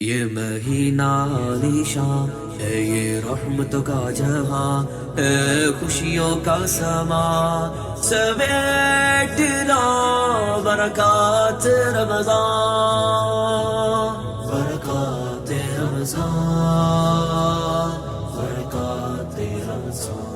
یہ مہینہ عالیشان ہے، یہ رحمتوں کا جہاں ہے، خوشیوں کا سما سمیٹ لا برکات رمضان، برکات رمضان، برکات رمضان۔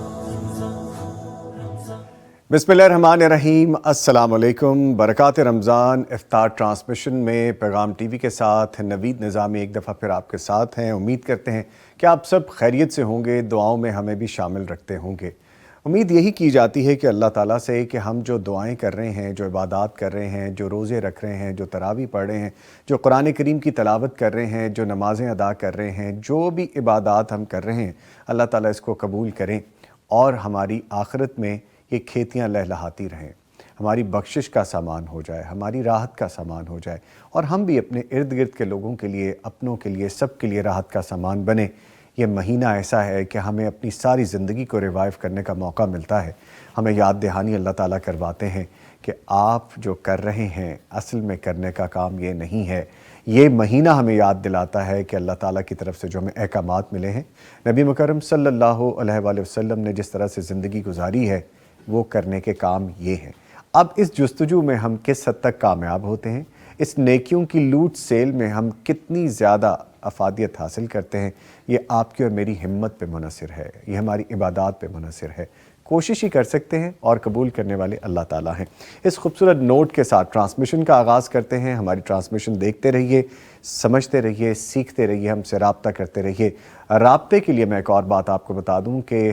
بسم اللہ الرحمن الرحیم۔ السلام علیکم۔ برکات رمضان افطار ٹرانسمیشن میں پیغام ٹی وی کے ساتھ نوید نظامی ایک دفعہ پھر آپ کے ساتھ ہیں۔ امید کرتے ہیں کہ آپ سب خیریت سے ہوں گے، دعاؤں میں ہمیں بھی شامل رکھتے ہوں گے۔ امید یہی کی جاتی ہے کہ اللہ تعالیٰ سے کہ ہم جو دعائیں کر رہے ہیں، جو عبادات کر رہے ہیں، جو روزے رکھ رہے ہیں، جو تراویح پڑھ رہے ہیں، جو قرآن کریم کی تلاوت کر رہے ہیں، جو نمازیں ادا کر رہے ہیں، جو بھی عبادات ہم کر رہے ہیں، اللہ تعالیٰ اس کو قبول کریں اور ہماری آخرت میں یہ کھیتیاں لہلہاتی رہیں، ہماری بخشش کا سامان ہو جائے، ہماری راحت کا سامان ہو جائے، اور ہم بھی اپنے ارد گرد کے لوگوں کے لیے، اپنوں کے لیے، سب کے لیے راحت کا سامان بنے۔ یہ مہینہ ایسا ہے کہ ہمیں اپنی ساری زندگی کو ریوائیو کرنے کا موقع ملتا ہے۔ ہمیں یاد دہانی اللہ تعالیٰ کرواتے ہیں کہ آپ جو کر رہے ہیں اصل میں کرنے کا کام یہ نہیں ہے۔ یہ مہینہ ہمیں یاد دلاتا ہے کہ اللہ تعالیٰ کی طرف سے جو ہمیں احکامات ملے ہیں، نبی مکرم صلی اللہ علیہ وآلہ وسلم نے جس طرح سے زندگی گزاری ہے، وہ کرنے کے کام یہ ہیں۔ اب اس جستجو میں ہم کس حد تک کامیاب ہوتے ہیں، اس نیکیوں کی لوٹ سیل میں ہم کتنی زیادہ افادیت حاصل کرتے ہیں، یہ آپ کی اور میری ہمت پہ منحصر ہے، یہ ہماری عبادات پہ منحصر ہے۔ کوشش ہی کر سکتے ہیں اور قبول کرنے والے اللہ تعالیٰ ہیں۔ اس خوبصورت نوٹ کے ساتھ ٹرانسمیشن کا آغاز کرتے ہیں۔ ہماری ٹرانسمیشن دیکھتے رہیے، سمجھتے رہیے، سیکھتے رہیے، ہم سے رابطہ کرتے رہیے۔ رابطے کے لیے میں ایک اور بات آپ کو بتا دوں کہ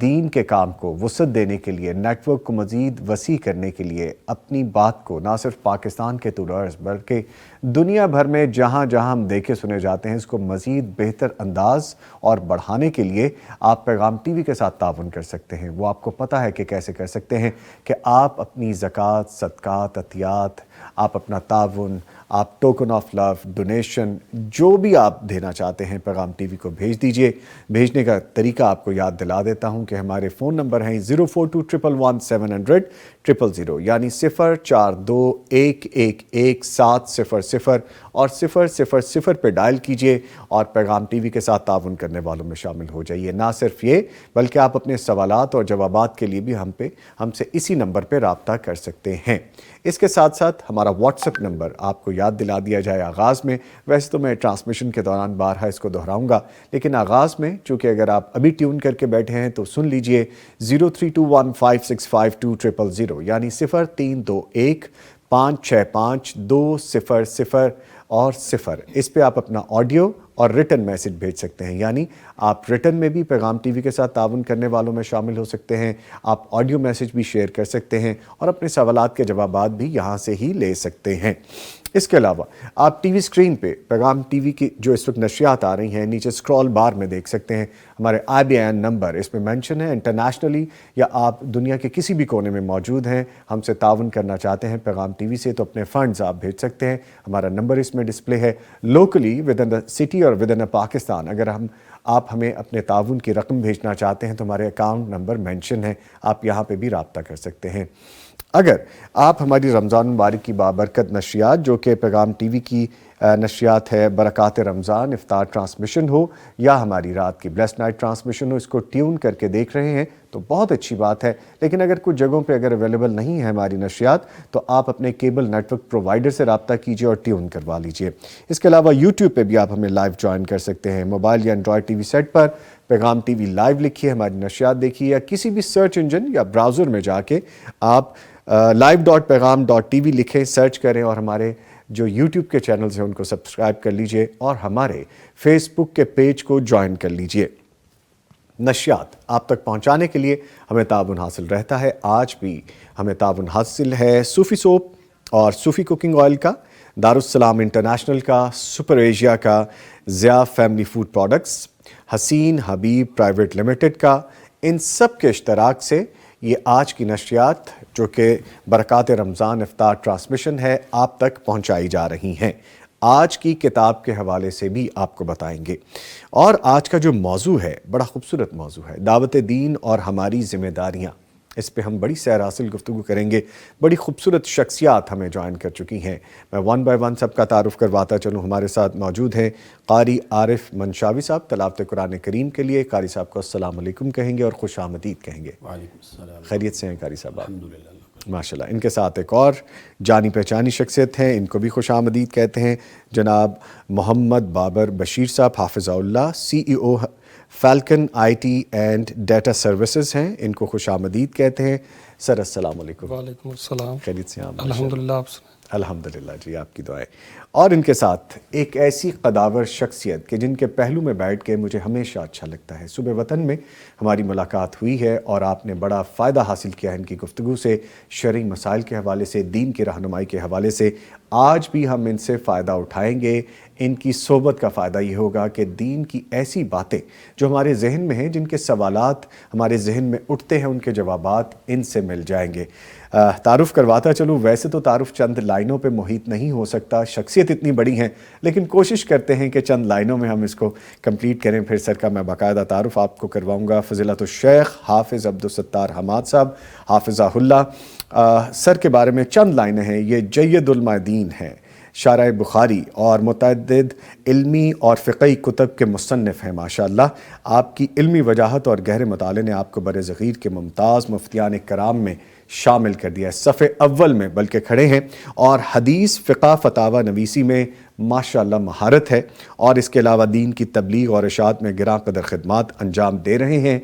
دین کے کام کو وسعت دینے کے لیے، نیٹ ورک کو مزید وسیع کرنے کے لیے، اپنی بات کو نہ صرف پاکستان کے طول عرض بلکہ دنیا بھر میں جہاں جہاں ہم دیکھے سنے جاتے ہیں، اس کو مزید بہتر انداز اور بڑھانے کے لیے آپ پیغام ٹی وی کے ساتھ تعاون کر سکتے ہیں۔ وہ آپ کو پتہ ہے کہ کیسے کر سکتے ہیں کہ آپ اپنی زکوٰۃ، صدقات، عطیات، آپ اپنا تعاون، آپ ٹوکن آف لو، ڈونیشن، جو بھی آپ دینا چاہتے ہیں پیغام ٹی وی کو بھیج دیجئے۔ بھیجنے کا طریقہ آپ کو یاد دلا دیتا ہوں کہ ہمارے فون نمبر ہیں 042111700 یعنی 0421111700 اور 000 پہ ڈائل کیجئے اور پیغام ٹی وی کے ساتھ تعاون کرنے والوں میں شامل ہو جائیے۔ نہ صرف یہ بلکہ آپ اپنے سوالات اور جوابات کے لیے بھی ہم سے اسی نمبر پہ رابطہ کر سکتے ہیں۔ اس کے ساتھ ساتھ ہمارا واٹس ایپ نمبر آپ کو یاد دلا دیا جائے آغاز میں۔ ویسے تو میں ٹرانسمیشن کے دوران بارہا اس کو دہراؤں گا، لیکن آغاز میں چونکہ اگر آپ ابھی ٹیون کر کے بیٹھے ہیں تو سن لیجئے 0321565200 یعنی 0321565200 اور 0۔ اس پہ آپ اپنا آڈیو اور ریٹن میسج بھیج سکتے ہیں، یعنی آپ ریٹن میں بھی پیغام ٹی وی کے ساتھ تعاون کرنے والوں میں شامل ہو سکتے ہیں، آپ آڈیو میسج بھی شیئر کر سکتے ہیں اور اپنے سوالات کے جوابات بھی یہاں سے ہی لے سکتے ہیں۔ اس کے علاوہ آپ ٹی وی اسکرین پہ پیغام ٹی وی کی جو اس وقت نشریات آ رہی ہیں نیچے اسکرول بار میں دیکھ سکتے ہیں، ہمارے IBN نمبر اس میں مینشن ہے۔ انٹرنیشنلی یا آپ دنیا کے کسی بھی کونے میں موجود ہیں، ہم سے تعاون کرنا چاہتے ہیں پیغام ٹی وی سے، تو اپنے فنڈز آپ بھیج سکتے ہیں۔ ہمارا نمبر اس میں ڈسپلے ہے۔ Locally with in the city اور ود ان پاکستان اگر آپ ہمیں اپنے تعاون کی رقم بھیجنا چاہتے ہیں تو ہمارے اکاؤنٹ نمبر مینشن ہے، آپ یہاں پہ بھی رابطہ کر سکتے ہیں۔ اگر آپ ہماری رمضان مبارک کی بابرکت نشریات جو کہ پیغام ٹی وی کی نشریات ہے، برکات رمضان افطار ٹرانسمیشن ہو یا ہماری رات کی بلیس نائٹ ٹرانسمیشن ہو، اس کو ٹیون کر کے دیکھ رہے ہیں تو بہت اچھی بات ہے، لیکن اگر کچھ جگہوں پہ اگر اویلیبل نہیں ہے ہماری نشریات تو آپ اپنے کیبل نیٹ ورک پرووائڈر سے رابطہ کیجئے اور ٹیون کروا لیجئے۔ اس کے علاوہ یوٹیوب پہ بھی آپ ہمیں لائیو جوائن کر سکتے ہیں۔ موبائل یا اینڈرائڈ ٹی وی سیٹ پر پیغام ٹی وی لائیو لکھیے، ہماری نشریات دیکھیے، یا کسی بھی سرچ انجن یا براؤزر میں جا کے آپ live.pegham.tv لکھیں، سرچ کریں اور ہمارے جو یوٹیوب کے چینلز ہیں ان کو سبسکرائب کر لیجئے اور ہمارے فیس بک کے پیج کو جوائن کر لیجئے۔ نشریات آپ تک پہنچانے کے لیے ہمیں تعاون حاصل رہتا ہے۔ آج بھی ہمیں تعاون حاصل ہے صوفی سوپ اور صوفی کوکنگ آئل کا، دارالسلام انٹرنیشنل کا، سپر ایشیا کا، ضیاء فیملی فوڈ پروڈکٹس، حسین حبیب پرائیویٹ لمیٹڈ کا، ان سب کے اشتراک سے یہ آج کی نشریات جو کہ برکات رمضان افطار ٹرانسمیشن ہے آپ تک پہنچائی جا رہی ہیں۔ آج کی کتاب کے حوالے سے بھی آپ کو بتائیں گے، اور آج کا جو موضوع ہے بڑا خوبصورت موضوع ہے، دعوت دین اور ہماری ذمہ داریاں۔ اس پہ ہم بڑی سیر حاصل گفتگو کریں گے. بڑی خوبصورت شخصیات ہمیں جوائن کر چکی ہیں. میں ون بائی ون سب کا تعارف کرواتا چلوں. ہمارے ساتھ موجود ہیں قاری عارف منشاوی صاحب تلاوت قرآن کریم کے لیے. قاری صاحب کو السلام علیکم کہیں گے اور خوش آمدید کہیں گے. وعلیکم السلام. خیریت سے ہیں قاری صاحب آپ؟ الحمدللہ. ماشاءاللہ. ان کے ساتھ ایک اور جانی پہچانی شخصیت ہیں, ان کو بھی خوش آمدید کہتے ہیں, جناب محمد بابر بشیر صاحب حافظہ اللہ, CEO falcon IT and data services ہیں. ان کو خوش آمدید کہتے ہیں. سر السلام علیکم. وعلیکم السلام. خیریت سے ہیں آپ؟ الحمدللہ. آپ سنائیں. الحمدللہ جی, آپ کی دعائیں. اور ان کے ساتھ ایک ایسی قداور شخصیت کہ جن کے پہلو میں بیٹھ کے مجھے ہمیشہ اچھا لگتا ہے. صبح وطن میں ہماری ملاقات ہوئی ہے اور آپ نے بڑا فائدہ حاصل کیا ہے ان کی گفتگو سے, شرعی مسائل کے حوالے سے, دین کی رہنمائی کے حوالے سے. آج بھی ہم ان سے فائدہ اٹھائیں گے. ان کی صحبت کا فائدہ یہ ہوگا کہ دین کی ایسی باتیں جو ہمارے ذہن میں ہیں, جن کے سوالات ہمارے ذہن میں اٹھتے ہیں, ان کے جوابات ان سے مل جائیں گے. تعارف کرواتا چلوں. ویسے تو تعارف چند لائنوں پہ محیط نہیں ہو سکتا, شخصیت اتنی بڑی ہیں, لیکن کوشش کرتے ہیں کہ چند لائنوں میں ہم اس کو کمپلیٹ کریں. پھر سر کا میں باقاعدہ تعارف آپ کو کرواؤں گا. فضیلت الشیخ حافظ عبدالستار حماد صاحب حافظہ اللہ. سر کے بارے میں چند لائنیں ہیں. یہ جید المدین ہیں, شارح بخاری اور متعدد علمی اور فقہی کتب کے مصنف ہیں. ماشاءاللہ آپ کی علمی وجاہت اور گہرے مطالعے نے آپ کو برصغیر کے ممتاز مفتیان کرام میں شامل کر دیا ہے. صف اول میں بلکہ کھڑے ہیں, اور حدیث فقہ فتاوی نویسی میں ماشاءاللہ مہارت ہے, اور اس کے علاوہ دین کی تبلیغ اور اشاعت میں گراں قدر خدمات انجام دے رہے ہیں.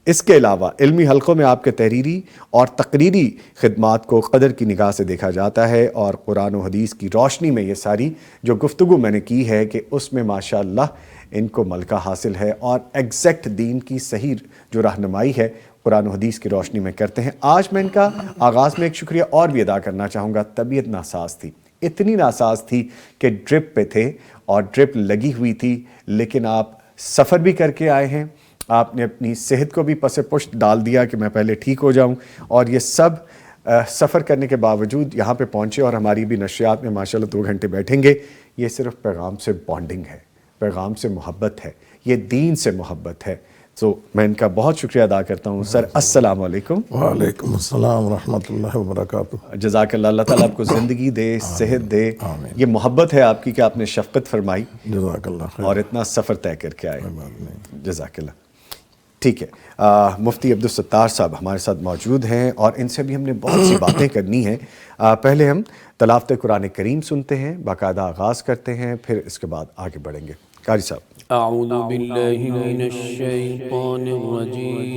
اس کے علاوہ علمی حلقوں میں آپ کے تحریری اور تقریری خدمات کو قدر کی نگاہ سے دیکھا جاتا ہے, اور قرآن و حدیث کی روشنی میں یہ ساری جو گفتگو میں نے کی ہے کہ اس میں ماشاءاللہ ان کو ملکہ حاصل ہے, اور ایگزیکٹ دین کی صحیح جو رہنمائی ہے قرآن و حدیث کی روشنی میں کرتے ہیں. آج میں ان کا آغاز میں ایک شکریہ اور بھی ادا کرنا چاہوں گا. طبیعت ناساز تھی, اتنی ناساز تھی کہ ڈرپ پہ تھے اور ڈرپ لگی ہوئی تھی, لیکن آپ سفر بھی کر کے آئے ہیں. آپ نے اپنی صحت کو بھی پس پشت ڈال دیا کہ میں پہلے ٹھیک ہو جاؤں, اور یہ سب سفر کرنے کے باوجود یہاں پہ پہنچے, اور ہماری بھی نشریات میں ماشاءاللہ 2 گھنٹے بیٹھیں گے. یہ صرف پیغام سے بانڈنگ ہے, پیغام سے محبت ہے, یہ دین سے محبت ہے. تو میں ان کا بہت شکریہ ادا کرتا ہوں. سر السلام علیکم. وعلیکم السلام ورحمۃ اللہ وبرکاتہ. جزاک اللہ. اللہ تعالیٰ آپ کو زندگی دے, صحت دے. یہ محبت ہے آپ کی کہ آپ نے شفقت فرمائی, جزاک اللہ خیر. اور اتنا سفر طے کر کے آئے. جزاک اللہ. ٹھیک ہے, مفتی عبدالستار صاحب ہمارے ساتھ موجود ہیں, اور ان سے بھی ہم نے بہت سی باتیں کرنی ہیں. پہلے ہم تلاوت قرآن کریم سنتے ہیں, باقاعدہ آغاز کرتے ہیں, پھر اس کے بعد آگے بڑھیں گے. قاری صاحب. اعوذ باللہ من الشیطان الرجیم.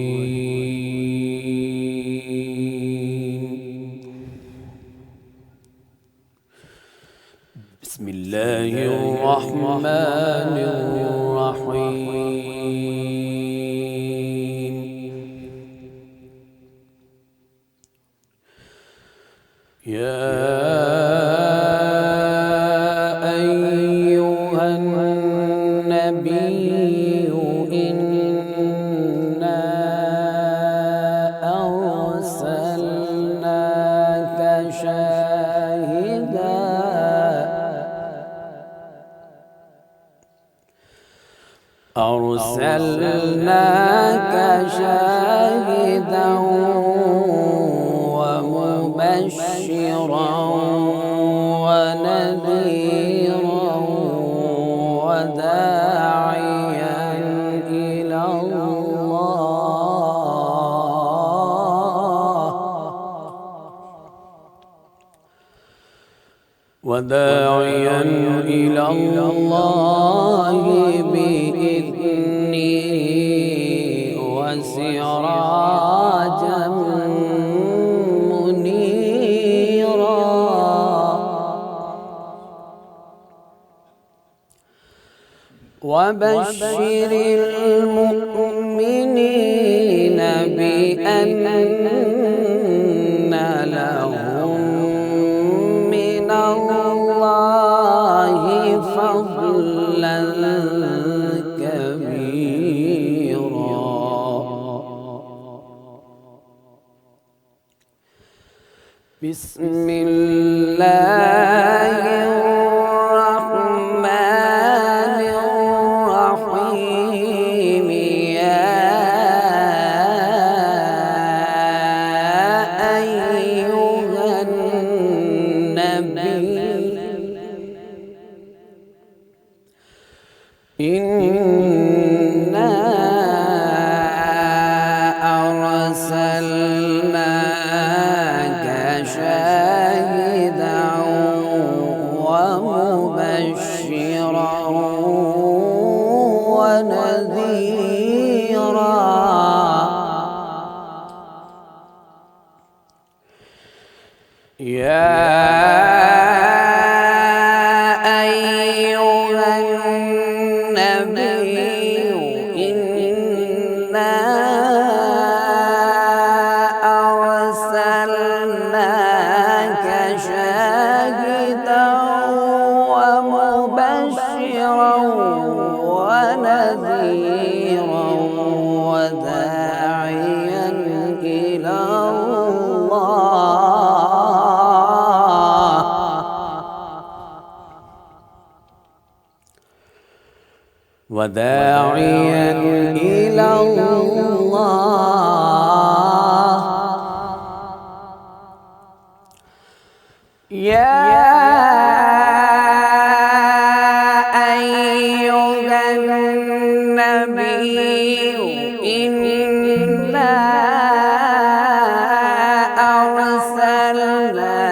بسم اللہ الرحمن الرحیم. أرسلناك شاهدا ومبشرا ونذيرا وداعيا إلى الله بإذنه وسراجا منيرا وبشر المؤمنين بأن لهم من الله فضلا كبيرا. بسم الله الرحمن الرحيم. يا إنا أرسلناك شاهدا ومبشرا ونذيرا يا أيها النبي إنا أرسلناك شاهدا ومبشرا ونذيرا وداعيا إلى وداعيا إلى الله يا أيها النبي إنا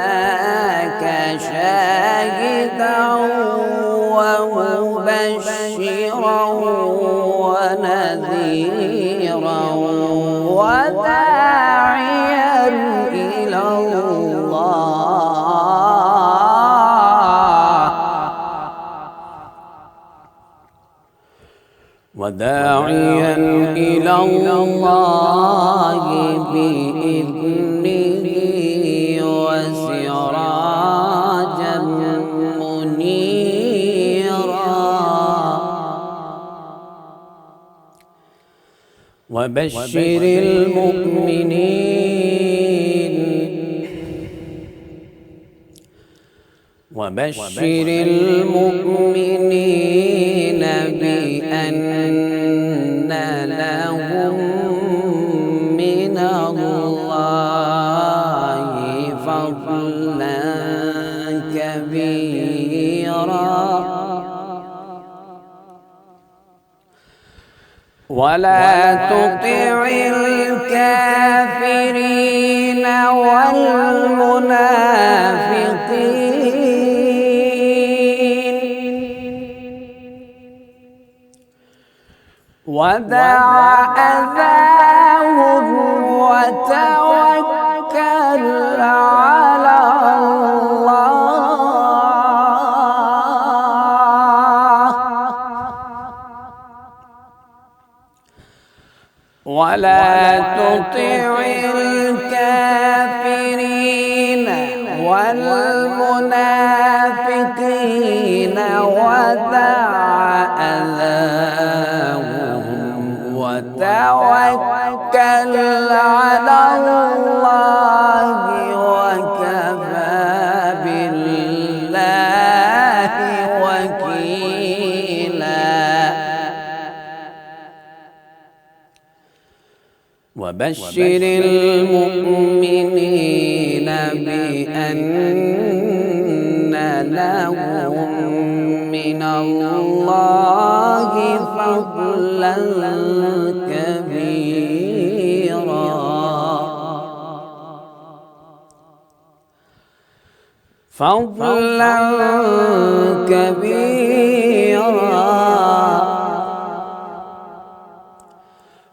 أرسلناك شاهدا ومبشرا ونذيرا وداعيا إلى الله وداعيا إلى الله بإذنه وسراجا منيرا وبشر المؤمنين بأن لهم من الله فضلا كبيرا ولا تطع الكافرين والمنافقين ودع أذاهم وتوكل على الله ولا تطع الكافرين والمنافقين ودع أذاهم وتوكل على الله وكفى بالله وكيلا وبشر المؤمنين بأن لهم من الله فضلا كبيرا فضلا كبيرا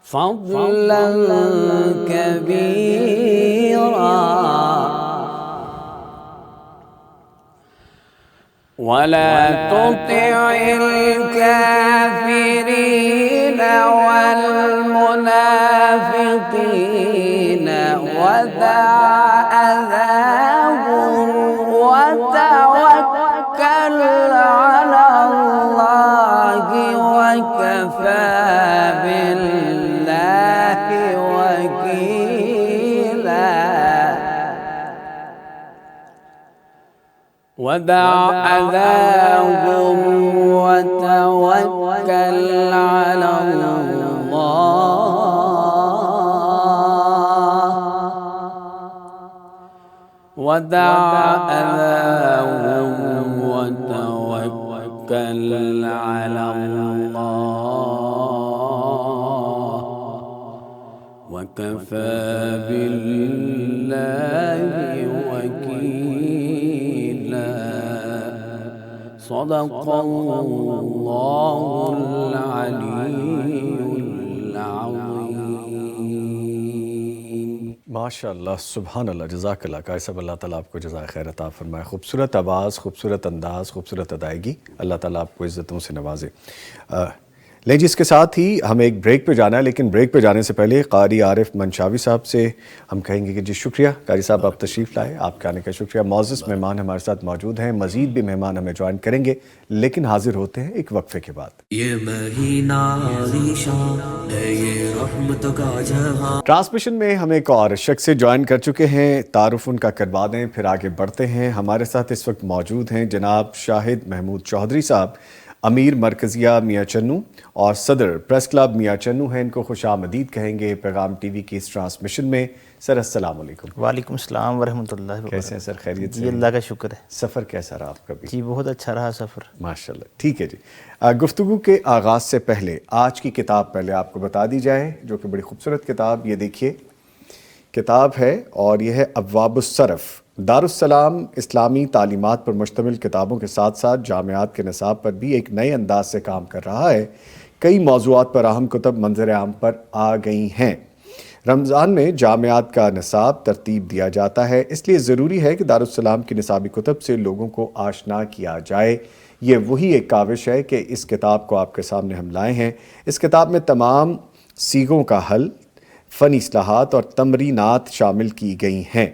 فضلا كبيرا ولا تطع الكافرين والمنافقين ودع أذاهم وتوكل على الله وكفى بالله وكيلا ودع أذاهم وتوكل على الله ودع أذاهم وتوكل توكل على الله وكفى بالله وكيلا صدق الله العلي العظيم. ماشاء اللہ، سبحان اللہ، جزاک اللہ قاری صاحب، اللہ تعالیٰ آپ کو جزائے خیر عطا فرمائے. خوبصورت آواز، خوبصورت انداز، خوبصورت ادائیگی، اللہ تعالیٰ آپ کو عزتوں سے نوازے. لیں جی، اس کے ساتھ ہی ہمیں ایک بریک پہ جانا ہے، لیکن بریک پہ جانے سے پہلے قاری عارف منشاوی صاحب سے ہم کہیں گے کہ جی شکریہ قاری صاحب، آپ تشریف لائے، آپ کے آنے کا شکریہ. معزز مہمان ہمارے ساتھ موجود ہیں، مزید بھی مہمان ہمیں جوائن کریں گے، لیکن حاضر ہوتے ہیں ایک وقفے کے بعد. یہ مہینہ عالیشان ہے، یہ رحمت کا جہاں. ٹرانسمیشن میں ہم ایک اور شخص سے جوائن کر چکے ہیں، تعارف ان کا کروا دیں پھر آگے بڑھتے ہیں. ہمارے ساتھ اس وقت موجود ہیں جناب شاہد محمود چودھری صاحب، امیر مرکزیہ میاں چنو اور صدر پریس کلب میاں چنو ہیں. ان کو خوش آمدید کہیں گے پیغام ٹی وی کی اس ٹرانسمیشن میں. سر السلام علیکم. وعلیکم السلام ورحمۃ اللہ وبرکاتہ. کیسے ہیں سر؟ خیریت سے؟ جی اللہ کا شکر ہے. سفر کیسا رہا آپ کا بھی؟ جی بہت اچھا رہا سفر. ماشاءاللہ. ٹھیک ہے جی، گفتگو کے آغاز سے پہلے آج کی کتاب پہلے آپ کو بتا دی جائے، جو کہ بڑی خوبصورت کتاب، یہ دیکھیے کتاب ہے اور یہ ہے ابواب الصرف. دارالسلام اسلامی تعلیمات پر مشتمل کتابوں کے ساتھ ساتھ جامعات کے نصاب پر بھی ایک نئے انداز سے کام کر رہا ہے. کئی موضوعات پر اہم کتب منظر عام پر آ گئی ہیں. رمضان میں جامعات کا نصاب ترتیب دیا جاتا ہے، اس لیے ضروری ہے کہ دارالسلام کی نصابی کتب سے لوگوں کو آشنا کیا جائے. یہ وہی ایک کاوش ہے کہ اس کتاب کو آپ کے سامنے ہم لائے ہیں. اس کتاب میں تمام سیغوں کا حل، فنی اصلاحات اور تمرینات شامل کی گئی ہیں.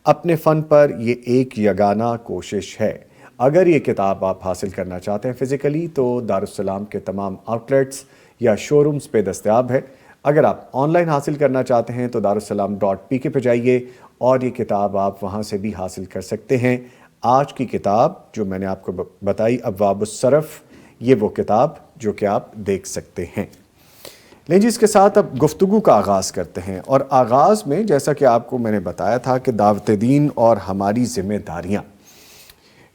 اپنے فن پر یہ ایک یگانہ کوشش ہے. اگر یہ کتاب آپ حاصل کرنا چاہتے ہیں فزیکلی تو دارالسلام کے تمام آؤٹ لیٹس یا شو رومز پہ دستیاب ہے. اگر آپ آن لائن حاصل کرنا چاہتے ہیں تو darussalam.pk پہ جائیے اور یہ کتاب آپ وہاں سے بھی حاصل کر سکتے ہیں. آج کی کتاب جو میں نے آپ کو بتائی ابواب الصرف، یہ وہ کتاب جو کہ آپ دیکھ سکتے ہیں. لیں جی، اس کے ساتھ اب گفتگو کا آغاز کرتے ہیں. اور آغاز میں جیسا کہ آپ کو میں نے بتایا تھا کہ دعوت دین اور ہماری ذمہ داریاں،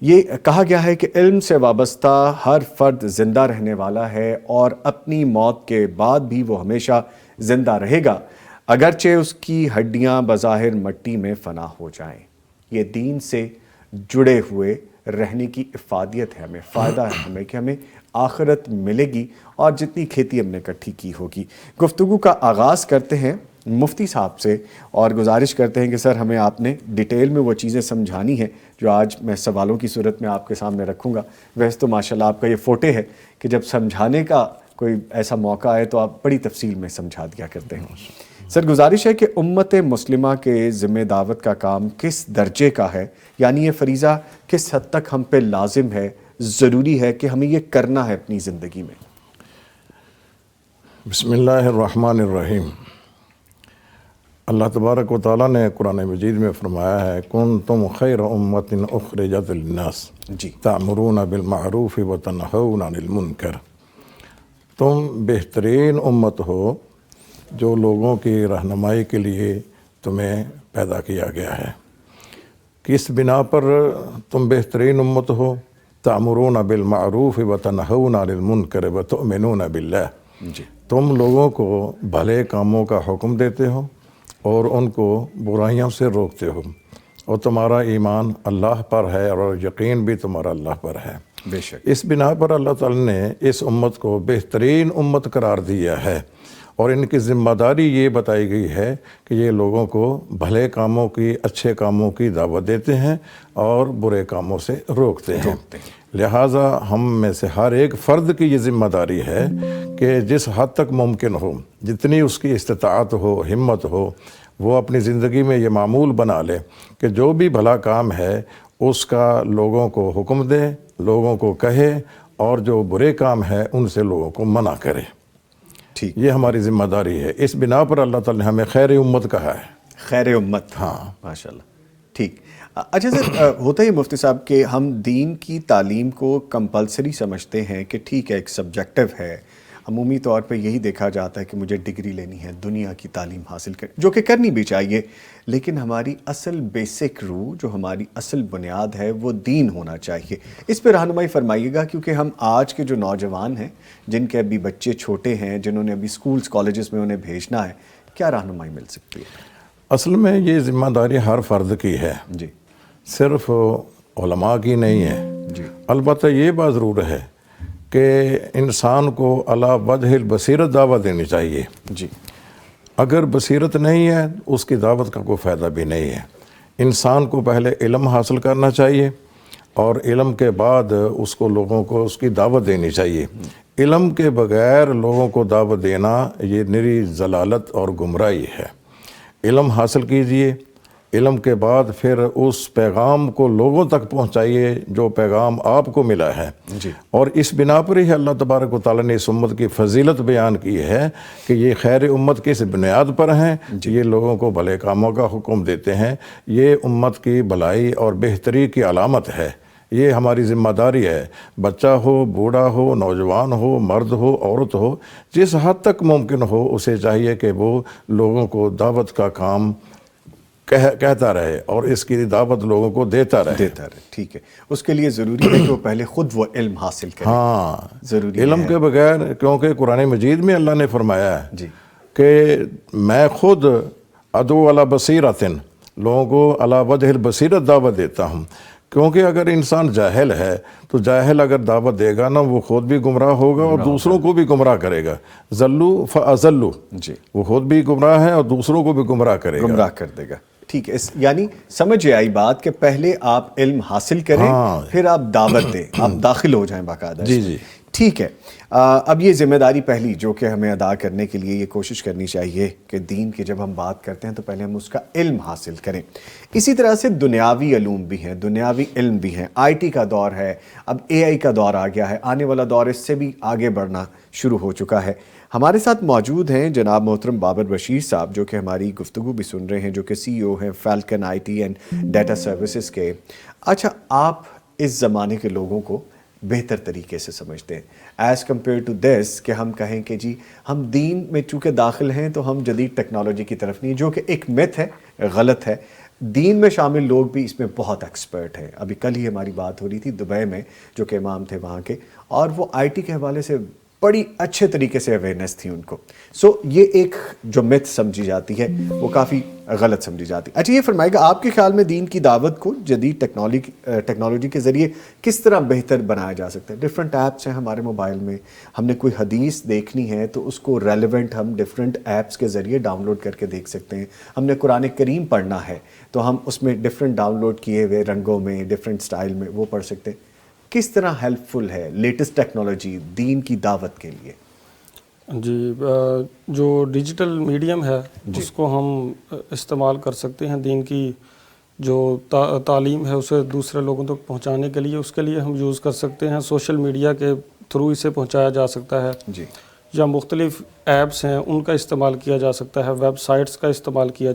یہ کہا گیا ہے کہ علم سے وابستہ ہر فرد زندہ رہنے والا ہے اور اپنی موت کے بعد بھی وہ ہمیشہ زندہ رہے گا، اگرچہ اس کی ہڈیاں بظاہر مٹی میں فنا ہو جائیں. یہ دین سے جڑے ہوئے رہنے کی افادیت ہے، ہمیں فائدہ ہے ہمیں کہ ہمیں آخرت ملے گی اور جتنی کھیتی ہم نے اکٹھی کی ہوگی. گفتگو کا آغاز کرتے ہیں مفتی صاحب سے اور گزارش کرتے ہیں کہ سر ہمیں آپ نے ڈیٹیل میں وہ چیزیں سمجھانی ہیں جو آج میں سوالوں کی صورت میں آپ کے سامنے رکھوں گا. ویسے تو ماشاءاللہ آپ کا یہ فوٹے ہے کہ جب سمجھانے کا کوئی ایسا موقع آئے تو آپ بڑی تفصیل میں سمجھا دیا کرتے ہیں. سر گزارش ہے کہ امت مسلمہ کے ذمہ دعوت کا کام کس درجے کا ہے، یعنی یہ فریضہ کس حد تک ہم پہ لازم ہے، ضروری ہے کہ ہمیں یہ کرنا ہے اپنی زندگی میں؟ بسم اللہ الرحمن الرحیم. اللہ تبارک و تعالیٰ نے قرآن مجید میں فرمایا ہے کنتم خیر امت اخرجت للناس جی، تأمرون بالمعروف وتنہون عن المنکر. تم بہترین امت ہو جو لوگوں کی رہنمائی کے لیے تمہیں پیدا کیا گیا ہے. کس بنا پر تم بہترین امت ہو؟ تأمرون بالمعروف وتنہون عن المنکر وتؤمنون باللہ. جی، تم لوگوں کو بھلے کاموں کا حکم دیتے ہو اور ان کو برائیوں سے روکتے ہو، اور تمہارا ایمان اللہ پر ہے اور یقین بھی تمہارا اللہ پر ہے. بے شک. اس بنا پر اللہ تعالیٰ نے اس امت کو بہترین امت قرار دیا ہے اور ان کی ذمہ داری یہ بتائی گئی ہے کہ یہ لوگوں کو بھلے کاموں کی، اچھے کاموں کی دعوت دیتے ہیں اور برے کاموں سے روکتے ہیں. لہٰذا ہم میں سے ہر ایک فرد کی یہ ذمہ داری ہے کہ جس حد تک ممکن ہو، جتنی اس کی استطاعت ہو، ہمت ہو، وہ اپنی زندگی میں یہ معمول بنا لے کہ جو بھی بھلا کام ہے اس کا لوگوں کو حکم دے، لوگوں کو کہے، اور جو برے کام ہے ان سے لوگوں کو منع کرے. ٹھیک، یہ ہماری ذمہ داری ہے. اس بنا پر اللہ تعالیٰ نے ہمیں خیر امت کہا ہے. خیر امت. ہاں ماشاءاللہ. ٹھیک. اچھا سر، ہوتا ہے مفتی صاحب کہ ہم دین کی تعلیم کو کمپلسری سمجھتے ہیں کہ ٹھیک ہے ایک سبجیکٹو ہے، عمومی طور پہ یہی دیکھا جاتا ہے کہ مجھے ڈگری لینی ہے, دنیا کی تعلیم حاصل کر, جو کہ کرنی بھی چاہیے, لیکن ہماری اصل بیسک روح, جو ہماری اصل بنیاد ہے, وہ دین ہونا چاہیے. اس پہ رہنمائی فرمائیے گا, کیونکہ ہم آج کے جو نوجوان ہیں, جن کے ابھی بچے چھوٹے ہیں, جنہوں نے ابھی سکولز کالجز میں انہیں بھیجنا ہے, کیا رہنمائی مل سکتی ہے؟ اصل میں یہ ذمہ داری ہر فرد کی ہے, جی صرف علماء کی نہیں ہے. جی البتہ یہ بات ضرور ہے کہ انسان کو علی وجہ البصیرت دعوت دینی چاہیے. جی اگر بصیرت نہیں ہے اس کی دعوت کا کوئی فائدہ بھی نہیں ہے. انسان کو پہلے علم حاصل کرنا چاہیے اور علم کے بعد اس کو لوگوں کو اس کی دعوت دینی چاہیے. علم کے بغیر لوگوں کو دعوت دینا یہ نری ضلالت اور گمراہی ہے. علم حاصل کیجئے, علم کے بعد پھر اس پیغام کو لوگوں تک پہنچائیے جو پیغام آپ کو ملا ہے. جی اور اس بنا پر ہی اللہ تبارک و تعالیٰ نے اس امت کی فضیلت بیان کی ہے کہ یہ خیر امت کس بنیاد پر ہیں. یہ لوگوں کو بھلے کاموں کا حکم دیتے ہیں. یہ امت کی بھلائی اور بہتری کی علامت ہے. یہ ہماری ذمہ داری ہے. بچہ ہو, بوڑھا ہو, نوجوان ہو, مرد ہو, عورت ہو, جس حد تک ممکن ہو اسے چاہیے کہ وہ لوگوں کو دعوت کا کام کہتا رہے اور اس کی دعوت لوگوں کو دیتا رہے. ٹھیک ہے. اس کے لیے ضروری ہے کہ وہ پہلے خود وہ علم حاصل کرے. ہاں, ضروری علم ہے. کے بغیر, کیونکہ قرآن مجید میں اللہ نے فرمایا ہے جی کہ میں خود ادعو علی بصیرۃ, لوگوں کو علی وجہ البصیرت دعوت دیتا ہوں. کیونکہ اگر انسان جاہل ہے تو جاہل اگر دعوت دے گا نا, وہ خود بھی گمراہ ہوگا اور دوسروں کو بھی گمراہ کرے گا. ذلوا فاضلوا, جی وہ خود بھی گمراہ ہے اور دوسروں کو بھی گمراہ کرے گا. گمراہ کر دے گا. ٹھیک ہے. یعنی سمجھ آئی بات کہ پہلے آپ علم حاصل کریں, پھر آپ دعوت دیں, آپ داخل ہو جائیں باقاعدہ. جی جی ٹھیک ہے. اب یہ ذمہ داری پہلی جو کہ ہمیں ادا کرنے کے لیے یہ کوشش کرنی چاہیے کہ دین کی جب ہم بات کرتے ہیں تو پہلے ہم اس کا علم حاصل کریں. اسی طرح سے دنیاوی علوم بھی ہیں, دنیاوی علم بھی ہیں. آئی ٹی کا دور ہے, اب اے آئی کا دور آ گیا ہے, آنے والا دور اس سے بھی آگے بڑھنا شروع ہو چکا ہے. ہمارے ساتھ موجود ہیں جناب محترم بابر بشیر صاحب, جو کہ ہماری گفتگو بھی سن رہے ہیں, جو کہ سی او ہیں falcon I T and data services کے. اچھا, آپ اس زمانے کے لوگوں کو بہتر طریقے سے سمجھتے ہیں ایز کمپیئر ٹو دس کہ ہم کہیں کہ جی ہم دین میں چونکہ داخل ہیں تو ہم جدید ٹیکنالوجی کی طرف نہیں, جو کہ ایک میتھ ہے, غلط ہے. دین میں شامل لوگ بھی اس میں بہت ایکسپرٹ ہیں. ابھی کل ہی ہماری بات ہو رہی تھی دبئی میں, جو کہ امام تھے وہاں کے, اور وہ آئی ٹی کے حوالے سے بڑی اچھے طریقے سے اویئرنیس تھی ان کو. سو یہ ایک جو میتھ سمجھی جاتی ہے وہ کافی غلط سمجھی جاتی ہے. اچھا, یہ فرمائے گا آپ کے خیال میں دین کی دعوت کو جدید ٹیکنالوجی کے ذریعے کس طرح بہتر بنایا جا سکتا ہے؟ ڈفرینٹ ایپس ہیں ہمارے موبائل میں, ہم نے کوئی حدیث دیکھنی ہے تو اس کو ریلیونٹ ہم ڈفرینٹ ایپس کے ذریعے ڈاؤن لوڈ کر کے دیکھ سکتے ہیں. ہم نے قرآن کریم پڑھنا ہے تو ہم اس میں ڈفرینٹ ڈاؤن لوڈ کیے ہوئے رنگوں میں, ڈفرینٹ سٹائل میں وہ پڑھ سکتے ہیں. کس طرح ہیلپ فل ہے لیٹسٹ ٹیکنالوجی دین کی دعوت کے لیے؟ جی, جو ڈیجیٹل میڈیم ہے اس کو ہم استعمال کر سکتے ہیں دین کی جو تعلیم ہے اسے دوسرے لوگوں تک پہنچانے کے لیے. اس کے لیے ہم یوز کر سکتے ہیں سوشل میڈیا کے تھرو اسے پہنچایا جا سکتا ہے. جی, یا مختلف ایپس ہیں ان کا استعمال کیا جا سکتا ہے, ویب سائٹس کا استعمال کیا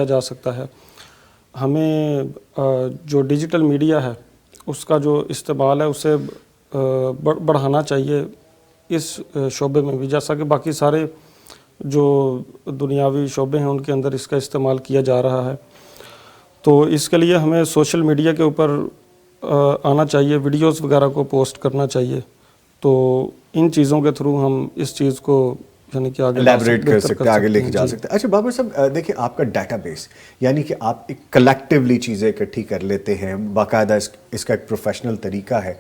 جا سکتا ہے. ہمیں جو ڈیجیٹل میڈیا ہے اس کا جو استعمال ہے اسے بڑھانا چاہیے اس شعبے میں بھی, جیسا کہ باقی سارے جو دنیاوی شعبے ہیں ان کے اندر اس کا استعمال کیا جا رہا ہے. تو اس کے لیے ہمیں سوشل میڈیا کے اوپر آنا چاہیے, ویڈیوز وغیرہ کو پوسٹ کرنا چاہیے. تو ان چیزوں کے تھرو ہم اس چیز کو یعنی کہ آگے الیبریٹ کر سکتے ہیں, آگے لے کے جا سکتے ہیں. اچھا بابر صاحب, دیکھیں آپ کا ڈیٹا بیس, یعنی کہ آپ ایک کلیکٹیولی چیزیں اکٹھی کر لیتے ہیں, باقاعدہ اس کا ایک پروفیشنل طریقہ ہے.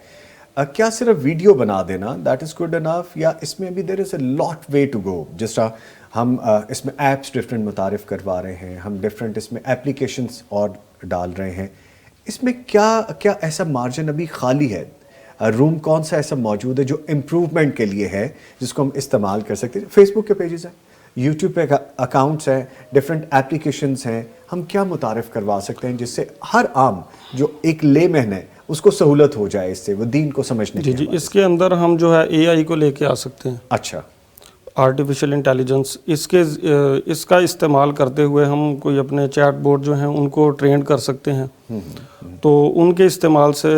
کیا صرف ویڈیو بنا دینا دیٹ از گڈ انف, یا اس میں ابھی دیر از اے لاٹ وے ٹو گو؟ جس طرح ہم اس میں ایپس ڈفرینٹ متعارف کروا رہے ہیں, ہم ڈفرینٹ اس میں اپلیکیشنس اور ڈال رہے ہیں, اس میں کیا ایسا مارجن ابھی خالی ہے؟ روم کون سا ایسا موجود ہے جو امپروومنٹ کے لیے ہے جس کو ہم استعمال کر سکتے ہیں؟ فیس بک کے پیجز ہیں, یوٹیوب پہ اکاؤنٹس ہیں, ڈفرینٹ اپلیکیشنس ہیں, ہم کیا متعارف کروا سکتے ہیں جس سے ہر عام جو ایک لے مین ہے اس کو سہولت ہو جائے, اس سے وہ دین کو سمجھنے جی اس کے اندر ہم جو ہے اے آئی کو لے کے آ سکتے ہیں. اچھا, آرٹیفیشل انٹیلیجنس, اس کا استعمال کرتے ہوئے ہم کوئی اپنے چیٹ بورڈ جو ہیں ان کو ٹرین کر سکتے ہیں. تو ان کے استعمال سے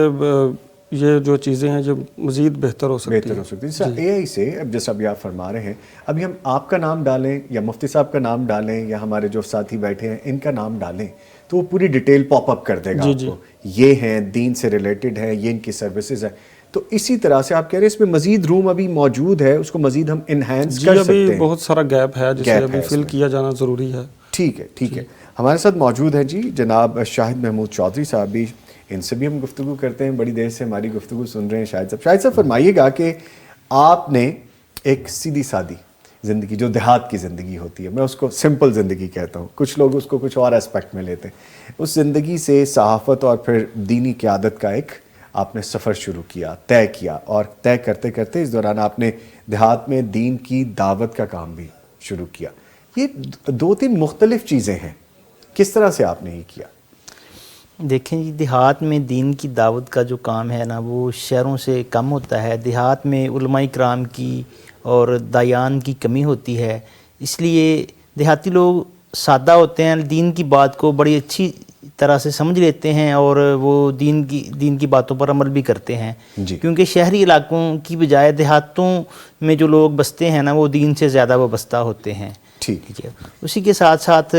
یہ جو چیزیں ہیں یہ مزید بہتر ہو سکتی بہتر ہو سکتی ہے. جیسا اے آئی سے اب جیسا ابھی آپ فرما رہے ہیں، ابھی ہم آپ کا نام ڈالیں یا مفتی صاحب کا نام ڈالیں یا ہمارے جو ساتھی بیٹھے ہیں ان کا نام ڈالیں تو وہ پوری ڈیٹیل پاپ اپ کر دے گا آپ کو، یہ ہیں دین سے ریلیٹڈ ہیں، یہ ان کی سروسز ہیں. تو اسی طرح سے آپ کہہ رہے ہیں اس میں مزید روم ابھی موجود ہے، اس کو مزید ہم انہینس کر سکتے ہیں. ابھی بہت سارا گیپ ہے جسے ابھی فل کیا جانا ضروری ہے. ٹھیک ہے ٹھیک ہے. ہمارے ساتھ موجود ہیں جی جناب شاہد محمود چودھری صاحب بھی، ان سے بھی ہم گفتگو کرتے ہیں، بڑی دیر سے ہماری گفتگو سن رہے ہیں. شاہد صاحب فرمائیے گا کہ آپ نے ایک سیدھی سادی زندگی جو دیہات کی زندگی ہوتی ہے، میں اس کو سمپل زندگی کہتا ہوں، کچھ لوگ اس کو کچھ اور اسپیکٹ میں لیتے ہیں، اس زندگی سے صحافت اور پھر دینی قیادت کا ایک آپ نے سفر شروع کیا، طے کیا، اور طے کرتے کرتے اس دوران آپ نے دیہات میں دین کی دعوت کا کام بھی شروع کیا. یہ دو تین مختلف چیزیں ہیں، کس طرح سے آپ نے یہ کیا؟ دیکھیں جی، دیہات میں دین کی دعوت کا جو کام ہے نا وہ شہروں سے کم ہوتا ہے. دیہات میں علماء کرام کی اور دایان کی کمی ہوتی ہے، اس لیے دیہاتی لوگ سادہ ہوتے ہیں، دین کی بات کو بڑی اچھی طرح سے سمجھ لیتے ہیں اور وہ دین کی باتوں پر عمل بھی کرتے ہیں. کیونکہ شہری علاقوں کی بجائے دیہاتوں میں جو لوگ بستے ہیں نا وہ دین سے زیادہ وابستہ ہوتے ہیں. ٹھیک ہے. اسی کے ساتھ ساتھ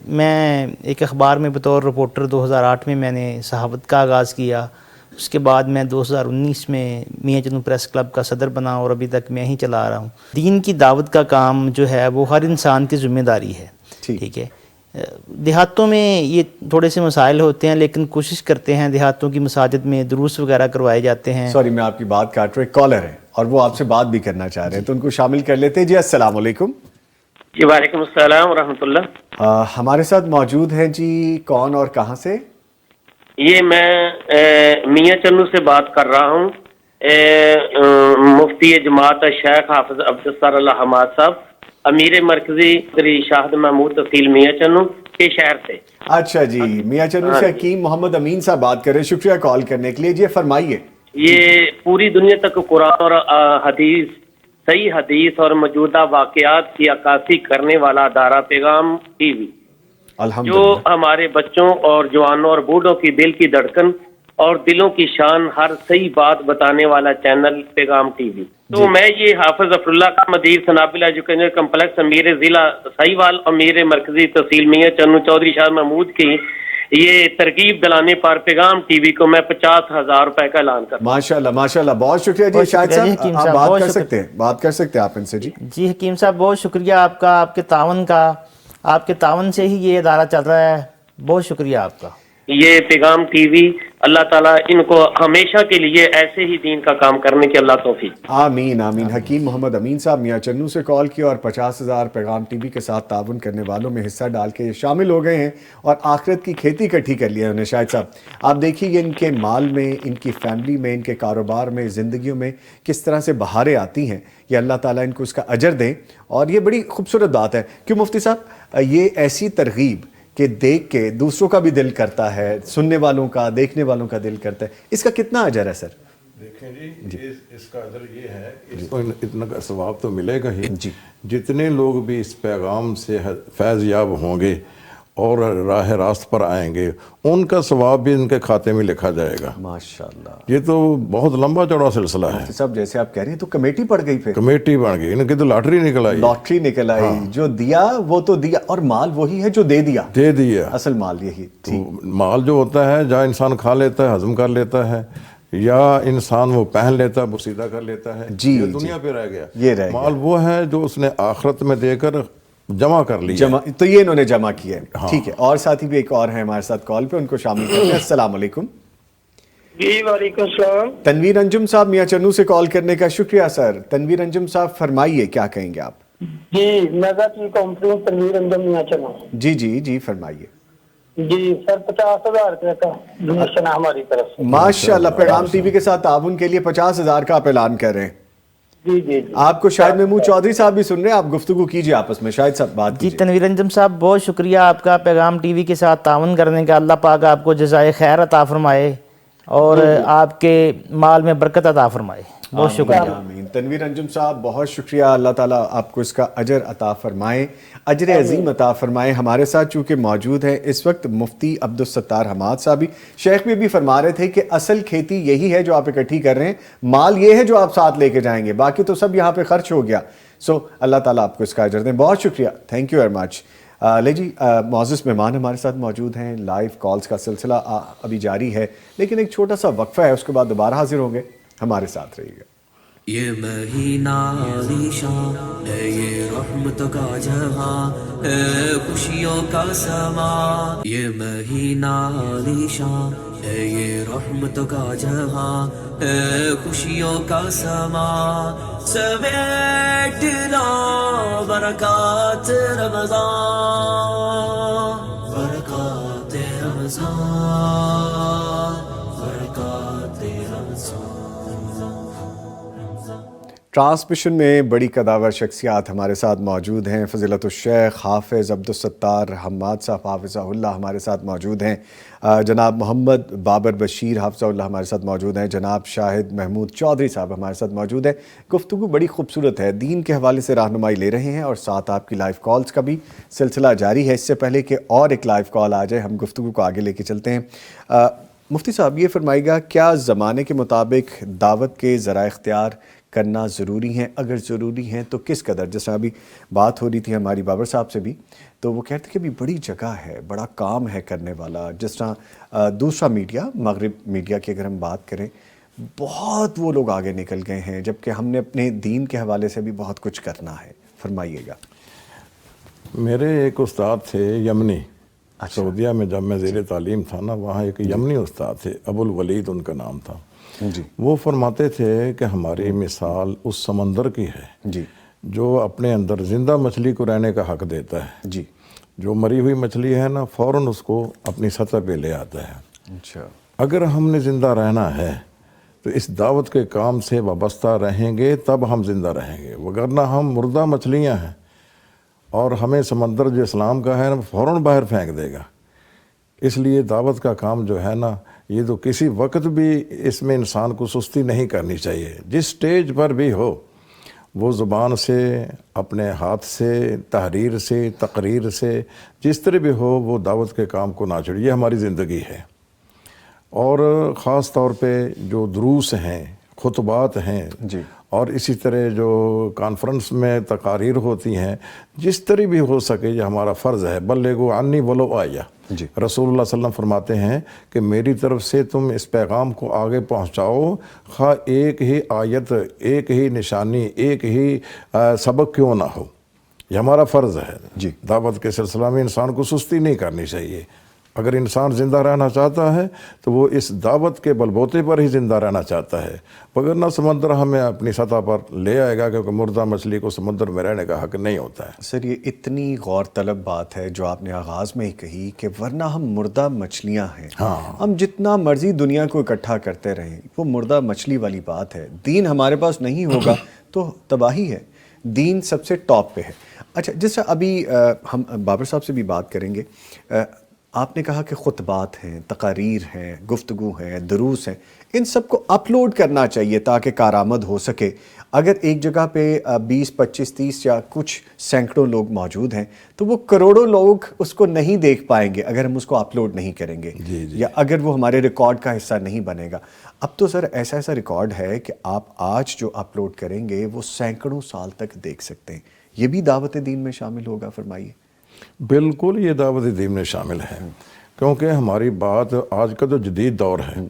میں ایک اخبار میں بطور رپورٹر 2008 میں نے صحافت کا آغاز کیا. اس کے بعد میں 2019 میں میاں چنو پریس کلب کا صدر بنا اور ابھی تک میں ہی چلا رہا ہوں. دین کی دعوت کا کام جو ہے وہ ہر انسان کی ذمہ داری ہے. ٹھیک ہے. دیہاتوں میں یہ تھوڑے سے مسائل ہوتے ہیں لیکن کوشش کرتے ہیں، دیہاتوں کی مساجد میں دروس وغیرہ کروائے جاتے ہیں. سوری میں آپ کی بات کاٹ رہا ہوں، ایک کالر ہے اور وہ آپ سے بات بھی کرنا چاہ رہے ہیں تو ان کو شامل کر لیتے ہیں. جی السلام علیکم. جی وعلیکم السلام ورحمۃ اللہ. ہمارے ساتھ موجود ہیں جی، کون اور کہاں سے؟ یہ میں میاں چنو سے بات کر رہا ہوں، مفتی جماعت شیخ حافظ عبدالستار اللہ حماد صاحب، امیر مرکزی شاہد محمود تحصیل میاں چنو کے شہر سے. اچھا جی، میاں چنو سے حکیم محمد امین صاحب بات کر رہے ہیں، شکریہ کال کرنے کے لیے. جی فرمائیے. یہ پوری دنیا تک قرآن اور حدیث، صحیح حدیث اور موجودہ واقعات کی عکاسی کرنے والا ادارہ پیغام ٹی وی، جو ہمارے بچوں اور جوانوں اور بوڑھوں کی دل کی دھڑکن اور دلوں کی شان، ہر صحیح بات بتانے والا چینل پیغام ٹی وی. تو میں یہ حافظ ظفر اللہ کا مدیر سنابل ایجوکیشن کمپلیکس، امیر ضلع سہیوال، امیر مرکزی تحصیل میاں چنو چودھری شاہ محمود کی یہ ترغیب دلانے پر پیغام ٹی وی کو میں 50,000 روپے کا اعلان کرتا ہوں. ماشاءاللہ ماشاءاللہ، بہت شکریہ جی. شاہد صاحب آپ بات کر سکتے ہیں، بات کر سکتے ہیں آپ ان سے. جی حکیم صاحب بہت شکریہ آپ کا، آپ کے تعاون کا، آپ کے تعاون سے ہی یہ ادارہ چل رہا ہے. بہت شکریہ آپ کا. یہ پیغام ٹی وی، اللہ تعالیٰ ان کو ہمیشہ کے لیے ایسے ہی دین کا کام کرنے کی اللہ توفیق. آمین آمین. حکیم محمد امین صاحب میاں چنو سے کال کیا اور 50,000 پیغام ٹی وی کے ساتھ تعاون کرنے والوں میں حصہ ڈال کے شامل ہو گئے ہیں اور آخرت کی کھیتی اکٹھی کر لیا انہوں نے. شاہد صاحب آپ دیکھیے یہ ان کے مال میں، ان کی فیملی میں، ان کے کاروبار میں، زندگیوں میں کس طرح سے بہاریں آتی ہیں. یہ اللہ تعالیٰ ان کو اس کا اجر دیں اور یہ بڑی خوبصورت بات ہے. کیوں مفتی صاحب یہ ایسی ترغیب کہ دیکھ کے دوسروں کا بھی دل کرتا ہے، سننے والوں کا، دیکھنے والوں کا دل کرتا ہے، اس کا کتنا اجر ہے سر؟ دیکھیں جی اس کا اجر یہ ہے کہ اس کو اتنا کا ثواب تو ملے گا ہی. جتنے لوگ بھی اس پیغام سے فیض یاب ہوں گے اور راہ راست پر آئیں گے ان کا ثواب بھی ان کے کھاتے میں لکھا جائے گا. ماشاءاللہ. یہ تو بہت لمبا چوڑا سلسلہ ہے. صاحب جیسے آپ کہہ رہے ہیں تو کمیٹی پڑ گئی، پھر کمیٹی بن گئی، ان کی تو لاٹری نکل آئی. لاٹری نکل آئی. جو دیا وہ تو دیا، اور مال وہی ہے جو دے دیا. اصل مال یہی. مال جو ہوتا ہے جہاں انسان کھا لیتا ہے، ہضم کر لیتا ہے، یا انسان وہ پہن لیتا ہے، بوسیدہ کر لیتا ہے، یہ دنیا پہ رہ گیا. یہ رہ گیا. مال وہ ہے جو اس نے آخرت میں دے کر جمع کر لیا. تو یہ انہوں نے جمع کیا ہے. ٹھیک ہے. اور ساتھی بھی ایک اور ہیں ہمارے ساتھ کال پہ، ان کو شامل کرتے ہیں. السلام علیکم. جی وعلیکم السلام. تنویر انجم صاحب میاں چنو سے کال کرنے کا شکریہ سر. تنویر انجم صاحب فرمائیے کیا کہیں گے آپ؟ جی میگا ٹی کمپنی تنویر انجم میاں چنو. جی فرمائیے. جی سر 50,000 روپے کا ڈونیشن ہماری طرف سے. ماشاءاللہ. پیغام ٹی وی کے ساتھ تعاون کے لیے 50,000 کا آپ اعلان کر رہے ہیں. جی آپ کو شاہد محمود چودھری صاحب بھی سن رہے ہیں، آپ گفتگو کیجئے آپس میں. شاہد صاحب بات کیجئے. جی تنویر انجم صاحب بہت شکریہ آپ کا پیغام ٹی وی کے ساتھ تعاون کرنے کا. اللہ پاک آپ کو جزائے خیر عطا فرمائے. اور آپ کے مال میں برکت عطا فرمائے. بہت شکریہ. آمین. تنویر انجم صاحب بہت شکریہ. اللہ تعالیٰ آپ کو اس کا اجر عطا فرمائے, اجر عظیم عطا فرمائے. ہمارے ساتھ چونکہ موجود ہیں اس وقت مفتی عبدالستار حماد صاحب, شیخ بھی فرما رہے تھے کہ اصل کھیتی یہی ہے جو آپ اکٹھی کر رہے ہیں, مال یہ ہے جو آپ ساتھ لے کے جائیں گے, باقی تو سب یہاں پہ خرچ ہو گیا. سو اللہ تعالیٰ آپ کو اس کا اجر دیں. بہت شکریہ, تھینک یو ویری مچ. لے جی, معزز مہمان ہمارے ساتھ موجود ہیں. لائیو کالز کا سلسلہ ابھی جاری ہے, لیکن ایک چھوٹا سا وقفہ ہے, اس کے بعد دوبارہ حاضر ہوں گے. ہمارے ساتھ رہیے گا. یہ مہینہ عالیشان ہے, یہ رحمت کا جہاں ہے, خوشیوں کا سما. یہ مہینہ عالیشان ہے, یہ رحمت کا جہاں ہے, خوشیوں کا سما. سمیٹ لو برکات رمضان, برکات رمضان, برکات رمضان. ٹرانسمیشن میں بڑی قداور شخصیات ہمارے ساتھ موجود ہیں. فضیلت الشیخ حافظ عبدالستار حماد صاحب حافظہ اللہ ہمارے ساتھ موجود ہیں. جناب محمد بابر بشیر حافظہ اللہ ہمارے ساتھ موجود ہیں. جناب شاہد محمود چودھری صاحب ہمارے ساتھ موجود ہیں. گفتگو بڑی خوبصورت ہے, دین کے حوالے سے رہنمائی لے رہے ہیں, اور ساتھ آپ کی لائیو کالز کا بھی سلسلہ جاری ہے. اس سے پہلے کہ اور ایک لائیو کال آ جائے, ہم گفتگو کو آگے لے کے چلتے ہیں. مفتی صاحب یہ فرمائے گا, کیا زمانے کے مطابق دعوت کے ذرائع اختیار کرنا ضروری ہیں؟ اگر ضروری ہیں تو کس قدر؟ جیسا ابھی بات ہو رہی تھی ہماری بابر صاحب سے بھی, تو وہ کہتے کہ ابھی بڑی جگہ ہے, بڑا کام ہے کرنے والا. جس طرح دوسرا میڈیا, مغرب میڈیا کی اگر ہم بات کریں, بہت وہ لوگ آگے نکل گئے ہیں, جبکہ ہم نے اپنے دین کے حوالے سے بھی بہت کچھ کرنا ہے. فرمائیے گا. میرے ایک استاد تھے یمنی, سعودیہ میں جب میں زیر تعلیم تھا نا, وہاں ایک یمنی استاد تھے, ابو الولید ان کا نام تھا. جی. وہ فرماتے تھے کہ ہماری مثال اس سمندر کی ہے جی. جو اپنے اندر زندہ مچھلی کو رہنے کا حق دیتا ہے. جی. جو مری ہوئی مچھلی ہے نا, فوراً اس کو اپنی سطح پہ لے آتا ہے. اچھا. اگر ہم نے زندہ رہنا ہے تو اس دعوت کے کام سے وابستہ رہیں گے, تب ہم زندہ رہیں گے. وگرنہ ہم مردہ مچھلیاں ہیں, اور ہمیں سمندر جو اسلام کا ہے نا فوراً باہر پھینک دے گا. اس لیے دعوت کا کام جو ہے نا, یہ تو کسی وقت بھی اس میں انسان کو سستی نہیں کرنی چاہیے. جس سٹیج پر بھی ہو, وہ زبان سے, اپنے ہاتھ سے, تحریر سے, تقریر سے, جس طرح بھی ہو, وہ دعوت کے کام کو نہ چھوڑے. یہ ہماری زندگی ہے. اور خاص طور پہ جو دروس ہیں, خطبات ہیں, جی. اور اسی طرح جو کانفرنس میں تقاریر ہوتی ہیں, جس طرح بھی ہو سکے یہ ہمارا فرض ہے. بلغوا عنی ولو آیہ. جی. رسول اللہ صلی اللہ علیہ وسلم فرماتے ہیں کہ میری طرف سے تم اس پیغام کو آگے پہنچاؤ, خواہ ایک ہی آیت, ایک ہی نشانی, ایک ہی سبق کیوں نہ ہو. یہ ہمارا فرض ہے. جی. دعوت کے سلسلہ میں انسان کو سستی نہیں کرنی چاہیے. اگر انسان زندہ رہنا چاہتا ہے تو وہ اس دعوت کے بلبوتے پر ہی زندہ رہنا چاہتا ہے, وگرنہ سمندر ہمیں اپنی سطح پر لے آئے گا, کیونکہ مردہ مچھلی کو سمندر میں رہنے کا حق نہیں ہوتا ہے. سر, یہ اتنی غور طلب بات ہے جو آپ نے آغاز میں ہی کہی کہ ورنہ ہم مردہ مچھلیاں ہیں. ہم جتنا مرضی دنیا کو اکٹھا کرتے رہیں, وہ مردہ مچھلی والی بات ہے. دین ہمارے پاس نہیں ہوگا تو تباہی ہے. دین سب سے ٹاپ پہ ہے. اچھا, جیسا ابھی ہم بابر صاحب سے بھی بات کریں گے, آپ نے کہا کہ خطبات ہیں, تقاریر ہیں, گفتگو ہیں, دروس ہیں, ان سب کو اپلوڈ کرنا چاہیے تاکہ کارآمد ہو سکے. اگر ایک جگہ پہ 20 25 30 یا کچھ سینکڑوں لوگ موجود ہیں تو وہ کروڑوں لوگ اس کو نہیں دیکھ پائیں گے اگر ہم اس کو اپلوڈ نہیں کریں گے. جی. یا اگر وہ ہمارے ریکارڈ کا حصہ نہیں بنے گا. اب تو سر ایسا ریکارڈ ہے کہ آپ آج جو اپلوڈ کریں گے وہ سینکڑوں سال تک دیکھ سکتے ہیں. یہ بھی دعوت دین میں شامل ہوگا؟ فرمائیے. بالکل, یہ دعوت دین میں شامل ہے, کیونکہ ہماری بات آج کا جو جدید دور ہے,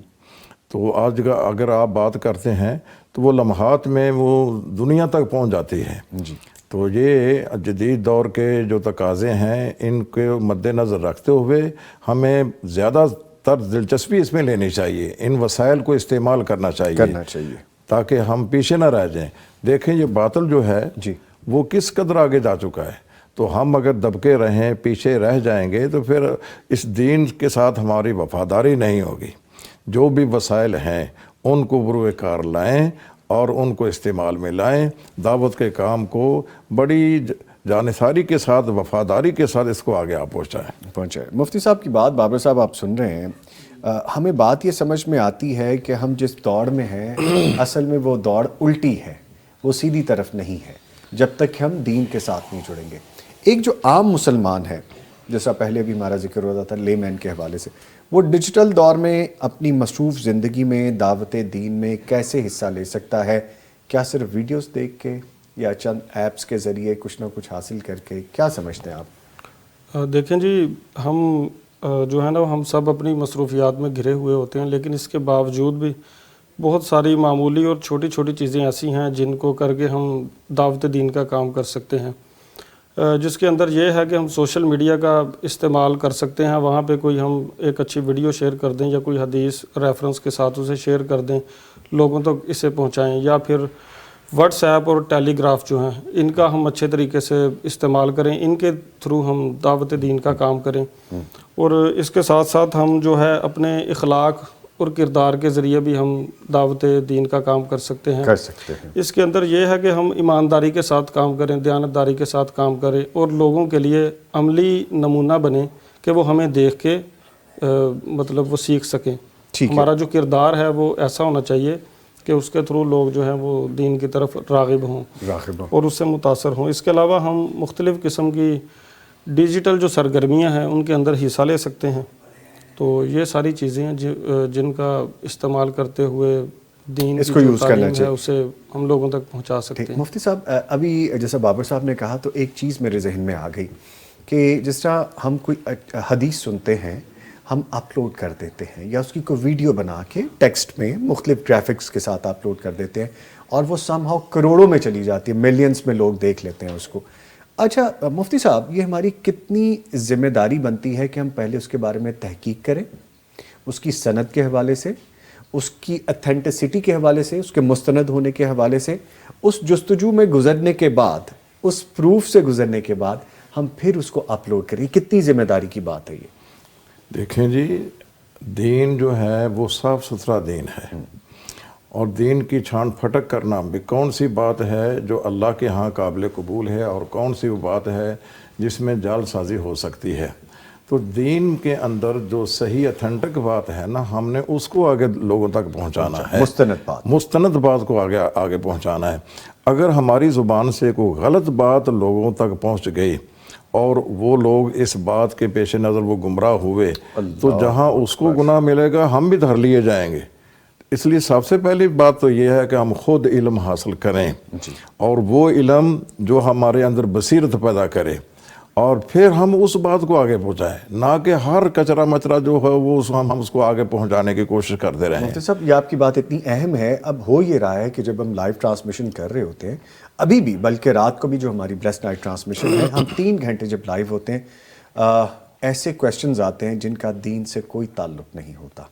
تو آج کا اگر آپ بات کرتے ہیں تو وہ لمحات میں وہ دنیا تک پہنچ جاتی ہے. جی. تو یہ جدید دور کے جو تقاضے ہیں, ان کے مد نظر رکھتے ہوئے ہمیں زیادہ تر دلچسپی اس میں لینی چاہیے, ان وسائل کو استعمال کرنا چاہیے تاکہ ہم پیچھے نہ رہ جائیں. دیکھیں یہ باطل جو ہے جی وہ کس قدر آگے جا چکا ہے, تو ہم اگر دبکے رہیں, پیچھے رہ جائیں گے تو پھر اس دین کے ساتھ ہماری وفاداری نہیں ہوگی. جو بھی وسائل ہیں ان کو بروئے کار لائیں اور ان کو استعمال میں لائیں. دعوت کے کام کو بڑی جانساری کے ساتھ, وفاداری کے ساتھ اس کو آگے آپ پہنچائیں. مفتی صاحب کی بات بابر صاحب آپ سن رہے ہیں, ہمیں بات یہ سمجھ میں آتی ہے کہ ہم جس دوڑ میں ہیں اصل میں وہ دوڑ الٹی ہے، وہ سیدھی طرف نہیں ہے جب تک کہ ہم دین کے ساتھ نہیں جڑیں گے۔ ایک جو عام مسلمان ہے، جیسا پہلے بھی ہمارا ذکر ہو رہا تھا لے مین کے حوالے سے، وہ ڈیجیٹل دور میں اپنی مصروف زندگی میں دعوت دین میں کیسے حصہ لے سکتا ہے؟ کیا صرف ویڈیوز دیکھ کے یا چند ایپس کے ذریعے کچھ نہ کچھ حاصل کر کے؟ کیا سمجھتے ہیں آپ؟ دیکھیں جی، ہم جو ہے نا ہم سب اپنی مصروفیات میں گھرے ہوئے ہوتے ہیں، لیکن اس کے باوجود بھی بہت ساری معمولی اور چھوٹی چھوٹی چیزیں ایسی ہیں جن کو کر کے ہم دعوت دین کا کام کر سکتے ہیں، جس کے اندر یہ ہے کہ ہم سوشل میڈیا کا استعمال کر سکتے ہیں۔ وہاں پہ کوئی ہم ایک اچھی ویڈیو شیئر کر دیں یا کوئی حدیث ریفرنس کے ساتھ اسے شیئر کر دیں، لوگوں تک اسے پہنچائیں، یا پھر واٹس ایپ اور ٹیلی گراف جو ہیں ان کا ہم اچھے طریقے سے استعمال کریں، ان کے تھرو ہم دعوت دین کا کام کریں۔ اور اس کے ساتھ ساتھ ہم جو ہے اپنے اخلاق اور کردار کے ذریعے بھی ہم دعوت دین کا کام کر سکتے ہیں۔ اس کے اندر یہ ہے کہ ہم ایمانداری کے ساتھ کام کریں، دیانتداری کے ساتھ کام کریں، اور لوگوں کے لیے عملی نمونہ بنیں کہ وہ ہمیں دیکھ کے مطلب وہ سیکھ سکیں۔ ہمارا جو کردار ہے وہ ایسا ہونا چاہیے کہ اس کے تھرو لوگ جو ہیں وہ دین کی طرف راغب ہوں اور اس سے متاثر ہوں۔ اس کے علاوہ ہم مختلف قسم کی ڈیجیٹل جو سرگرمیاں ہیں ان کے اندر حصہ لے سکتے ہیں۔ تو یہ ساری چیزیں ہیں جن کا استعمال کرتے ہوئے دین اس کو یوز کرنا چاہیے، اسے ہم لوگوں تک پہنچا سکتے ہیں۔ مفتی صاحب، ابھی جیسا بابر صاحب نے کہا تو ایک چیز میرے ذہن میں آ گئی کہ جس طرح ہم کوئی حدیث سنتے ہیں، ہم اپلوڈ کر دیتے ہیں یا اس کی کوئی ویڈیو بنا کے ٹیکسٹ میں مختلف گرافکس کے ساتھ اپلوڈ کر دیتے ہیں، اور وہ سم ہاؤ کروڑوں میں چلی جاتی ہے، ملینز میں لوگ دیکھ لیتے ہیں اس کو۔ اچھا مفتی صاحب، یہ ہماری کتنی ذمہ داری بنتی ہے کہ ہم پہلے اس کے بارے میں تحقیق کریں، اس کی سند کے حوالے سے، اس کی اتھینٹسٹی کے حوالے سے، اس کے مستند ہونے کے حوالے سے، اس جستجو میں گزرنے کے بعد، اس پروف سے گزرنے کے بعد ہم پھر اس کو اپلوڈ کریں؟ کتنی ذمہ داری کی بات ہے یہ؟ دیکھیں جی، دین جو ہے وہ صاف ستھرا دین ہے، اور دین کی چھان پھٹک کرنا بھی کون سی بات ہے جو اللہ کے ہاں قابل قبول ہے، اور کون سی وہ بات ہے جس میں جال سازی ہو سکتی ہے۔ تو دین کے اندر جو صحیح اتھینٹک بات ہے نا، ہم نے اس کو آگے لوگوں تک پہنچانا ہے، مستند بات کو آگے پہنچانا ہے۔ اگر ہماری زبان سے کوئی غلط بات لوگوں تک پہنچ گئی اور وہ لوگ اس بات کے پیش نظر وہ گمراہ ہوئے، تو جہاں اس کو گناہ ملے گا ہم بھی دھر لیے جائیں گے۔ اس لیے سب سے پہلی بات تو یہ ہے کہ ہم خود علم حاصل کریں، اور وہ علم جو ہمارے اندر بصیرت پیدا کرے، اور پھر ہم اس بات کو آگے پہنچائیں، نہ کہ ہر کچرا مچرا جو ہے وہ ہم اس کو آگے پہنچانے کی کوشش کرتے رہیں۔ مفتی صاحب، یہ آپ کی بات اتنی اہم ہے۔ اب ہو یہ رہا ہے کہ جب ہم لائیو ٹرانسمیشن کر رہے ہوتے ہیں، ابھی بھی بلکہ رات کو بھی جو ہماری بلیس نائٹ ٹرانسمیشن ہے، ہم 3 گھنٹے جب لائیو ہوتے ہیں، ایسے کویسچنز آتے ہیں جن کا دین سے کوئی تعلق نہیں ہوتا،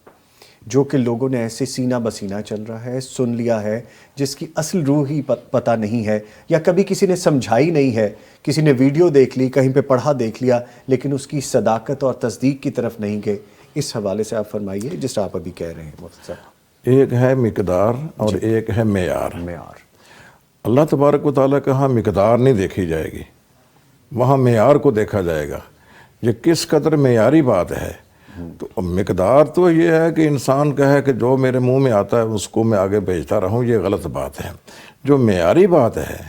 جو کہ لوگوں نے ایسے سینہ بسینہ چل رہا ہے، سن لیا ہے، جس کی اصل روح ہی پتہ نہیں ہے، یا کبھی کسی نے سمجھائی نہیں ہے، کسی نے ویڈیو دیکھ لی، کہیں پہ پڑھا دیکھ لیا، لیکن اس کی صداقت اور تصدیق کی طرف نہیں گئے۔ اس حوالے سے آپ فرمائیے جس طرح آپ ابھی کہہ رہے ہیں مفتی صاحب۔ ایک ہے مقدار اور ایک ہے معیار۔ اللہ تبارک و تعالیٰ کا ہاں مقدار نہیں دیکھی جائے گی، وہاں معیار کو دیکھا جائے گا، یہ کس قدر معیاری بات ہے۔ تو مقدار تو یہ ہے کہ انسان کہے کہ جو میرے منہ میں آتا ہے اس کو میں آگے بھیجتا رہوں، یہ غلط بات ہے۔ جو معیاری بات ہے،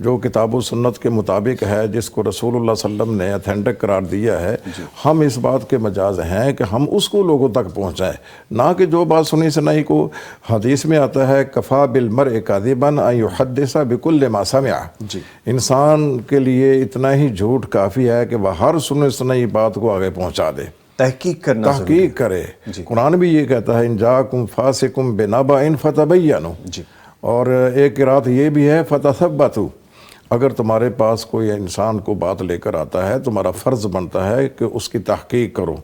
جو کتاب و سنت کے مطابق ہے، جس کو رسول اللہ صلی اللہ علیہ وسلم نے اتھینٹک قرار دیا ہے، ہم اس بات کے مجاز ہیں کہ ہم اس کو لوگوں تک پہنچائیں، نہ کہ جو بات سنی سنائی کو۔ حدیث میں آتا ہے کفا بالمرء کاذبا ان یحدث بکل ما سمع، انسان کے لیے اتنا ہی جھوٹ کافی ہے کہ وہ ہر سنی سنائی بات کو آگے پہنچا دے، تحقیق کرے۔ قرآن بھی یہ کہتا ہے ان جاءکم فاسق بنبأ فتبینوا، اور ایک قرات یہ بھی ہے فتثبتوا۔ اگر تمہارے پاس کوئی انسان کو بات لے کر آتا ہے، تمہارا فرض بنتا ہے کہ اس کی تحقیق کرو،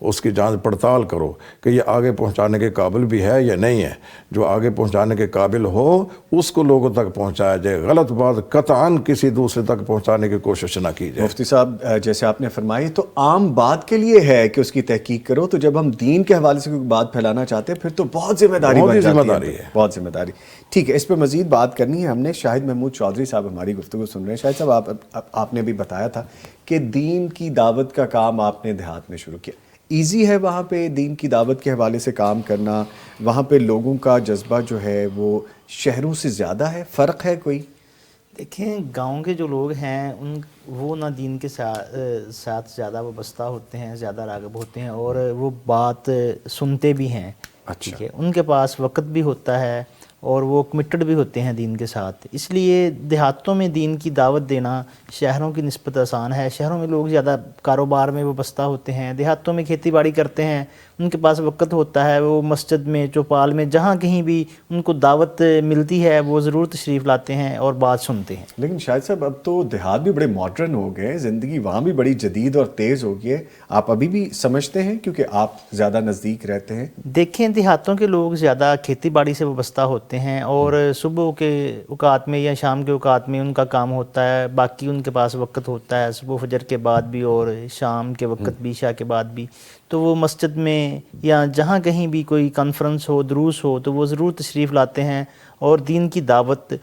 اس کی جانچ پڑتال کرو کہ یہ آگے پہنچانے کے قابل بھی ہے یا نہیں ہے۔ جو آگے پہنچانے کے قابل ہو اس کو لوگوں تک پہنچایا جائے، غلط بات قطعاً کسی دوسرے تک پہنچانے کی کوشش نہ کی جائے۔ مفتی صاحب، جیسے آپ نے فرمائی تو عام بات کے لیے ہے کہ اس کی تحقیق کرو، تو جب ہم دین کے حوالے سے کوئی بات پھیلانا چاہتے ہیں پھر تو بہت ذمہ داری بن جاتی ہے، بہت ذمہ داری۔ ٹھیک ہے، اس پہ مزید بات کرنی ہے ہم نے۔ شاہد محمود چودھری صاحب ہماری گفتگو سن رہے ہیں۔ شاہد صاحب، آپ نے بھی بتایا تھا کہ دین کی دعوت کا کام آپ نے دیہات میں شروع کیا، ایزی ہے وہاں پہ دین کی دعوت کے حوالے سے کام کرنا؟ وہاں پہ لوگوں کا جذبہ جو ہے وہ شہروں سے زیادہ ہے؟ فرق ہے کوئی؟ دیکھیں گاؤں کے جو لوگ ہیں وہ نہ دین کے ساتھ زیادہ وابستہ ہوتے ہیں، زیادہ راغب ہوتے ہیں، اور وہ بات سنتے بھی ہیں. ٹھیک ہے، ان کے پاس وقت بھی ہوتا ہے اور وہ کمیٹڈ بھی ہوتے ہیں دین کے ساتھ. اس لیے دیہاتوں میں دین کی دعوت دینا شہروں کی نسبت آسان ہے. شہروں میں لوگ زیادہ کاروبار میں وابستہ ہوتے ہیں، دیہاتوں میں کھیتی باڑی کرتے ہیں، ان کے پاس وقت ہوتا ہے، وہ مسجد میں، چوپال میں، جہاں کہیں بھی ان کو دعوت ملتی ہے وہ ضرور تشریف لاتے ہیں اور بات سنتے ہیں. لیکن شاہد صاحب اب تو دیہات بھی بڑے ماڈرن ہو گئے، زندگی وہاں بھی بڑی جدید اور تیز ہو گئی ہے. آپ ابھی بھی سمجھتے ہیں کیونکہ آپ زیادہ نزدیک رہتے ہیں؟ دیکھیں دیہاتوں کے لوگ زیادہ کھیتی باڑی سے وابستہ ہوتے ہیں اور صبح کے اوقات میں یا شام کے اوقات میں ان کا کام ہوتا ہے، باقی ان کے پاس وقت ہوتا ہے صبح فجر کے بعد بھی اور شام کے وقت بھی، عشاء کے بعد بھی. تو وہ مسجد میں یا جہاں کہیں بھی کوئی کانفرنس ہو، دروس ہو، تو وہ ضرور تشریف لاتے ہیں اور دین کی دعوت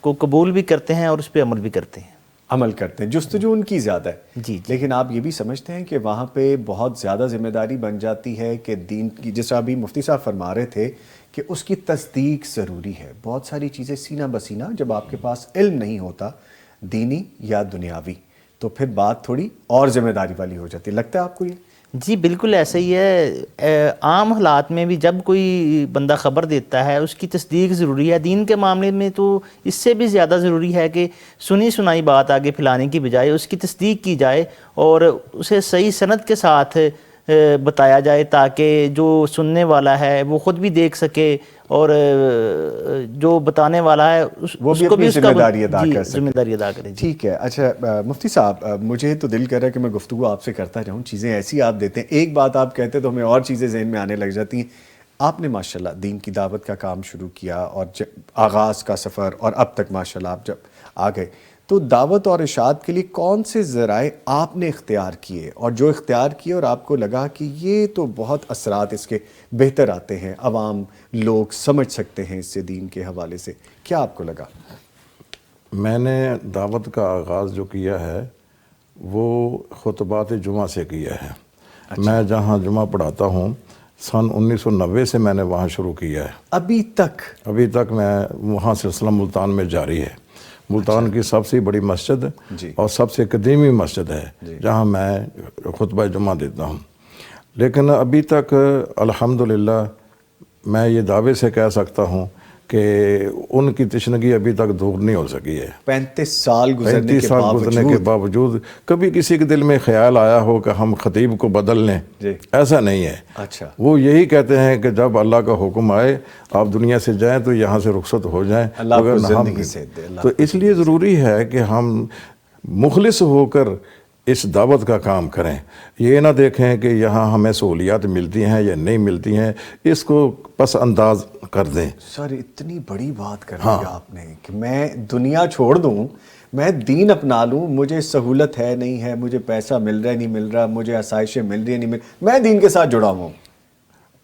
کو قبول بھی کرتے ہیں اور اس پہ عمل بھی کرتے ہیں. عمل کرتے ہیں، جستجو ان کی زیادہ ہے. جی. لیکن آپ یہ بھی سمجھتے ہیں کہ وہاں پہ بہت زیادہ ذمہ داری بن جاتی ہے کہ دین کی، جیسا ابھی مفتی صاحب فرما رہے تھے کہ اس کی تصدیق ضروری ہے. بہت ساری چیزیں سینہ بسینہ جب آپ کے پاس علم نہیں ہوتا دینی یا دنیاوی تو پھر بات تھوڑی اور ذمہ داری والی ہو جاتی ہے. لگتا ہے آپ کو یہ؟ جی بالکل ایسا ہی ہے. عام حالات میں بھی جب کوئی بندہ خبر دیتا ہے اس کی تصدیق ضروری ہے. دین کے معاملے میں تو اس سے بھی زیادہ ضروری ہے کہ سنی سنائی بات آگے پھیلانے کی بجائے اس کی تصدیق کی جائے اور اسے صحیح سند کے ساتھ بتایا جائے تاکہ جو سننے والا ہے وہ خود بھی دیکھ سکے اور جو بتانے والا ہے وہ بھی اپنی ذمہ داری ادا کر سکے. ذمہ داری ادا کرے. ٹھیک ہے. اچھا مفتی صاحب، مجھے تو دل کر رہا ہے کہ میں گفتگو آپ سے کرتا رہوں، چیزیں ایسی آپ دیتے ہیں، ایک بات آپ کہتے تو ہمیں اور چیزیں ذہن میں آنے لگ جاتی ہیں. آپ نے ماشاءاللہ دین کی دعوت کا کام شروع کیا اور آغاز کا سفر اور اب تک ماشاءاللہ آپ جب آ گئے تو دعوت اور ارشاد کے لیے کون سے ذرائع آپ نے اختیار کیے، اور جو اختیار کیے اور آپ کو لگا کہ یہ تو بہت اثرات اس کے بہتر آتے ہیں، عوام لوگ سمجھ سکتے ہیں اس سے دین کے حوالے سے، کیا آپ کو لگا؟ میں نے دعوت کا آغاز جو کیا ہے وہ خطبات جمعہ سے کیا ہے. میں جہاں جمعہ پڑھاتا ہوں سن 1990 سے میں نے وہاں شروع کیا ہے. ابھی تک میں وہاں سلسلہ ملتان میں جاری ہے. ملتان کی سب سے بڑی مسجد اور سب سے قدیمی مسجد ہے جہاں میں خطبہ جمعہ دیتا ہوں. لیکن ابھی تک الحمدللہ میں یہ دعوے سے کہہ سکتا ہوں کہ ان کی تشنگی ابھی تک دور نہیں ہو سکی ہے. 35 سال گزرنے کے باوجود کبھی کسی کے دل میں خیال آیا ہو کہ ہم خطیب کو بدل لیں؟ ایسا نہیں ہے. اچھا. وہ یہی کہتے ہیں کہ جب اللہ کا حکم آئے آپ دنیا سے جائیں تو یہاں سے رخصت ہو جائیں. اللہ کو زندگی سے دے. تو اس لیے ضروری ہے کہ ہم مخلص ہو کر اس دعوت کا کام کریں. یہ نہ دیکھیں کہ یہاں ہمیں سہولیات ملتی ہیں یا نہیں ملتی ہیں، اس کو پس انداز کر دیں. سر اتنی بڑی بات کر دی آپ نے کہ میں دنیا چھوڑ دوں، میں دین اپنا لوں، مجھے سہولت ہے نہیں ہے، مجھے پیسہ مل رہا ہے نہیں مل رہا، مجھے آسائشیں مل رہی ہیں نہیں میں دین کے ساتھ جڑا ہوں.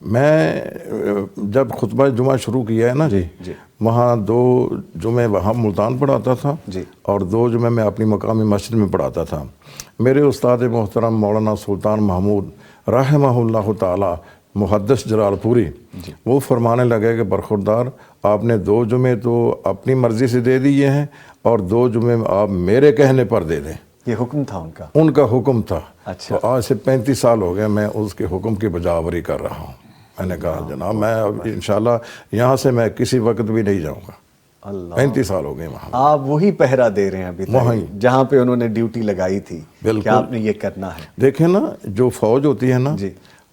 میں جب خطبہ جمعہ شروع کیا ہے نا وہاں 2 جمعے وہاں ملتان پڑھاتا تھا اور 2 جمعے میں اپنی مقامی مسجد میں پڑھاتا تھا. میرے استاد محترم مولانا سلطان محمود رحمہ اللہ تعالی محدث جلال پوری وہ فرمانے لگے کہ برخوردار آپ نے 2 جمعے تو اپنی مرضی سے دے دیے ہیں اور 2 جمعے آپ میرے کہنے پر دے دیں. یہ حکم تھا ان کا حکم تھا. اچھا. تو آج سے 35 سال ہو گئے میں اس کے حکم کی بجاوری کر رہا ہوں. میں نے کہا جناب میں اب انشاءاللہ یہاں سے میں کسی وقت بھی نہیں جاؤں گا. 35 سال ہو گئے وہاں. آپ وہی پہرا دے رہے ہیں ابھی تک جہاں پہ انہوں نے ڈیوٹی لگائی تھی کہ آپ نے یہ کرنا ہے. دیکھیں نا جو فوج ہوتی ہے نا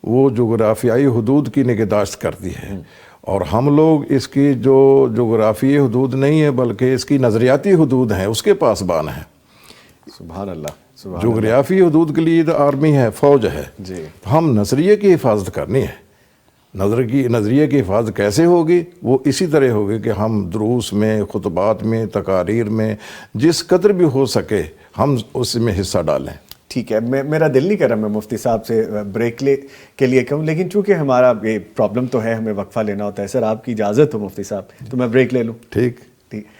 وہ جغرافیائی حدود کی نگہداشت کرتی ہے اور ہم لوگ اس کی جو جغرافیائی حدود نہیں ہے بلکہ اس کی نظریاتی حدود ہیں اس کے پاسبان ہیں. سبحان اللہ. جغرافی حدود کے لیے تو آرمی ہے، فوج ہے. ہم نظریے کی حفاظت کرنی ہے. نظریے کی حفاظت کیسے ہوگی؟ وہ اسی طرح ہوگی کہ ہم دروس میں، خطبات میں، تقاریر میں جس قدر بھی ہو سکے ہم اس میں حصہ ڈالیں. ٹھیک ہے. میرا دل نہیں کر رہا میں مفتی صاحب سے بریک کے لیے کہوں، لیکن چونکہ ہمارا یہ پرابلم تو ہے، ہمیں وقفہ لینا ہوتا ہے. سر آپ کی اجازت ہو مفتی صاحب تو میں بریک لے لوں؟ ٹھیک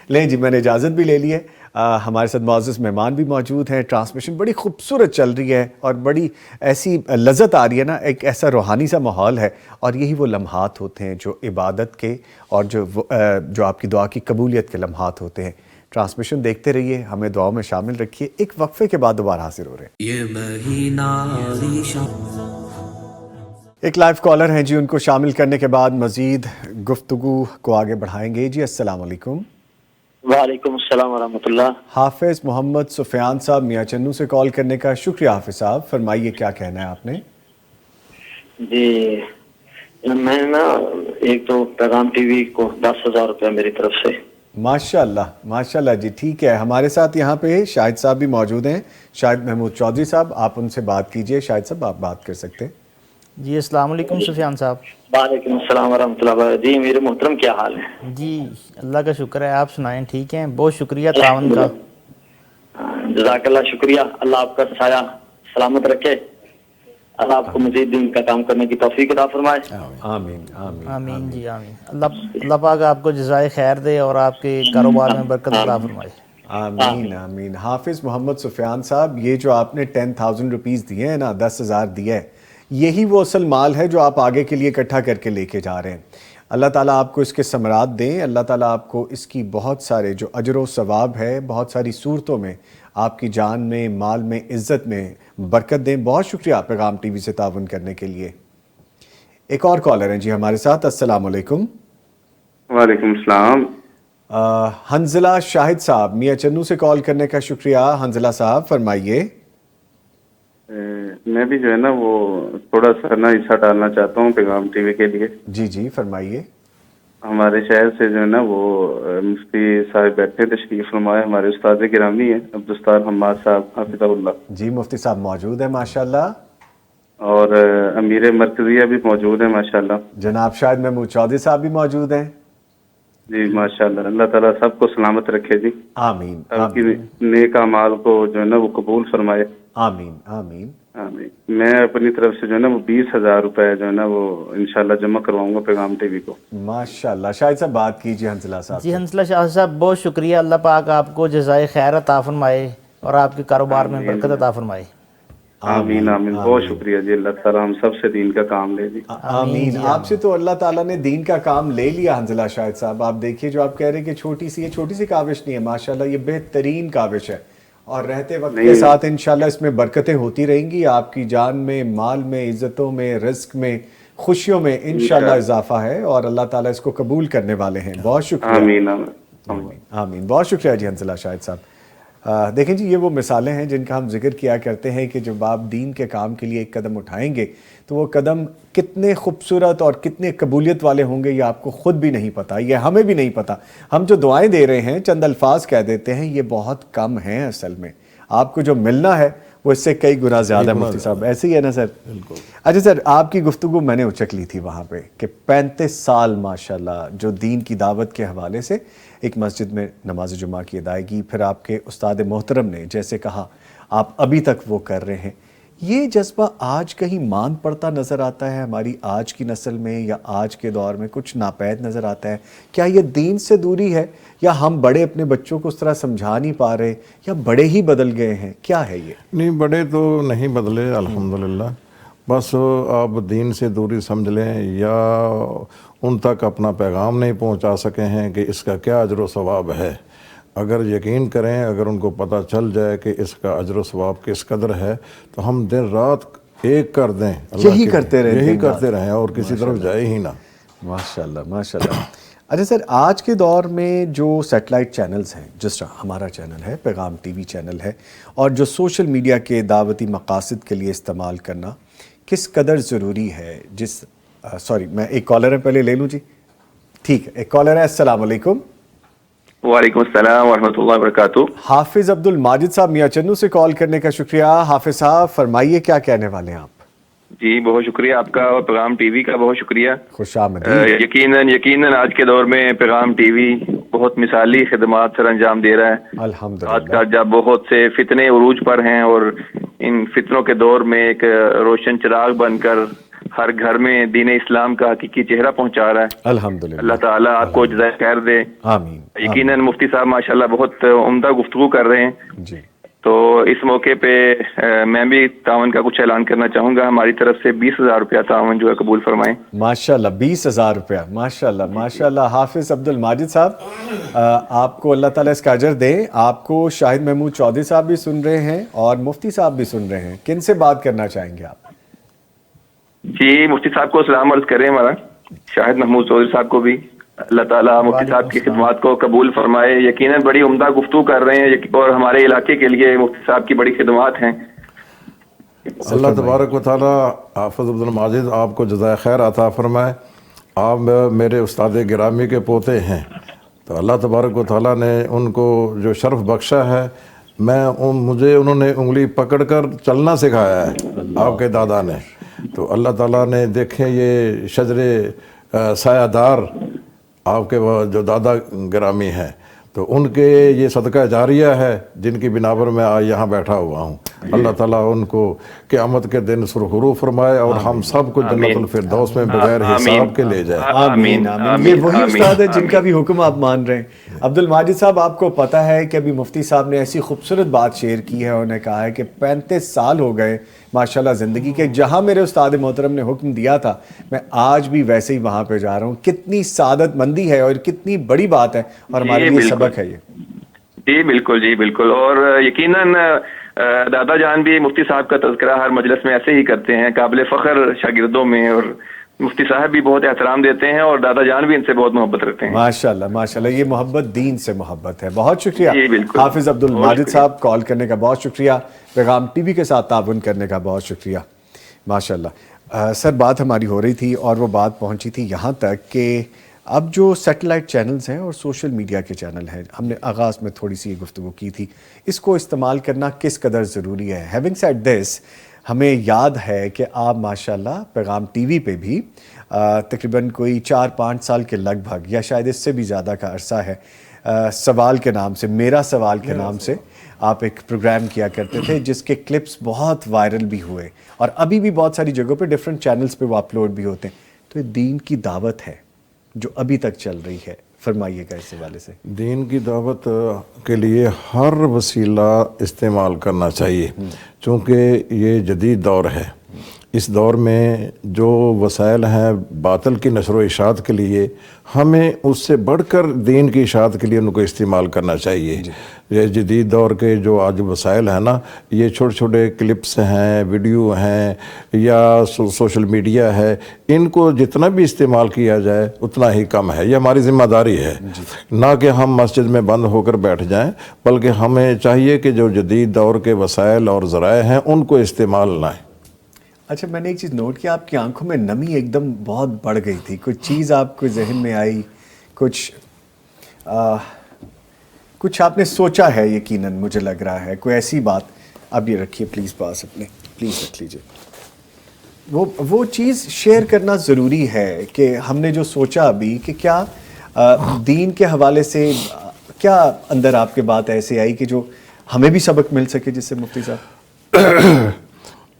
لیں جی، میں نے اجازت بھی لے لی ہے. ہمارے ساتھ معزز مہمان بھی موجود ہیں. ٹرانسمیشن بڑی خوبصورت چل رہی ہے اور بڑی ایسی لذت آ رہی ہے نا, ایک ایسا روحانی سا ماحول ہے, اور یہی وہ لمحات ہوتے ہیں جو عبادت کے اور جو آپ کی دعا کی قبولیت کے لمحات ہوتے ہیں. ٹرانسمیشن دیکھتے رہیے, ہمیں دعاؤں میں شامل رکھیے. ایک وقفے کے بعد دوبارہ حاضر ہو رہے ہیں. یہ مہینہ عالیشان. ایک لائیو کالر ہیں جی, ان کو شامل کرنے کے بعد مزید گفتگو کو آگے بڑھائیں گے. جی السلام علیکم. وعلیکم السلام ورحمۃ اللہ. حافظ محمد سفیان صاحب میاں چنو سے کال کرنے کا شکریہ. حافظ صاحب فرمائیے کیا کہنا ہے آپ نے. جی میں نا ایک تو پیغام ٹی وی کو 10,000 روپے میری طرف سے. ماشاء اللہ جی, ٹھیک ہے. ہمارے ساتھ یہاں پہ شاہد صاحب بھی موجود ہیں, شاہد محمود چودھری صاحب, آپ ان سے بات کیجئے. شاہد صاحب آپ بات کر سکتے ہیں. جی السلام علیکم سفیان صاحب. وعلیکم السلام ورحمۃ اللہ. جی میرے محترم کیا حال ہے؟ جی اللہ کا شکر ہے, آپ سنائیں. ٹھیک ہیں, بہت شکریہ تعاون کا. جزاک اللہ, شکریہ. اللہ آپ کا سایہ سلامت رکھے, اللہ آپ کو مزید دین کا کام کرنے کی توفیق عطا فرمائے. آمین آمین آمین جی آمین. اللہ پاک آپ کو جزائے خیر دے اور آپ کے کاروبار میں برکت عطا فرمائے. آمین آمین. حافظ محمد سفیان صاحب, یہ جو آپ نے 10,000 روپیز دیے ہیں نا, 10,000 دیا ہے, یہی وہ اصل مال ہے جو آپ آگے کے لیے اکٹھا کر کے لے کے جا رہے ہیں. اللہ تعالیٰ آپ کو اس کے ثمرات دیں. اللہ تعالیٰ آپ کو اس کی بہت سارے جو اجر و ثواب ہے, بہت ساری صورتوں میں آپ کی جان میں, مال میں, عزت میں برکت دیں. بہت شکریہ پیغام ٹی وی سے تعاون کرنے کے لیے. ایک اور کالر ہیں جی ہمارے ساتھ. السلام علیکم. وعلیکم السلام. حنزلہ شاہد صاحب میاں چنو سے کال کرنے کا شکریہ. حنزلہ صاحب فرمائیے. میں بھی جو ہے نا وہ تھوڑا سا نا حصہ ڈالنا چاہتا ہوں پیغام ٹی وی کے لیے. جی فرمائیے. ہمارے شہر سے جو ہے نا وہ مفتی صاحب بیٹھے, تشریف فرمائے. ہمارے استاد گرامی ہیں عبدالستار حماد صاحب حفظہ اللہ. جی مفتی صاحب موجود ہیں ماشاءاللہ. اور امیر مرکزیہ بھی موجود ہیں ماشاءاللہ. جناب شاہد محمود چودھری صاحب بھی موجود ہیں. جی ماشاءاللہ. اللہ تعالیٰ سب کو سلامت رکھے جی. آمین. سب کی نیک اعمال کو جو ہے نا وہ قبول فرمائے. آمین آمین آمین. میں اپنی طرف سے جو ہے نا وہ 20,000 روپے جو ہے نا وہ انشاءاللہ جمع کرواؤں گا پیغام ٹی وی کو. ماشاءاللہ. شاہد صاحب بات کیجیے. حنزلہ صاحب. جی حنزلہ شاہ صاحب بہت شکریہ. اللہ پاک آپ کو جزائے خیر عطا فرمائے اور آپ کے کاروبار میں برکت عطا فرمائے. آمین آمین. بہت شکریہ جی. اللہ تعالیٰ ہم سب سے دین کا کام لے جی. آمین. آپ سے تو اللہ تعالیٰ نے دین کا کام لے لیا حنزلہ شاہد صاحب. آپ دیکھیے جو آپ کہہ رہے ہیں کہ چھوٹی سی کاوش نہیں ہے, ماشاءاللہ یہ بہترین کاوش ہے, اور رہتے وقت کے ساتھ انشاءاللہ اس میں برکتیں ہوتی رہیں گی. آپ کی جان میں, مال میں, عزتوں میں, رزق میں, خوشیوں میں انشاءاللہ اضافہ ہے, اور اللہ تعالیٰ اس کو قبول کرنے والے ہیں. بہت شکریہ. آمین آمین. بہت شکریہ جی حنزلہ شاہد صاحب. دیکھیں جی یہ وہ مثالیں ہیں جن کا ہم ذکر کیا کرتے ہیں کہ جب آپ دین کے کام کے لیے ایک قدم اٹھائیں گے تو وہ قدم کتنے خوبصورت اور کتنے قبولیت والے ہوں گے یہ آپ کو خود بھی نہیں پتہ, یہ ہمیں بھی نہیں پتہ. ہم جو دعائیں دے رہے ہیں, چند الفاظ کہہ دیتے ہیں, یہ بہت کم ہیں. اصل میں آپ کو جو ملنا ہے وہ اس سے کئی گنا زیادہ ہے. مفتی صاحب ایسے ہی ہے نا سر؟ بالکل. اچھا سر, آپ کی گفتگو میں نے اچک لی تھی وہاں پہ کہ 35 سال ماشاءاللہ جو دین کی دعوت کے حوالے سے ایک مسجد میں نماز جمعہ کی ادائیگی, پھر آپ کے استاد محترم نے جیسے کہا آپ ابھی تک وہ کر رہے ہیں. یہ جذبہ آج کہیں مان پڑتا نظر آتا ہے ہماری آج کی نسل میں, یا آج کے دور میں کچھ ناپید نظر آتا ہے؟ کیا یہ دین سے دوری ہے, یا ہم بڑے اپنے بچوں کو اس طرح سمجھا نہیں پا رہے, یا بڑے ہی بدل گئے ہیں؟ کیا ہے یہ؟ نہیں, بڑے تو نہیں بدلے الحمدللہ. بس آپ دین سے دوری سمجھ لیں, یا ان تک اپنا پیغام نہیں پہنچا سکے ہیں کہ اس کا کیا اجر و ثواب ہے. اگر یقین کریں, اگر ان کو پتہ چل جائے کہ اس کا اجر و ثواب کس قدر ہے, تو ہم دن رات ایک کر دیں, یہی کرتے رہیں اور کسی طرف جائے ہی نہ. ماشاءاللہ ماشاءاللہ. اچھا سر, آج کے دور میں جو سیٹلائٹ چینلز ہیں, جس طرح ہمارا چینل ہے, پیغام ٹی وی چینل ہے, اور جو سوشل میڈیا کے دعوتی مقاصد کے لیے استعمال کرنا کس قدر ضروری ہے؟ میں ایک کالر ہے, پہلے لے لوں جی. ٹھیک ہے, ایک کالر ہے. السلام علیکم. وعلیکم السلام ورحمۃ اللہ وبرکاتہ. حافظ عبد الماجد صاحب میاں چنو سے کال کرنے کا شکریہ. حافظ صاحب فرمائیے کیا کہنے والے ہیں آپ؟ جی بہت شکریہ آپ کا, اور پیغام ٹی وی کا بہت شکریہ. خوش آمدید. یقیناً آج کے دور میں پیغام ٹی وی بہت مثالی خدمات سر انجام دے رہا ہے. الحمدللہ. آج کل جب بہت سے فتنے عروج پر ہیں, اور ان فتنوں کے دور میں ایک روشن چراغ بن کر ہر گھر میں دین اسلام کا حقیقی چہرہ پہنچا رہا ہے. الحمدللہ. اللہ تعالیٰ آپ کو جزائے خیر دے. آمین. یقیناً مفتی صاحب ماشاءاللہ بہت عمدہ گفتگو کر رہے ہیں. جی. تو اس موقع پہ میں بھی تعاون کا کچھ اعلان کرنا چاہوں گا. ہماری طرف سے 20,000 روپیہ تعاون جو ہے قبول فرمائیں. ماشاءاللہ 20,000 روپیہ. ماشاءاللہ ماشاءاللہ. حافظ عبد الماجد صاحب آپ کو اللہ تعالیٰ اس کا اجر دے. آپ کو شاہد محمود چودھری صاحب بھی سن رہے ہیں اور مفتی صاحب بھی سن رہے ہیں. کن سے بات کرنا چاہیں گے آپ؟ جی مفتی صاحب کو سلام عرض کریں ہمارا. شاہد محمود چودھری صاحب کو بھی اللہ تعالیٰ مفتی صاحب کی خدمات کو قبول فرمائے. یقیناً بڑی عمدہ گفتگو کر رہے ہیں اور ہمارے علاقے کے لیے مفتی صاحب کی بڑی خدمات ہیں. اللہ تبارک و تعالیٰ حافظ عبد الماجد آپ کو جزائے خیر عطا فرمائے. آپ میرے استاد گرامی کے پوتے ہیں تو اللہ تبارک و تعالیٰ نے ان کو جو شرف بخشا ہے، مجھے انہوں نے انگلی پکڑ کر چلنا سکھایا ہے آپ کے دادا نے. تو اللہ تعالیٰ نے دیکھیں یہ شجر سایہ دار آپ کے جو دادا گرامی ہیں تو ان کے یہ صدقہ جاریہ ہے جن کی بنا پر میں آج یہاں بیٹھا ہوا ہوں. اللہ تعالیٰ ان کو قیامت کے دن سرخرو فرمائے اور ہم سب کو جنت الفردوس میں بغیر حساب کے لے جائے. آمین آمین. یہ وہی استاد ہے جن کا بھی حکم آپ مان رہے ہیں. عبد الماجد صاحب آپ کو پتہ ہے کہ ابھی مفتی صاحب نے ایسی خوبصورت بات شیئر کی ہے. انہوں نے کہا ہے کہ 35 سال ہو گئے ماشاءاللہ زندگی کے، جہاں میرے استاد محترم نے حکم دیا تھا میں آج بھی ویسے ہی وہاں پہ جا رہا ہوں. کتنی سعادت مندی ہے اور کتنی بڑی بات ہے اور ہمارے لیے سبق ہے یہ. جی بالکل جی بالکل. اور یقیناً دادا جان بھی مفتی صاحب کا تذکرہ ہر مجلس میں ایسے ہی کرتے ہیں، قابل فخر شاگردوں میں، اور مفتی صاحب بھی بہت احترام دیتے ہیں اور دادا جان بھی ان سے بہت محبت رکھتے ہیں. ماشاءاللہ ماشاءاللہ. یہ محبت دین سے محبت ہے. بہت شکریہ جی بالکل. حافظ عبد الماجد صاحب، کال کرنے کا بہت شکریہ. پیغام ٹی وی کے ساتھ تعاون کرنے کا بہت شکریہ. ماشاءاللہ. سر بات ہماری ہو رہی تھی اور وہ بات پہنچی تھی یہاں تک کہ اب جو سیٹلائٹ چینلز ہیں اور سوشل میڈیا کے چینل ہیں، ہم نے آغاز میں تھوڑی سی گفتگو کی تھی، اس کو استعمال کرنا کس قدر ضروری ہے. ہیونگ سیڈ دس، ہمیں یاد ہے کہ آپ ماشاءاللہ پیغام ٹی وی پہ بھی تقریباً کوئی 4-5 سال کے لگ بھگ یا شاید اس سے بھی زیادہ کا عرصہ ہے، سوال کے نام سے، میرا سوال کے نام سے آپ ایک پروگرام کیا کرتے تھے جس کے کلپس بہت وائرل بھی ہوئے اور ابھی بھی بہت ساری جگہوں پہ ڈیفرنٹ چینلز پہ وہ اپلوڈ بھی ہوتے ہیں. تو یہ دین کی دعوت ہے جو ابھی تک چل رہی ہے. فرمائیے گا اس حوالے سے. دین کی دعوت کے لیے ہر وسیلہ استعمال کرنا چاہیے چونکہ یہ جدید دور ہے. اس دور میں جو وسائل ہیں باطل کی نشر و اشاعت کے لیے، ہمیں اس سے بڑھ کر دین کی اشاعت کے لیے ان کو استعمال کرنا چاہیے. یہ جدید دور کے جو آج وسائل ہیں نا، یہ چھوٹے چھوٹے کلپس ہیں، ویڈیو ہیں یا سوشل میڈیا ہے، ان کو جتنا بھی استعمال کیا جائے اتنا ہی کم ہے. یہ ہماری ذمہ داری ہے، نہ کہ ہم مسجد میں بند ہو کر بیٹھ جائیں، بلکہ ہمیں چاہیے کہ جو جدید دور کے وسائل اور ذرائع ہیں ان کو استعمال لائیں. اچھا، میں نے ایک چیز نوٹ کیا، آپ کی آنکھوں میں نمی ایک دم بہت بڑھ گئی تھی. کچھ چیز آپ کو ذہن میں آئی، کچھ آپ نے سوچا ہے یقیناً، مجھے لگ رہا ہے کوئی ایسی بات. اب یہ رکھیے پلیز پاس اپنے، پلیز رکھ لیجیے. وہ چیز شیئر کرنا ضروری ہے کہ ہم نے جو سوچا ابھی کہ کیا دین کے حوالے سے کیا اندر آپ کے بات ایسے آئی کہ جو ہمیں بھی سبق مل سکے جس سے مفتی صاحب.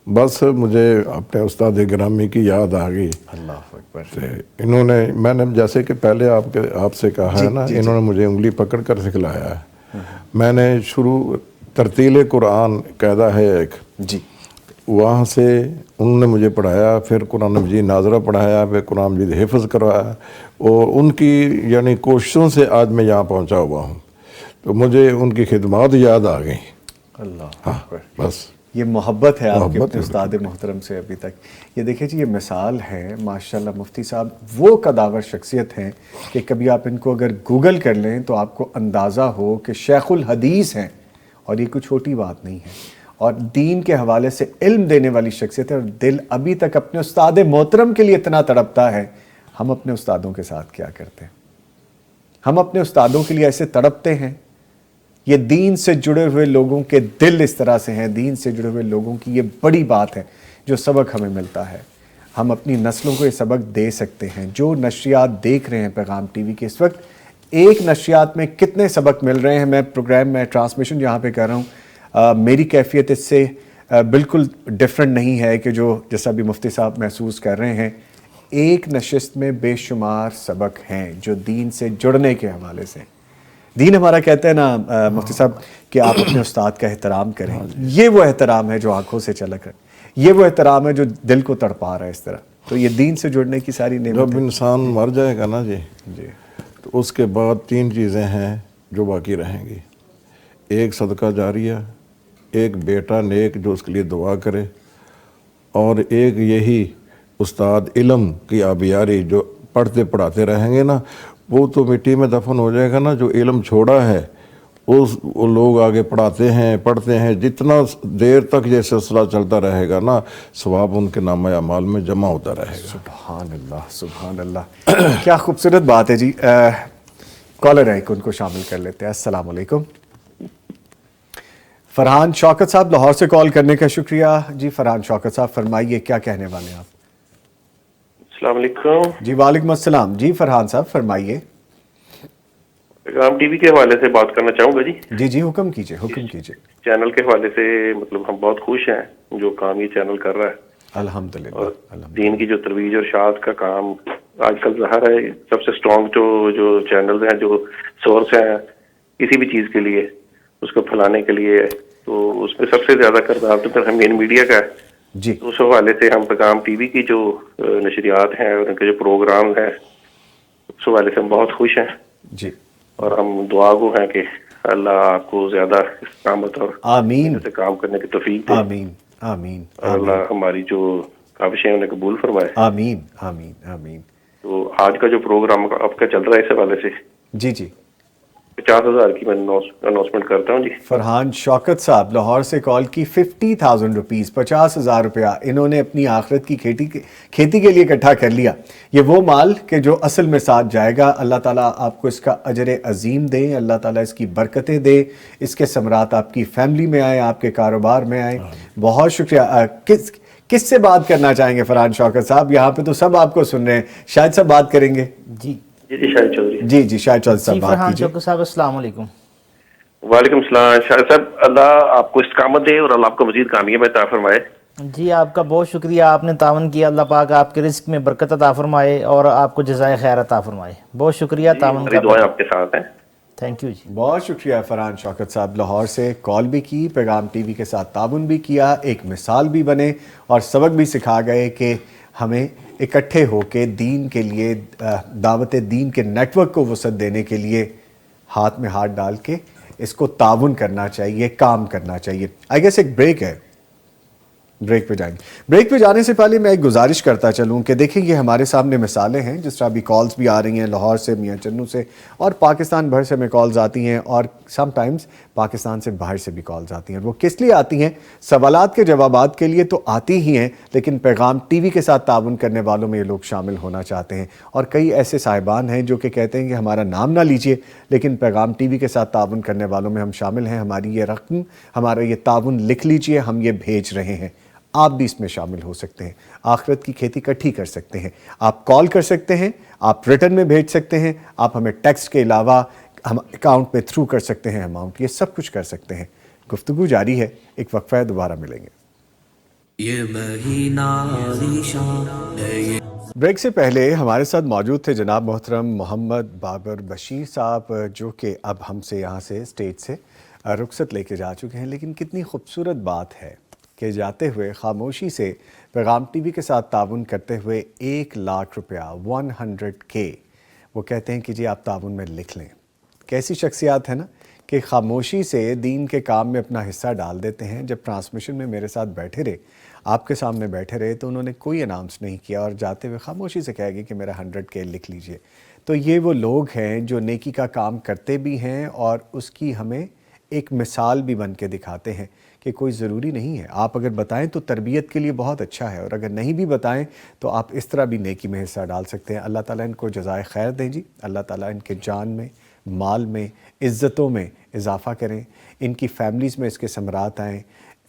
بس مجھے اپنے استاد گرامی کی یاد آ گئی. اللہ اکبر. انہوں نے، میں نے جیسے کہ پہلے آپ سے کہا ہے نا، انہوں نے مجھے انگلی پکڑ کر سکھلایا ہے. میں نے شروع ترتیل قرآن قاعدہ ہے ایک، جی، وہاں سے انہوں نے مجھے پڑھایا، پھر قرآن مجید ناظرہ پڑھایا، پھر قرآن مجید حفظ کروایا، اور ان کی یعنی کوششوں سے آج میں یہاں پہنچا ہوا ہوں. تو مجھے ان کی خدمات یاد آ گئیں. اللہ اکبر. بس یہ محبت ہے آپ کے اپنے استاد محترم سے ابھی تک. یہ دیکھیں جی، یہ مثال ہے ماشاءاللہ. مفتی صاحب وہ قداور شخصیت ہیں کہ کبھی آپ ان کو اگر گوگل کر لیں تو آپ کو اندازہ ہو کہ شیخ الحدیث ہیں، اور یہ کوئی چھوٹی بات نہیں ہے، اور دین کے حوالے سے علم دینے والی شخصیت ہے. اور دل ابھی تک اپنے استاد محترم کے لیے اتنا تڑپتا ہے. ہم اپنے استادوں کے ساتھ کیا کرتے ہیں؟ ہم اپنے استادوں کے لیے ایسے تڑپتے ہیں. یہ دین سے جڑے ہوئے لوگوں کے دل اس طرح سے ہیں، دین سے جڑے ہوئے لوگوں کی یہ بڑی بات ہے جو سبق ہمیں ملتا ہے. ہم اپنی نسلوں کو یہ سبق دے سکتے ہیں. جو نشریات دیکھ رہے ہیں پیغام ٹی وی کے اس وقت، ایک نشریات میں کتنے سبق مل رہے ہیں. میں پروگرام میں ٹرانسمیشن یہاں پہ کر رہا ہوں، میری کیفیت اس سے بالکل ڈفرینٹ نہیں ہے کہ جو جیسا ابھی مفتی صاحب محسوس کر رہے ہیں. ایک نشست میں بے شمار سبق ہیں جو دین سے جڑنے کے حوالے سے. دین ہمارا کہتا ہے نا مفتی صاحب کہ آپ اپنے استاد کا احترام کریں. یہ وہ احترام ہے جو آنکھوں سے چلک رہا ہے, یہ وہ احترام ہے جو دل کو تڑپا رہا ہے اس طرح. تو یہ دین سے جڑنے کی ساری نعمت. جب انسان مر جائے گا نا جی تو اس کے بعد 3 چیزیں ہیں جو باقی رہیں گی. ایک صدقہ جاریہ, ایک بیٹا نیک جو اس کے لیے دعا کرے, اور ایک یہی استاد علم کی آبیاری جو پڑھتے پڑھاتے رہیں گے نا, وہ تو مٹی میں دفن ہو جائے گا نا. جو علم چھوڑا ہے وہ لوگ آگے پڑھاتے ہیں پڑھتے ہیں, جتنا دیر تک یہ سلسلہ چلتا رہے گا نا ثواب ان کے نامہ اعمال میں جمع ہوتا رہے گا. سبحان اللہ سبحان اللہ. کیا خوبصورت بات ہے جی. کالر ہے ان کو شامل کر لیتے ہیں. السلام علیکم. فرحان شوکت صاحب لاہور سے کال کرنے کا شکریہ. جی فرحان شوکت صاحب فرمائیے کیا کہنے والے ہیں آپ. السلام علیکم. جی وعلیکم السلام. جی فرحان صاحب فرمائیے. پیغام ٹی وی کے حوالے سے بات کرنا چاہوں گا. جی جی حکم کیجیے حکم کیجیے. چینل کے حوالے سے مطلب ہم بہت خوش ہیں جو کام یہ چینل کر رہا ہے الحمدللہ. اور دین کی جو ترویج اور اشاعت کا کام آج کل ظاہر ہے سب سے اسٹرانگ جو چینلز ہیں جو سورس ہیں کسی بھی چیز کے لیے اس کو پھیلانے کے لیے, تو اس میں سب سے زیادہ کردار تو پھر مین میڈیا کا ہے. جی اس حوالے سے ہم پیغام ٹی وی کی جو نشریات ہیں اور ان کے جو پروگرام ہیں اس حوالے سے ہم بہت خوش ہیں. جی اور ہم دعا گو ہیں کہ اللہ آپ کو زیادہ استقامت اور آمین سے کام کرنے کی توفیق دے. آمین آمین. اور اللہ ہماری جو کاوشیں انہیں قبول فرمائے. آمین آمین آمین. تو آج کا جو پروگرام آپ کا چل رہا ہے اس حوالے سے جی جی 50,000 کی میں اناؤنسمنٹ کرتا ہوں. جی فرحان شوکت صاحب لاہور سے کال کی. 50,000 روپیز 50,000 روپیہ انہوں نے اپنی آخرت کی کھیتی کے لیے اکٹھا کر لیا. یہ وہ مال کہ جو اصل میں ساتھ جائے گا. اللہ تعالیٰ آپ کو اس کا اجر عظیم دے, اللہ تعالیٰ اس کی برکتیں دے, اس کے ثمرات آپ کی فیملی میں آئے, آپ کے کاروبار میں آئے. بہت شکریہ. کس سے بات کرنا چاہیں گے فرحان شوکت صاحب؟ یہاں پہ تو سب آپ کو سن رہے ہیں, شاید سب بات کریں گے. جی جی شاہد چودھری. جی جی شاید چودھری صاحب بات فرحان کیجیے. شوکت صاحب السلام علیکم. وعلیکم السلام. شاہد صاحب اللہ آپ کو استقامت دے اور اللہ آپ کو مزید کامیابی عطا فرمائے. جی آپ کا بہت شکریہ, آپ نے تعاون کیا. اللہ پاک آپ کے رزق میں برکت عطا فرمائے اور آپ کو جزائے خیر عطا فرمائے. بہت شکریہ تعاون کا. دعائیں آپ کے ساتھ ہیں. تھینک یو جی. بہت شکریہ فرحان شوکت صاحب. لاہور سے کال بھی کی, پیغام ٹی وی کے ساتھ تعاون بھی کیا, ایک مثال بھی بنے اور سبق بھی سکھا گئے کہ ہمیں اکٹھے ہو کے دین کے لیے, دعوت دین کے نیٹ ورک کو وسعت دینے کے لیے ہاتھ میں ہاتھ ڈال کے اس کو تعاون کرنا چاہیے, کام کرنا چاہیے. آئی گیس ایک بریک ہے, بریک پہ جائیں گے. بریک پہ جانے سے پہلے میں ایک گزارش کرتا چلوں کہ دیکھیں یہ ہمارے سامنے مثالیں ہیں, جس طرح ابھی کالز بھی آ رہی ہیں لاہور سے, میاں چنو سے, اور پاکستان بھر سے میں کالز آتی ہیں, اور سم ٹائمز پاکستان سے باہر سے بھی کالز آتی ہیں. وہ کس لیے آتی ہیں؟ سوالات کے جوابات کے لیے تو آتی ہی ہیں, لیکن پیغام ٹی وی کے ساتھ تعاون کرنے والوں میں یہ لوگ شامل ہونا چاہتے ہیں. اور کئی ایسے صاحبان ہیں جو کہ کہتے ہیں کہ ہمارا نام نہ لیجئے, لیکن پیغام ٹی وی کے ساتھ تعاون کرنے والوں میں ہم شامل ہیں, ہماری یہ رقم, ہمارا یہ تعاون لکھ لیجئے, ہم یہ بھیج رہے ہیں. آپ بھی اس میں شامل ہو سکتے ہیں, آخرت کی کھیتی اکٹھی کر سکتے ہیں. آپ کال کر سکتے ہیں, آپ ریٹرن میں بھیج سکتے ہیں, آپ ہمیں ٹیکسٹ کے علاوہ ہم اکاؤنٹ میں تھرو کر سکتے ہیں اماؤنٹ, یہ سب کچھ کر سکتے ہیں. گفتگو جاری ہے, ایک وقفہ ہے, دوبارہ ملیں گے. یہ مہینہ عالیشان ہے. بریک سے پہلے ہمارے ساتھ موجود تھے جناب محترم محمد بابر بشیر صاحب, جو کہ اب ہم سے یہاں سے اسٹیج سے رخصت لے کے جا چکے ہیں. لیکن کتنی خوبصورت بات ہے کہ جاتے ہوئے خاموشی سے پیغام ٹی وی کے ساتھ تعاون کرتے ہوئے 1,00,000 روپیہ 100K وہ کہتے ہیں کہ جی آپ تعاون میں لکھ لیں. کیسی شخصیات ہے نا کہ خاموشی سے دین کے کام میں اپنا حصہ ڈال دیتے ہیں. جب ٹرانسمیشن میں میرے ساتھ بیٹھے رہے, آپ کے سامنے بیٹھے رہے, تو انہوں نے کوئی اناؤنس نہیں کیا اور جاتے ہوئے خاموشی سے کہہ گئے کہ میرا 100K لکھ لیجئے. تو یہ وہ لوگ ہیں جو نیکی کا کام کرتے بھی ہیں اور اس کی ہمیں ایک مثال بھی بن کے دکھاتے ہیں کہ کوئی ضروری نہیں ہے. آپ اگر بتائیں تو تربیت کے لیے بہت اچھا ہے, اور اگر نہیں بھی بتائیں تو آپ اس طرح بھی نیکی میں حصہ ڈال سکتے ہیں. اللہ تعالیٰ ان کو جزائے خیر دیں جی. اللہ تعالیٰ ان کے جان میں, مال میں, عزتوں میں اضافہ کریں. ان کی فیملیز میں اس کے ثمرات آئیں.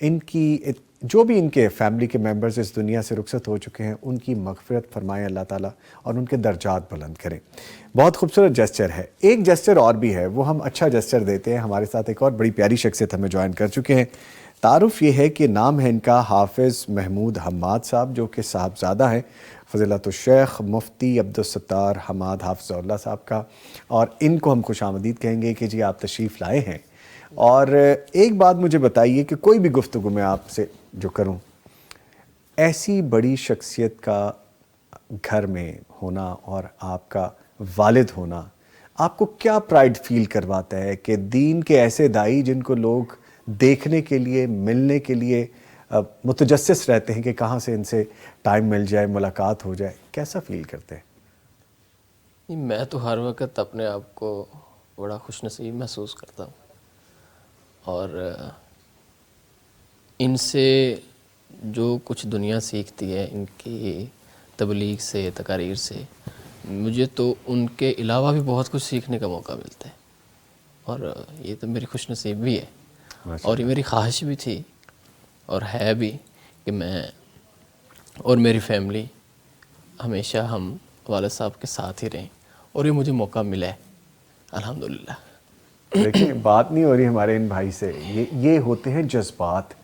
ان کی جو بھی ان کے فیملی کے ممبرز اس دنیا سے رخصت ہو چکے ہیں, ان کی مغفرت فرمائیں اللہ تعالیٰ, اور ان کے درجات بلند کریں. بہت خوبصورت جسچر ہے. ایک جسچر اور بھی ہے, وہ ہم اچھا جسچر دیتے ہیں. ہمارے ساتھ ایک اور بڑی پیاری شخصیت ہمیں جوائن کر چکے ہیں. تعارف یہ ہے کہ نام ہے ان کا حافظ محمود حماد صاحب، جو کہ صاحبزادہ ہیں فضیلت الشیخ مفتی عبدالستار حماد حافظ اللہ صاحب کا، اور ان کو ہم خوش آمدید کہیں گے کہ جی آپ تشریف لائے ہیں۔ اور ایک بات مجھے بتائیے کہ کوئی بھی گفتگو میں آپ سے جو کروں، ایسی بڑی شخصیت کا گھر میں ہونا اور آپ کا والد ہونا آپ کو کیا پرائیڈ فیل کرواتا ہے کہ دین کے ایسے دائی جن کو لوگ دیکھنے کے لیے، ملنے کے لیے متجسس رہتے ہیں کہ کہاں سے ان سے ٹائم مل جائے، ملاقات ہو جائے، کیسا فیل کرتے ہیں؟ میں تو ہر وقت اپنے آپ کو بڑا خوش نصیب محسوس کرتا ہوں، اور ان سے جو کچھ دنیا سیکھتی ہے ان کی تبلیغ سے، تقاریر سے، مجھے تو ان کے علاوہ بھی بہت کچھ سیکھنے کا موقع ملتا ہے، اور یہ تو میری خوش نصیب بھی ہے، اور یہ میری خواہش بھی تھی اور ہے بھی کہ میں اور میری فیملی ہمیشہ ہم والد صاحب کے ساتھ ہی رہیں، اور یہ مجھے موقع ملا ہے الحمدللہ۔ دیکھیں بات نہیں ہو رہی ہمارے ان بھائی سے، یہ ہوتے ہیں جذبات،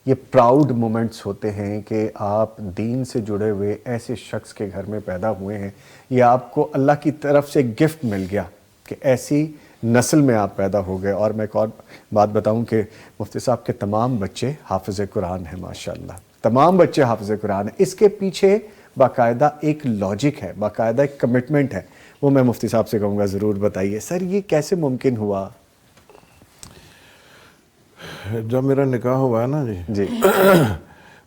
یہ پراؤڈ مومنٹس ہوتے ہیں کہ آپ دین سے جڑے ہوئے ایسے شخص کے گھر میں پیدا ہوئے ہیں، یہ آپ کو اللہ کی طرف سے گفٹ مل گیا کہ ایسی نسل میں آپ پیدا ہو گئے۔ اور میں ایک اور بات بتاؤں کہ مفتی صاحب کے تمام بچے حافظ قرآن ہیں ماشاءاللہ، تمام بچے حافظ قرآن ہیں۔ اس کے پیچھے باقاعدہ ایک لاجک ہے، باقاعدہ ایک کمٹمنٹ ہے، وہ میں مفتی صاحب سے کہوں گا ضرور بتائیے سر یہ کیسے ممکن ہوا؟ جب میرا نکاح ہوا ہے نا جی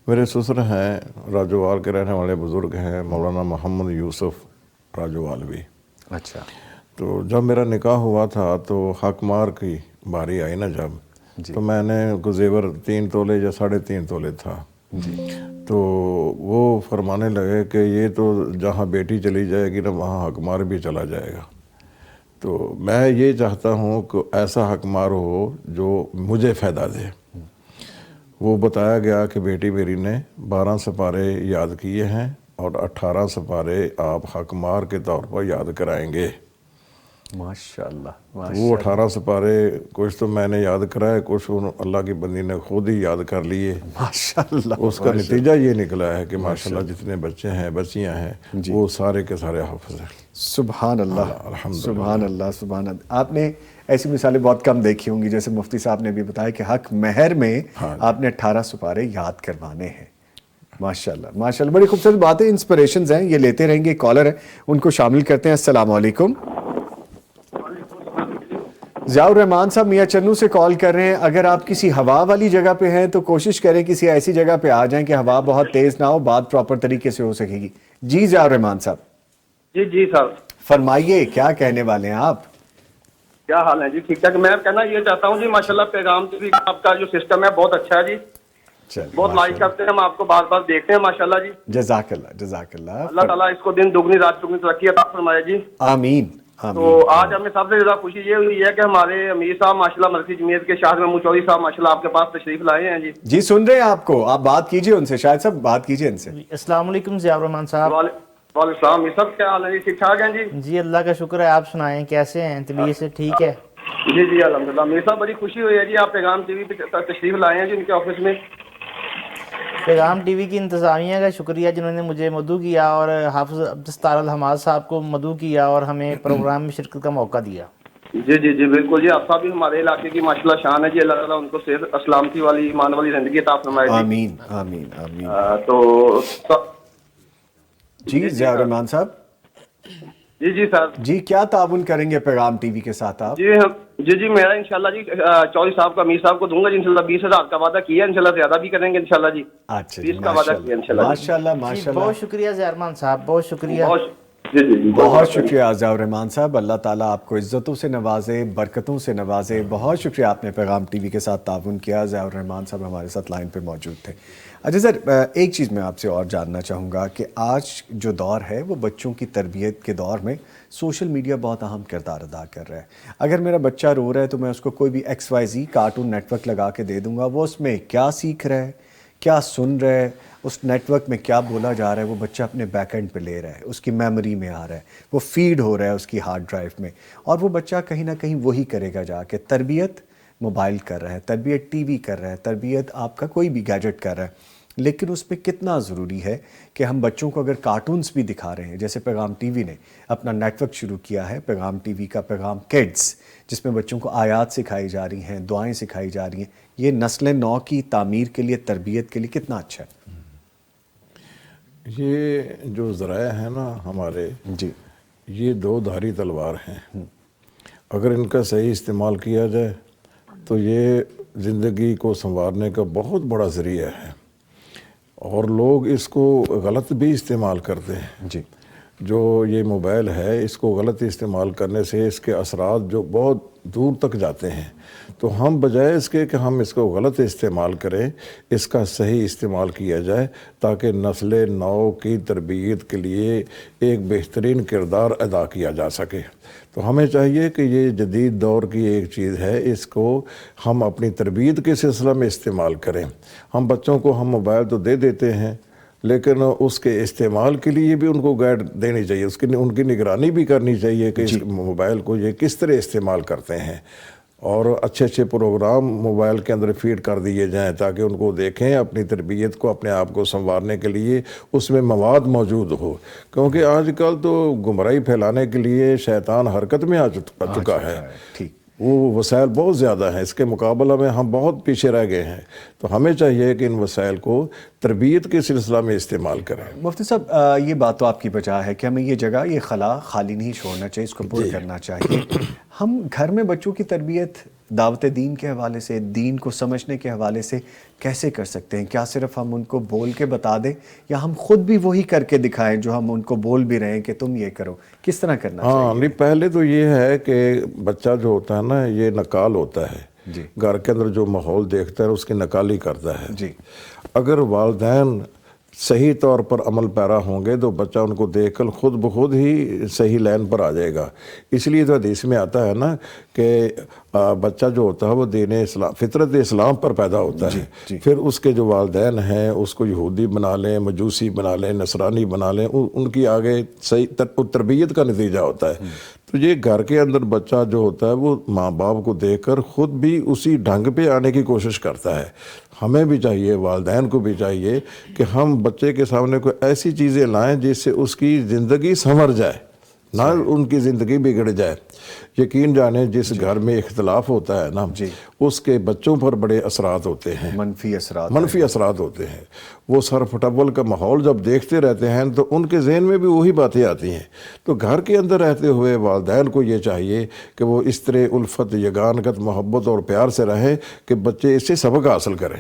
میرے سسر ہیں راجوال کے رہنے والے بزرگ ہیں مولانا محمد یوسف راجوالوی۔ اچھا، تو جب میرا نکاح ہوا تھا تو حق مار کی باری آئی نا جب، تو میں نے زیور 3 تولے یا 3.5 تولے تھا، تو وہ فرمانے لگے کہ یہ تو جہاں بیٹی چلی جائے گی نا وہاں حق مار بھی چلا جائے گا۔ تو میں یہ چاہتا ہوں کہ ایسا حق مار ہو جو مجھے فائدہ دے۔ وہ بتایا گیا کہ بیٹی میری نے 12 سپارے یاد کیے ہیں اور 18 سپارے آپ حق مار کے طور پر یاد کرائیں گے۔ ماشاءاللہ، وہ 18 سپارے کچھ تو میں نے یاد کرائے، کچھ اللہ کی بندی نے خود ہی یاد کر لیے۔ ماشاءاللہ، اس کا نتیجہ یہ نکلا ہے کہ ماشاءاللہ جتنے بچے ہیں بچیاں ہیں وہ سارے کے سارے حافظ ہیں۔ سبحان اللہ، سبحان اللہ، سبحان اللہ۔ آپ نے ایسی مثالیں بہت کم دیکھی ہوں گی، جیسے مفتی صاحب نے بھی بتایا کہ حق مہر میں آپ نے 18 سپارے یاد کروانے ہیں۔ ماشاءاللہ، ماشاءاللہ، بڑی خوبصورت باتیں، انسپریشنز ہیں، یہ لیتے رہیں گے۔ کالر ہے ان کو شامل کرتے ہیں۔ السلام علیکم، ضیاء الرحمان صاحب میاں چنو سے کال کر رہے ہیں۔ اگر آپ کسی ہوا والی جگہ پہ ہیں تو کوشش کریں کسی ایسی جگہ پہ آ جائیں کہ ہوا بہت تیز نہ ہو، بات پراپر طریقے سے ہو سکے گی۔ جی ضیاء الرحمان صاحب، جی صاحب فرمائیے کیا کہنے والے ہیں آپ؟ کیا حال ہے جی؟ ٹھیک ٹھاک۔ میں کہنا یہ چاہتا ہوں جی ماشاءاللہ پیغام بھی آپ کا جو سسٹم ہے بہت اچھا ہے جی، بہت لائک کرتے ہیں ہم آپ کو، بار بار دیکھتے ہیں ماشاءاللہ جی۔ جزاک اللہ، جزاک اللہ، اللہ تعالیٰ اس کو دن دگنی رات چگنی ترقی عطا فرمائے جی، آمین۔ تو آج ہمیں سب سے زیادہ خوشی یہ ہوئی ہے کہ ہمارے امیر صاحب ماشاءاللہ مرکزی جمعیت کے شاہد محمود چودھری صاحب ماشاءاللہ آپ کے پاس تشریف لائے ہیں جی۔ جی سن رہے ہیں آپ کو، آپ بات کیجئے ان سے، شاہد صاحب بات کیجئے ان سے۔ السلام علیکم ضیاء الرحمان صاحب۔ وعلیکم السلام، یہ سب کیا حال ہے جی؟ ٹھیک ٹھاک ہیں جی؟ جی اللہ کا شکر ہے، آپ سنائیں کیسے ہیں؟ طبیعت سے ٹھیک ہے؟ جی الحمدللہ، میرے صاحب بڑی خوشی ہوئی ہے جی، آپ پیغام ٹی وی پہ تشریف لائے ہیں جی ان کے آفس میں۔ پیغام ٹی وی کی انتظامیہ کا شکریہ جنہوں نے مجھے مدعو کیا، اور حافظ عبدالستار حماد صاحب کو مدعو کیا اور ہمیں پروگرام میں شرکت کا موقع دیا۔ جی بالکل جی، آپ صاحب بھی ہمارے علاقے کی ماشاءاللہ شان ہے جی، اللہ تعالیٰ ان کو صحت اسلامتی والی ایمان والی زندگی عطا فرمائے جی۔ آمین آمین آمین۔ تو جی ضیاء الرحمان صاحب، جی سر، جی کیا تعاون کریں گے پیغام ٹی وی کے ساتھ آپ؟ جی میرا انشاءاللہ جی چودھری صاحب کو، امیر صاحب کو دوں گا جی انشاءاللہ 20,000 کا وعدہ کیا، انشاءاللہ زیادہ بھی کریں گے انشاءاللہ جی۔ اچھا 20 کا وعدہ کیا انشاءاللہ۔ ماشاءاللہ ماشاءاللہ، بہت شکریہ ضیاء الرحمان صاحب، بہت شکریہ۔ جی بہت شکریہ ضیاء الرحمان صاحب، اللہ تعالیٰ آپ کو عزتوں سے نوازے، برکتوں سے نوازے۔ بہت شکریہ آپ نے پیغام ٹی وی کے ساتھ تعاون کیا۔ ضیاء الرحمان صاحب ہمارے ساتھ لائن پہ موجود تھے۔ اچھا سر، ایک چیز میں آپ سے اور جاننا چاہوں گا کہ آج جو دور ہے وہ بچوں کی تربیت کے دور میں سوشل میڈیا بہت اہم کردار ادا کر رہا ہے۔ اگر میرا بچہ رو رہا ہے تو میں اس کو کوئی بھی XYZ کارٹون نیٹ ورک لگا کے دے دوں گا، وہ اس میں کیا سیکھ رہا ہے، کیا سن رہا ہے، اس نیٹ ورک میں کیا بولا جا رہا ہے، وہ بچہ اپنے بیک اینڈ پہ لے رہا ہے، اس کی میموری میں آ رہا ہے، وہ فیڈ ہو رہا ہے اس کی ہارڈ ڈرائیو میں، اور وہ بچہ کہیں نہ کہیں وہی کرے گا جا کے۔ تربیت موبائل کر رہا ہے، تربیت ٹی وی کر رہا ہے، تربیت آپ کا کوئی بھی گیجٹ کر رہا ہے، لیکن اس میں کتنا ضروری ہے کہ ہم بچوں کو اگر کارٹونز بھی دکھا رہے ہیں، جیسے پیغام ٹی وی نے اپنا نیٹ ورک شروع کیا ہے، پیغام ٹی وی کا پیغام کڈز، جس میں بچوں کو آیات سکھائی جا رہی ہیں، دعائیں سکھائی جا رہی ہیں، یہ نسل نو کی تعمیر کے لیے، تربیت کے لیے کتنا اچھا ہے؟ یہ جو ذرائع ہیں نا ہمارے، جی، یہ دو دھاری تلوار ہیں، اگر ان کا صحیح استعمال کیا جائے تو یہ زندگی کو سنوارنے کا بہت بڑا ذریعہ ہے، اور لوگ اس کو غلط بھی استعمال کرتے ہیں۔ جی، جو یہ موبائل ہے اس کو غلط استعمال کرنے سے اس کے اثرات جو بہت دور تک جاتے ہیں، تو ہم بجائے اس کے کہ ہم اس کو غلط استعمال کریں، اس کا صحیح استعمال کیا جائے تاکہ نسل نو کی تربیت کے لیے ایک بہترین کردار ادا کیا جا سکے۔ تو ہمیں چاہیے کہ یہ جدید دور کی ایک چیز ہے، اس کو ہم اپنی تربیت کے سلسلہ میں استعمال کریں۔ ہم بچوں کو ہم موبائل تو دے دیتے ہیں، لیکن اس کے استعمال کے لیے بھی ان کو گائیڈ دینی چاہیے، ان کی نگرانی بھی کرنی چاہیے کہ اس موبائل کو یہ کس طرح استعمال کرتے ہیں، اور اچھے اچھے پروگرام موبائل کے اندر فیڈ کر دیے جائیں تاکہ ان کو دیکھیں، اپنی تربیت کو، اپنے آپ کو سنوارنے کے لیے اس میں مواد موجود ہو، کیونکہ آج کل تو گمراہی پھیلانے کے لیے شیطان حرکت میں آ چکا ہے، وہ وسائل بہت زیادہ ہیں، اس کے مقابلہ میں ہم بہت پیچھے رہ گئے ہیں، تو ہمیں چاہیے کہ ان وسائل کو تربیت کے سلسلہ میں استعمال کریں۔ مفتی صاحب، یہ بات تو آپ کی بجا ہے کہ ہمیں یہ جگہ، یہ خلا خالی نہیں چھوڑنا چاہیے، اس کو پر کرنا چاہیے۔ ہم گھر میں بچوں کی تربیت دعوت دین کے حوالے سے، دین کو سمجھنے کے حوالے سے کیسے کر سکتے ہیں؟ کیا صرف ہم ان کو بول کے بتا دیں، یا ہم خود بھی وہی کر کے دکھائیں جو ہم ان کو بول بھی رہے ہیں کہ تم یہ کرو؟ کس طرح کرنا چاہیے؟ نہیں، پہلے تو یہ ہے کہ بچہ جو ہوتا ہے نا، یہ نقال ہوتا ہے، گھر کے اندر جو ماحول دیکھتا ہے اس کی نقالی کرتا ہے۔ اگر والدین صحیح طور پر عمل پیرا ہوں گے تو بچہ ان کو دیکھ کر خود بخود ہی صحیح لائن پر آ جائے گا۔ اس لیے تو حدیث میں آتا ہے نا کہ بچہ جو ہوتا ہے وہ دین اسلام، فطرت اسلام پر پیدا ہوتا ہے، پھر اس کے جو والدین ہیں اس کو یہودی بنا لیں، مجوسی بنا لیں، نصرانی بنا لیں، ان کی آگے صحیح تربیت کا نتیجہ ہوتا ہے۔ تو یہ گھر کے اندر بچہ جو ہوتا ہے وہ ماں باپ کو دیکھ کر خود بھی اسی ڈھنگ پہ آنے کی کوشش کرتا ہے۔ ہمیں بھی چاہیے، والدین کو بھی چاہیے کہ ہم بچے کے سامنے کوئی ایسی چیزیں لائیں جس سے اس کی زندگی سنور جائے، نہ ان کی زندگی بگڑ جائے۔ یقین جانیں جس گھر میں اختلاف ہوتا ہے نا، اس کے بچوں پر بڑے اثرات ہوتے ہیں، منفی اثرات ہوتے ہیں۔ وہ سر پھٹبل کا ماحول جب دیکھتے رہتے ہیں تو ان کے ذہن میں بھی وہی باتیں آتی ہیں۔ تو گھر کے اندر رہتے ہوئے والدین کو یہ چاہیے کہ وہ اس طرح الفت، یگانگت، محبت اور پیار سے رہیں کہ بچے اس سے سبق حاصل کریں،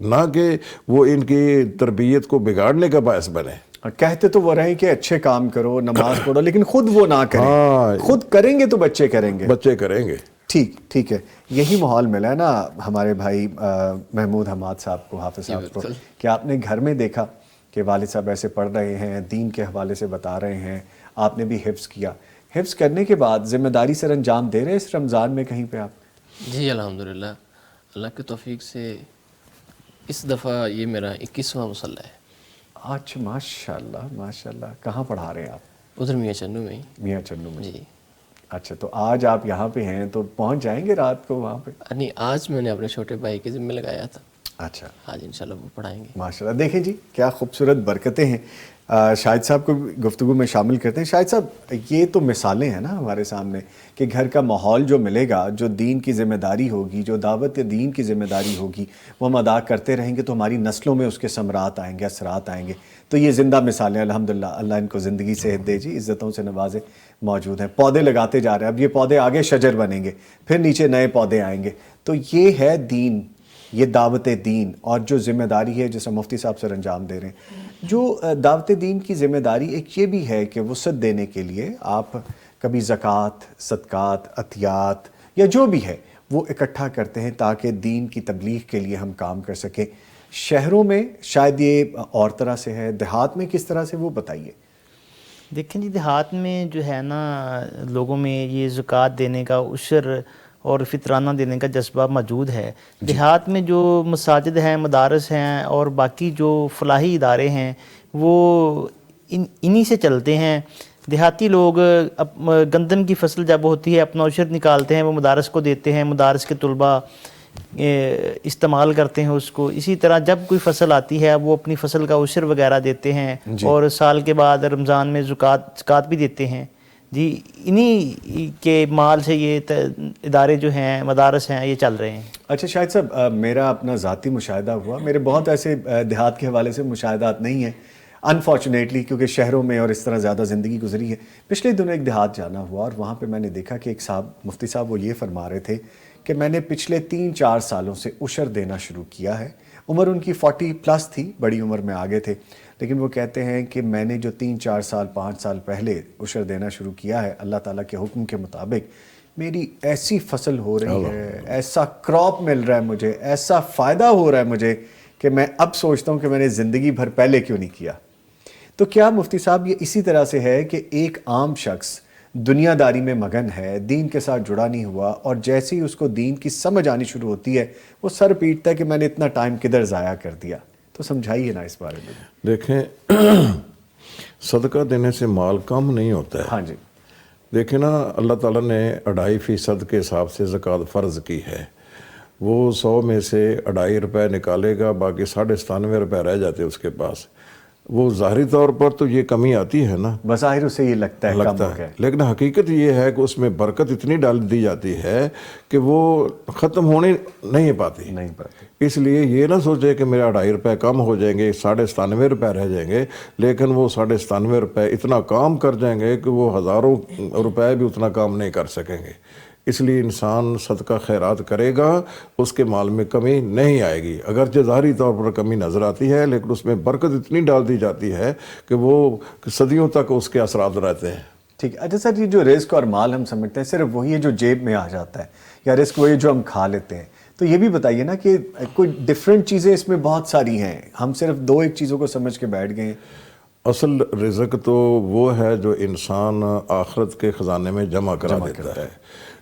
نہ کہ وہ ان کی تربیت کو بگاڑنے کا باعث بنے۔ کہتے تو وہ رہیں کہ اچھے کام کرو، نماز پڑھو، لیکن خود وہ نہ کریں۔ خود کریں گے تو بچے کریں گے۔ ٹھیک ہے، یہی ماحول ملا ہے نا ہمارے بھائی محمود حماد صاحب کو، حافظ صاحب کو، کہ آپ نے گھر میں دیکھا کہ والد صاحب ایسے پڑھ رہے ہیں، دین کے حوالے سے بتا رہے ہیں، آپ نے بھی حفظ کیا، حفظ کرنے کے بعد ذمہ داری سر انجام دے رہے ہیں اس رمضان میں کہیں پہ آپ؟ جی الحمدللہ، اللہ کی توفیق سے اس دفعہ یہ میرا 21واں مصلی ہے۔ اچھا، ماشاءاللہ۔ کہاں پڑھا رہے ہیں آپ؟ ادھر میاں چنو میں۔ میاں چنو میں، جی۔ اچھا، تو آج آپ یہاں پہ ہیں تو پہنچ جائیں گے رات کو وہاں پہ؟ نہیں، آج میں نے اپنے چھوٹے بھائی کے ذمہ لگایا تھا۔ اچھا، آج انشاءاللہ وہ پڑھائیں گے ماشاءاللہ۔ دیکھیں جی کیا خوبصورت برکتیں ہیں۔ شاہد صاحب کو گفتگو میں شامل کرتے ہیں۔ شاہد صاحب، یہ تو مثالیں ہیں نا ہمارے سامنے کہ گھر کا ماحول جو ملے گا، جو دین کی ذمہ داری ہوگی، جو دعوت دین کی ذمہ داری ہوگی، وہ ہم ادا کرتے رہیں گے تو ہماری نسلوں میں اس کے ثمرات آئیں گے، اثرات آئیں گے۔ تو یہ زندہ مثالیں الحمدللہ، اللہ ان کو زندگی صحت دے جی، عزتوں سے نوازے، موجود ہیں۔ پودے لگاتے جا رہے ہیں، اب یہ پودے آگے شجر بنیں گے، پھر نیچے نئے پودے آئیں گے۔ تو یہ ہے دین، یہ دعوت دین، اور جو ذمہ داری ہے جیسے مفتی صاحب سر انجام دے رہے ہیں، جو دعوت دین کی ذمہ داری ایک یہ بھی ہے کہ وسعت دینے کے لیے آپ کبھی زکوٰۃ، صدقات، عطیات یا جو بھی ہے وہ اکٹھا کرتے ہیں تاکہ دین کی تبلیغ کے لیے ہم کام کر سکیں۔ شہروں میں شاید یہ اور طرح سے ہے، دیہات میں کس طرح سے، وہ بتائیے۔ دیکھیں جی، دیہات میں جو ہے نا لوگوں میں یہ زکوٰۃ دینے کا، عشر اور فطرانہ دینے کا جذبہ موجود ہے۔ دیہات میں جو مساجد ہیں، مدارس ہیں اور باقی جو فلاحی ادارے ہیں وہ انہی سے چلتے ہیں۔ دیہاتی لوگ گندم کی فصل جب ہوتی ہے اپنا عشر نکالتے ہیں، وہ مدارس کو دیتے ہیں، مدارس کے طلباء استعمال کرتے ہیں اس کو. اسی طرح جب کوئی فصل آتی ہے وہ اپنی فصل کا عشر وغیرہ دیتے ہیں اور سال کے بعد رمضان میں زکوٰۃ بھی دیتے ہیں. جی انہی کے مال سے یہ ادارے جو ہیں مدارس ہیں یہ چل رہے ہیں. اچھا شاہد صاحب، میرا اپنا ذاتی مشاہدہ ہوا، میرے بہت ایسے دیہات کے حوالے سے مشاہدات نہیں ہیں انفارچونیٹلی، کیونکہ شہروں میں اور اس طرح زیادہ زندگی گزری ہے. پچھلے دنوں ایک دیہات جانا ہوا اور وہاں پہ میں نے دیکھا کہ ایک صاحب مفتی صاحب وہ یہ فرما رہے تھے کہ میں نے پچھلے 3-4 سالوں سے عشر دینا شروع کیا ہے. عمر ان کی 40+ تھی، بڑی عمر میں آگے تھے، لیکن وہ کہتے ہیں کہ میں نے جو 3-4 سال 5 سال پہلے عشر دینا شروع کیا ہے اللہ تعالیٰ کے حکم کے مطابق، میری ایسی فصل ہو رہی ہے، ایسا کراپ مل رہا ہے مجھے، ایسا فائدہ ہو رہا ہے مجھے کہ میں اب سوچتا ہوں کہ میں نے زندگی بھر پہلے کیوں نہیں کیا. تو کیا مفتی صاحب یہ اسی طرح سے ہے کہ ایک عام شخص دنیا داری میں مگن ہے، دین کے ساتھ جڑا نہیں ہوا، اور جیسے ہی اس کو دین کی سمجھ آنی شروع ہوتی ہے وہ سر پیٹتا ہے کہ میں نے اتنا ٹائم کدھر ضائع کر دیا؟ تو سمجھائیے نا اس بارے میں. دیکھیں صدقہ دینے سے مال کم نہیں ہوتا ہے. ہاں جی. دیکھیں نا اللہ تعالیٰ نے 2.5% کے حساب سے زکوٰۃ فرض کی ہے. وہ 100 میں سے 2.5 روپے نکالے گا، باقی 97.5 روپے رہ جاتے اس کے پاس. وہ ظاہری طور پر تو یہ کمی آتی ہے نا، بظاہر اسے یہ لگتا ہے، لیکن حقیقت یہ ہے کہ اس میں برکت اتنی ڈال دی جاتی ہے کہ وہ ختم ہونے نہیں پاتی. اس لیے یہ نہ سوچے کہ میرا 2.5 روپے کم ہو جائیں گے، 97.5 روپے رہ جائیں گے، لیکن وہ 97.5 روپے اتنا کام کر جائیں گے کہ وہ ہزاروں روپے بھی اتنا کام نہیں کر سکیں گے. اس لیے انسان صدقہ خیرات کرے گا، اس کے مال میں کمی نہیں آئے گی. اگرچہ ظاہری طور پر کمی نظر آتی ہے لیکن اس میں برکت اتنی ڈال دی جاتی ہے کہ وہ صدیوں تک اس کے اثرات رہتے ہیں. ٹھیک ہے. اچھا سر، یہ جو رزق اور مال ہم سمجھتے ہیں صرف وہی ہے جو جیب میں آ جاتا ہے، یا رزق وہی جو ہم کھا لیتے ہیں؟ تو یہ بھی بتائیے نا کہ کوئی ڈفرینٹ چیزیں اس میں بہت ساری ہیں، ہم صرف 2-1 چیزوں کو سمجھ کے بیٹھ گئے ہیں. اصل رزق تو وہ ہے جو انسان آخرت کے خزانے میں جمع کرا دیتا ہے.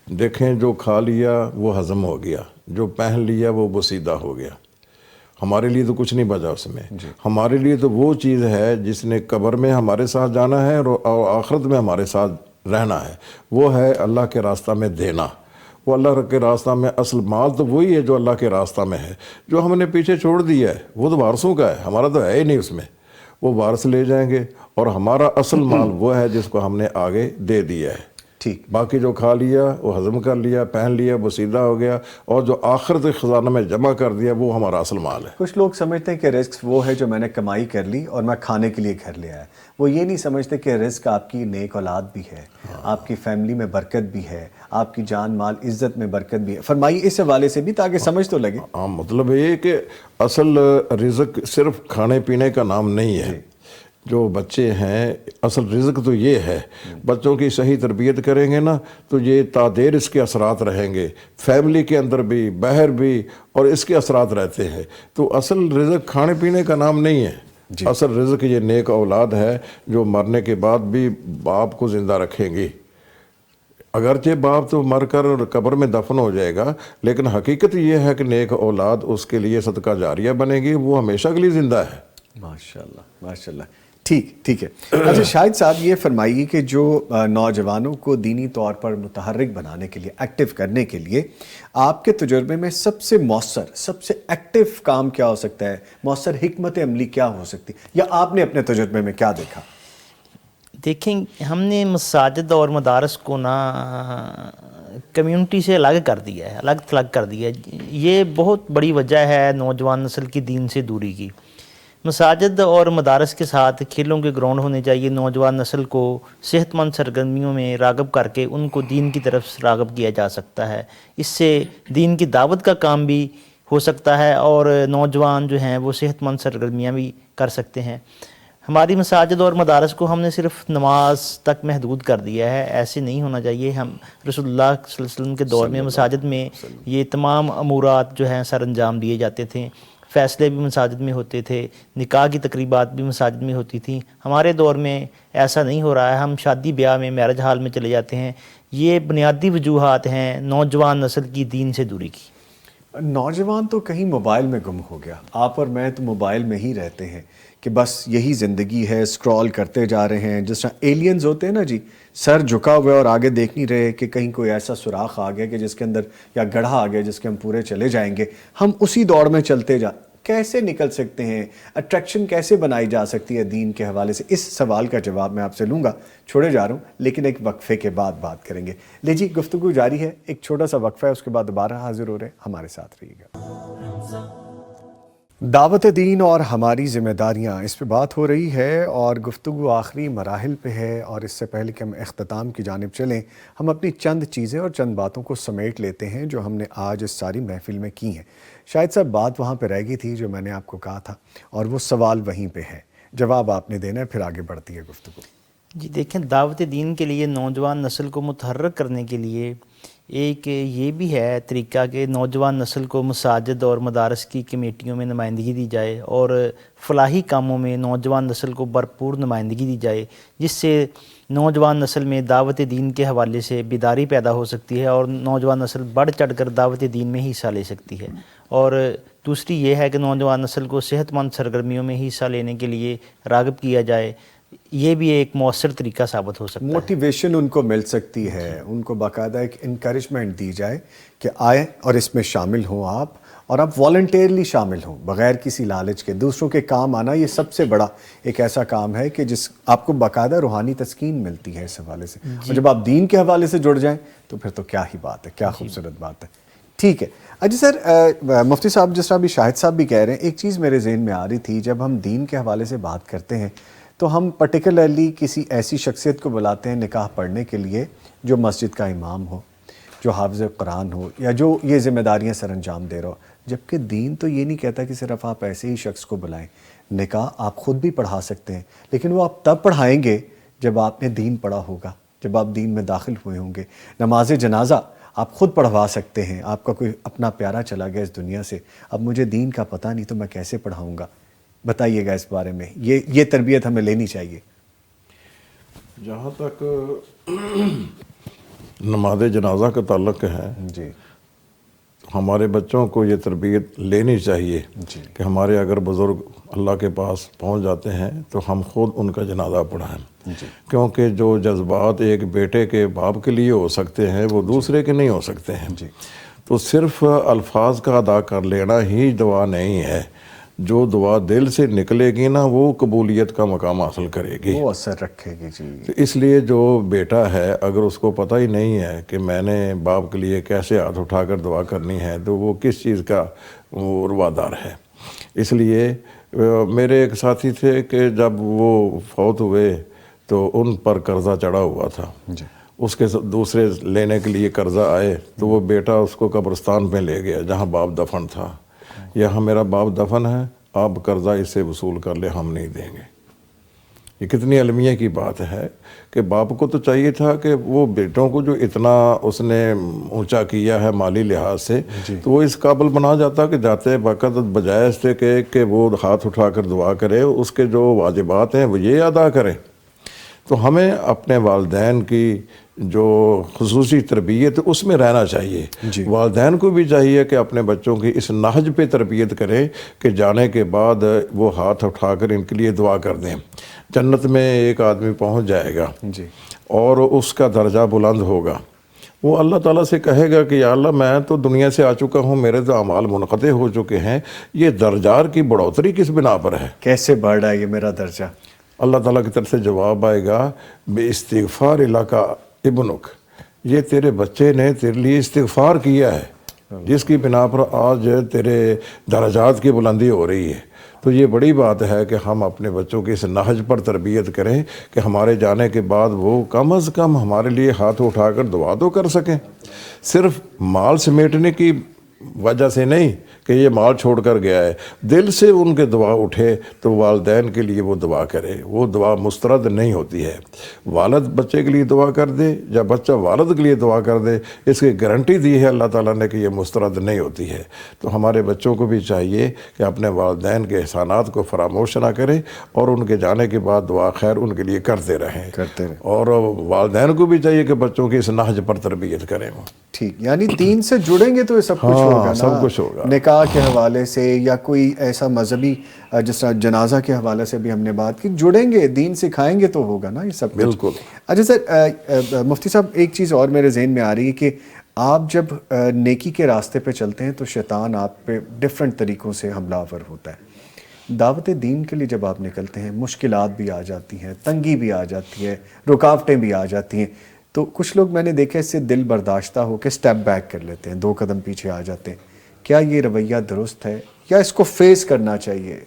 دیکھیں جو کھا لیا وہ ہضم ہو گیا، جو پہن لیا وہ بسیدہ ہو گیا. ہمارے لیے تو کچھ نہیں بچا اس میں. ہمارے لیے تو وہ چیز ہے جس نے قبر میں ہمارے ساتھ جانا ہے اور آخرت میں ہمارے ساتھ رہنا ہے، وہ ہے اللہ کے راستہ میں دینا. وہ اللہ کے راستہ میں اصل مال تو وہی ہے جو اللہ کے راستہ میں ہے. جو ہم نے پیچھے چھوڑ دیا ہے وہ تو وارثوں کا ہے، ہمارا تو ہے ہی نہیں اس میں. وہ وارث لے جائیں گے، اور ہمارا اصل مال وہ ہے جس کو ہم نے آگے دے دیا ہے. ٹھیک. باقی جو کھا لیا وہ ہضم کر لیا، پہن لیا وہ سیدھا ہو گیا، اور جو آخرت کے خزانہ میں جمع کر دیا وہ ہمارا اصل مال ہے. کچھ لوگ سمجھتے ہیں کہ رزق وہ ہے جو میں نے کمائی کر لی اور میں کھانے کے لیے گھر لے آیا. وہ یہ نہیں سمجھتے کہ رزق آپ کی نیک اولاد بھی ہے، آپ کی فیملی میں برکت بھی ہے، آپ کی جان مال عزت میں برکت بھی ہے. فرمائیے اس حوالے سے بھی تاکہ سمجھ تو لگے. مطلب یہ کہ اصل رزق صرف کھانے پینے کا نام نہیں ہے. جو بچے ہیں اصل رزق تو یہ ہے، بچوں کی صحیح تربیت کریں گے نا تو یہ تا دیر اس کے اثرات رہیں گے، فیملی کے اندر بھی باہر بھی، اور اس کے اثرات رہتے ہیں. تو اصل رزق کھانے پینے کا نام نہیں ہے. اصل رزق یہ نیک اولاد ہے جو مرنے کے بعد بھی باپ کو زندہ رکھیں گی. اگرچہ باپ تو مر کر قبر میں دفن ہو جائے گا، لیکن حقیقت یہ ہے کہ نیک اولاد اس کے لیے صدقہ جاریہ بنے گی، وہ ہمیشہ کے لیے زندہ ہے. ماشاءاللہ ماشاءاللہ. ٹھیک ہے. اچھا شاہد صاحب یہ فرمائیے کہ جو نوجوانوں کو دینی طور پر متحرک بنانے کے لیے، ایکٹیو کرنے کے لیے آپ کے تجربے میں سب سے مؤثر، سب سے ایکٹیو کام کیا ہو سکتا ہے؟ مؤثر حکمت عملی کیا ہو سکتی، یا آپ نے اپنے تجربے میں کیا دیکھا؟ دیکھیں ہم نے مساجد اور مدارس کو نا کمیونٹی سے الگ کر دیا ہے، الگ کر دیا ہے. یہ بہت بڑی وجہ ہے نوجوان نسل کی دین سے دوری کی. مساجد اور مدارس کے ساتھ کھیلوں کے گراؤنڈ ہونے چاہیے. نوجوان نسل کو صحت مند سرگرمیوں میں راغب کر کے ان کو دین کی طرف راغب کیا جا سکتا ہے. اس سے دین کی دعوت کا کام بھی ہو سکتا ہے اور نوجوان جو ہیں وہ صحت مند سرگرمیاں بھی کر سکتے ہیں. ہماری مساجد اور مدارس کو ہم نے صرف نماز تک محدود کر دیا ہے، ایسے نہیں ہونا چاہیے. ہم رسول اللہ صلی اللہ علیہ وسلم کے دور میں مساجد میں یہ تمام امورات جو ہیں سر انجام دیے جاتے تھے. فیصلے بھی مساجد میں ہوتے تھے، نکاح کی تقریبات بھی مساجد میں ہوتی تھیں. ہمارے دور میں ایسا نہیں ہو رہا ہے. ہم شادی بیاہ میں میرج ہال میں چلے جاتے ہیں. یہ بنیادی وجوہات ہیں نوجوان نسل کی دین سے دوری کی. نوجوان تو کہیں موبائل میں گم ہو گیا. آپ اور میں تو موبائل میں ہی رہتے ہیں کہ بس یہی زندگی ہے, اسکرول کرتے جا رہے ہیں. جس طرح ایلینز ہوتے ہیں نا جی, سر جھکا ہوا ہے اور آگے دیکھ نہیں رہے کہ کہیں کوئی ایسا سوراخ آ گیا کہ جس کے اندر, یا گڑھا آ گیا جس کے ہم پورے چلے جائیں گے. ہم اسی دوڑ میں چلتے کیسے نکل سکتے ہیں؟ اٹریکشن کیسے بنائی جا سکتی ہے دین کے حوالے سے؟ اس سوال کا جواب میں آپ سے لوں گا. چھوڑے جا رہا ہوں لیکن ایک وقفے کے بعد بات کریں گے. لے جی, گفتگو جاری ہے, ایک چھوٹا سا وقفہ ہے, اس کے بعد دوبارہ حاضر ہو رہے ہیں. ہمارے ساتھ رہیے گا. دعوت دین اور ہماری ذمہ داریاں, اس پہ بات ہو رہی ہے اور گفتگو آخری مراحل پہ ہے. اور اس سے پہلے کہ ہم اختتام کی جانب چلیں, ہم اپنی چند چیزیں اور چند باتوں کو سمیٹ لیتے ہیں جو ہم نے آج اس ساری محفل میں کی ہیں. شاید صاحب بات وہاں پہ رہ گئی تھی جو میں نے آپ کو کہا تھا, اور وہ سوال وہیں پہ ہے, جواب آپ نے دینا ہے, پھر آگے بڑھتی ہے گفتگو. جی دیکھیں, دعوت دین کے لیے نوجوان نسل کو متحرک کرنے کے لیے ایک یہ بھی ہے طریقہ کہ نوجوان نسل کو مساجد اور مدارس کی کمیٹیوں میں نمائندگی دی جائے, اور فلاحی کاموں میں نوجوان نسل کو بھرپور نمائندگی دی جائے, جس سے نوجوان نسل میں دعوت دین کے حوالے سے بیداری پیدا ہو سکتی ہے اور نوجوان نسل بڑھ چڑھ کر دعوت دین میں ہی حصہ لے سکتی ہے. اور دوسری یہ ہے کہ نوجوان نسل کو صحت مند سرگرمیوں میں حصہ لینے کے لیے راغب کیا جائے. یہ بھی ایک مؤثر طریقہ ثابت ہو سکتا ہے. موٹیویشن ان کو مل سکتی ہے, ان کو باقاعدہ ایک انکریجمنٹ دی جائے کہ آئیں اور اس میں شامل ہوں آپ, اور آپ والنٹیرلی شامل ہوں بغیر کسی لالچ کے. دوسروں کے کام آنا یہ سب سے بڑا ایک ایسا کام ہے کہ جس آپ کو باقاعدہ روحانی تسکین ملتی ہے اس حوالے سے. اور جب آپ دین کے حوالے سے جڑ جائیں تو پھر تو کیا ہی بات ہے, کیا خوبصورت بات ہے. ٹھیک ہے. اچھا سر, مفتی صاحب جس طرح ابھی شاہد صاحب بھی کہہ رہے ہیں, ایک چیز میرے ذہن میں آ رہی تھی. جب ہم دین کے حوالے سے بات کرتے ہیں تو ہم پرٹیکولرلی کسی ایسی شخصیت کو بلاتے ہیں نکاح پڑھنے کے لیے جو مسجد کا امام ہو, جو حافظ قرآن ہو, یا جو یہ ذمہ داریاں سر انجام دے رہا ہو. جبکہ دین تو یہ نہیں کہتا کہ صرف آپ ایسے ہی شخص کو بلائیں. نکاح آپ خود بھی پڑھا سکتے ہیں, لیکن وہ آپ تب پڑھائیں گے جب آپ نے دین پڑھا ہوگا, جب آپ دین میں داخل ہوئے ہوں گے. نماز جنازہ آپ خود پڑھوا سکتے ہیں. آپ کا کوئی اپنا پیارا چلا گیا اس دنیا سے, اب مجھے دین کا پتہ نہیں تو میں کیسے پڑھاؤں گا؟ بتائیے گا اس بارے میں. یہ تربیت ہمیں لینی چاہیے. جہاں تک نماز جنازہ کا تعلق ہے جی, ہمارے بچوں کو یہ تربیت لینی چاہیے کہ ہمارے اگر بزرگ اللہ کے پاس پہنچ جاتے ہیں تو ہم خود ان کا جنازہ پڑھائیں. کیونکہ جو جذبات ایک بیٹے کے باپ کے لیے ہو سکتے ہیں وہ دوسرے کے نہیں ہو سکتے ہیں. تو صرف الفاظ کا ادا کر لینا ہی دعا نہیں ہے. جو دعا دل سے نکلے گی نا وہ قبولیت کا مقام حاصل کرے گی, وہ اثر رکھے گی. جی, اس لیے جو بیٹا ہے اگر اس کو پتہ ہی نہیں ہے کہ میں نے باپ کے لیے کیسے ہاتھ اٹھا کر دعا کرنی ہے تو وہ کس چیز کا روادار ہے. اس لیے میرے ایک ساتھی تھے کہ جب وہ فوت ہوئے تو ان پر قرضہ چڑھا ہوا تھا. اس کے دوسرے لینے کے لیے قرضہ آئے تو وہ بیٹا اس کو قبرستان میں لے گیا جہاں باپ دفن تھا. یہاں میرا باپ دفن ہے, آپ قرضہ اس سے وصول کر لے, ہم نہیں دیں گے. یہ کتنی علمیہ کی بات ہے کہ باپ کو تو چاہیے تھا کہ وہ بیٹوں کو جو اتنا اس نے اونچا کیا ہے مالی لحاظ سے تو وہ اس قابل بنا جاتا کہ جاتے وقت بجائے اس سے کہ وہ ہاتھ اٹھا کر دعا کرے, اس کے جو واجبات ہیں وہ یہ ادا کرے. تو ہمیں اپنے والدین کی جو خصوصی تربیت اس میں رہنا چاہیے. والدین کو بھی چاہیے کہ اپنے بچوں کی اس نہج پہ تربیت کرے کہ جانے کے بعد وہ ہاتھ اٹھا کر ان کے لیے دعا کر دیں. جنت میں ایک آدمی پہنچ جائے گا اور اس کا درجہ بلند ہوگا. وہ اللہ تعالیٰ سے کہے گا کہ یا اللہ میں تو دنیا سے آ چکا ہوں, میرے تو اعمال منقطع ہو چکے ہیں, یہ درجات کی بڑھوتری کس بنا پر ہے, کیسے بڑھ رہا ہے یہ میرا درجہ؟ اللہ تعالیٰ کی طرف سے جواب آئے گا بے استغفار علاقہ ابنک, یہ تیرے بچے نے تیرے لیے استغفار کیا ہے جس کی بنا پر آج تیرے درجات کی بلندی ہو رہی ہے. تو یہ بڑی بات ہے کہ ہم اپنے بچوں کی اس نہج پر تربیت کریں کہ ہمارے جانے کے بعد وہ کم از کم ہمارے لیے ہاتھ اٹھا کر دعا تو کر سکیں. صرف مال سمیٹنے کی وجہ سے نہیں کہ یہ مال چھوڑ کر گیا ہے، دل سے ان کے دعا اٹھے تو والدین کے لیے وہ دعا کرے، وہ دعا مسترد نہیں ہوتی ہے۔ والد بچے کے لیے دعا کر دے یا بچہ والد کے لیے دعا کر دے، اس کی گارنٹی دی ہے اللہ تعالیٰ نے کہ یہ مسترد نہیں ہوتی ہے۔ تو ہمارے بچوں کو بھی چاہیے کہ اپنے والدین کے احسانات کو فراموش نہ کریں اور ان کے جانے کے بعد دعا خیر ان کے لیے کرتے رہیں، اور والدین کو بھی چاہیے کہ بچوں کی اس نہج پر تربیت کریں۔ ٹھیک، یعنی دین سے جڑیں گے تو یہ سب کچھ ہوگا نا، سب کچھ ہوگا۔ نکاح کے حوالے سے یا کوئی ایسا مذہبی جس طرح جنازہ کے حوالے سے بھی ہم نے بات کی، جڑیں گے، دین سکھائیں گے تو ہوگا نا یہ سب کچھ۔ بالکل۔ اچھا سر، مفتی صاحب ایک چیز اور میرے ذہن میں آ رہی ہے کہ آپ جب نیکی کے راستے پہ چلتے ہیں تو شیطان آپ پہ ڈیفرنٹ طریقوں سے حملہ آور ہوتا ہے۔ دعوت دین کے لیے جب آپ نکلتے ہیں مشکلات بھی آ جاتی ہیں، تنگی بھی آ جاتی ہے، رکاوٹیں بھی آ جاتی ہیں، تو کچھ لوگ میں نے دیکھا اس سے دل برداشتہ ہو کے سٹیپ بیک کر لیتے ہیں، 2 قدم پیچھے آ جاتے ہیں۔ کیا یہ رویہ درست ہے یا اس کو فیس کرنا چاہیے؟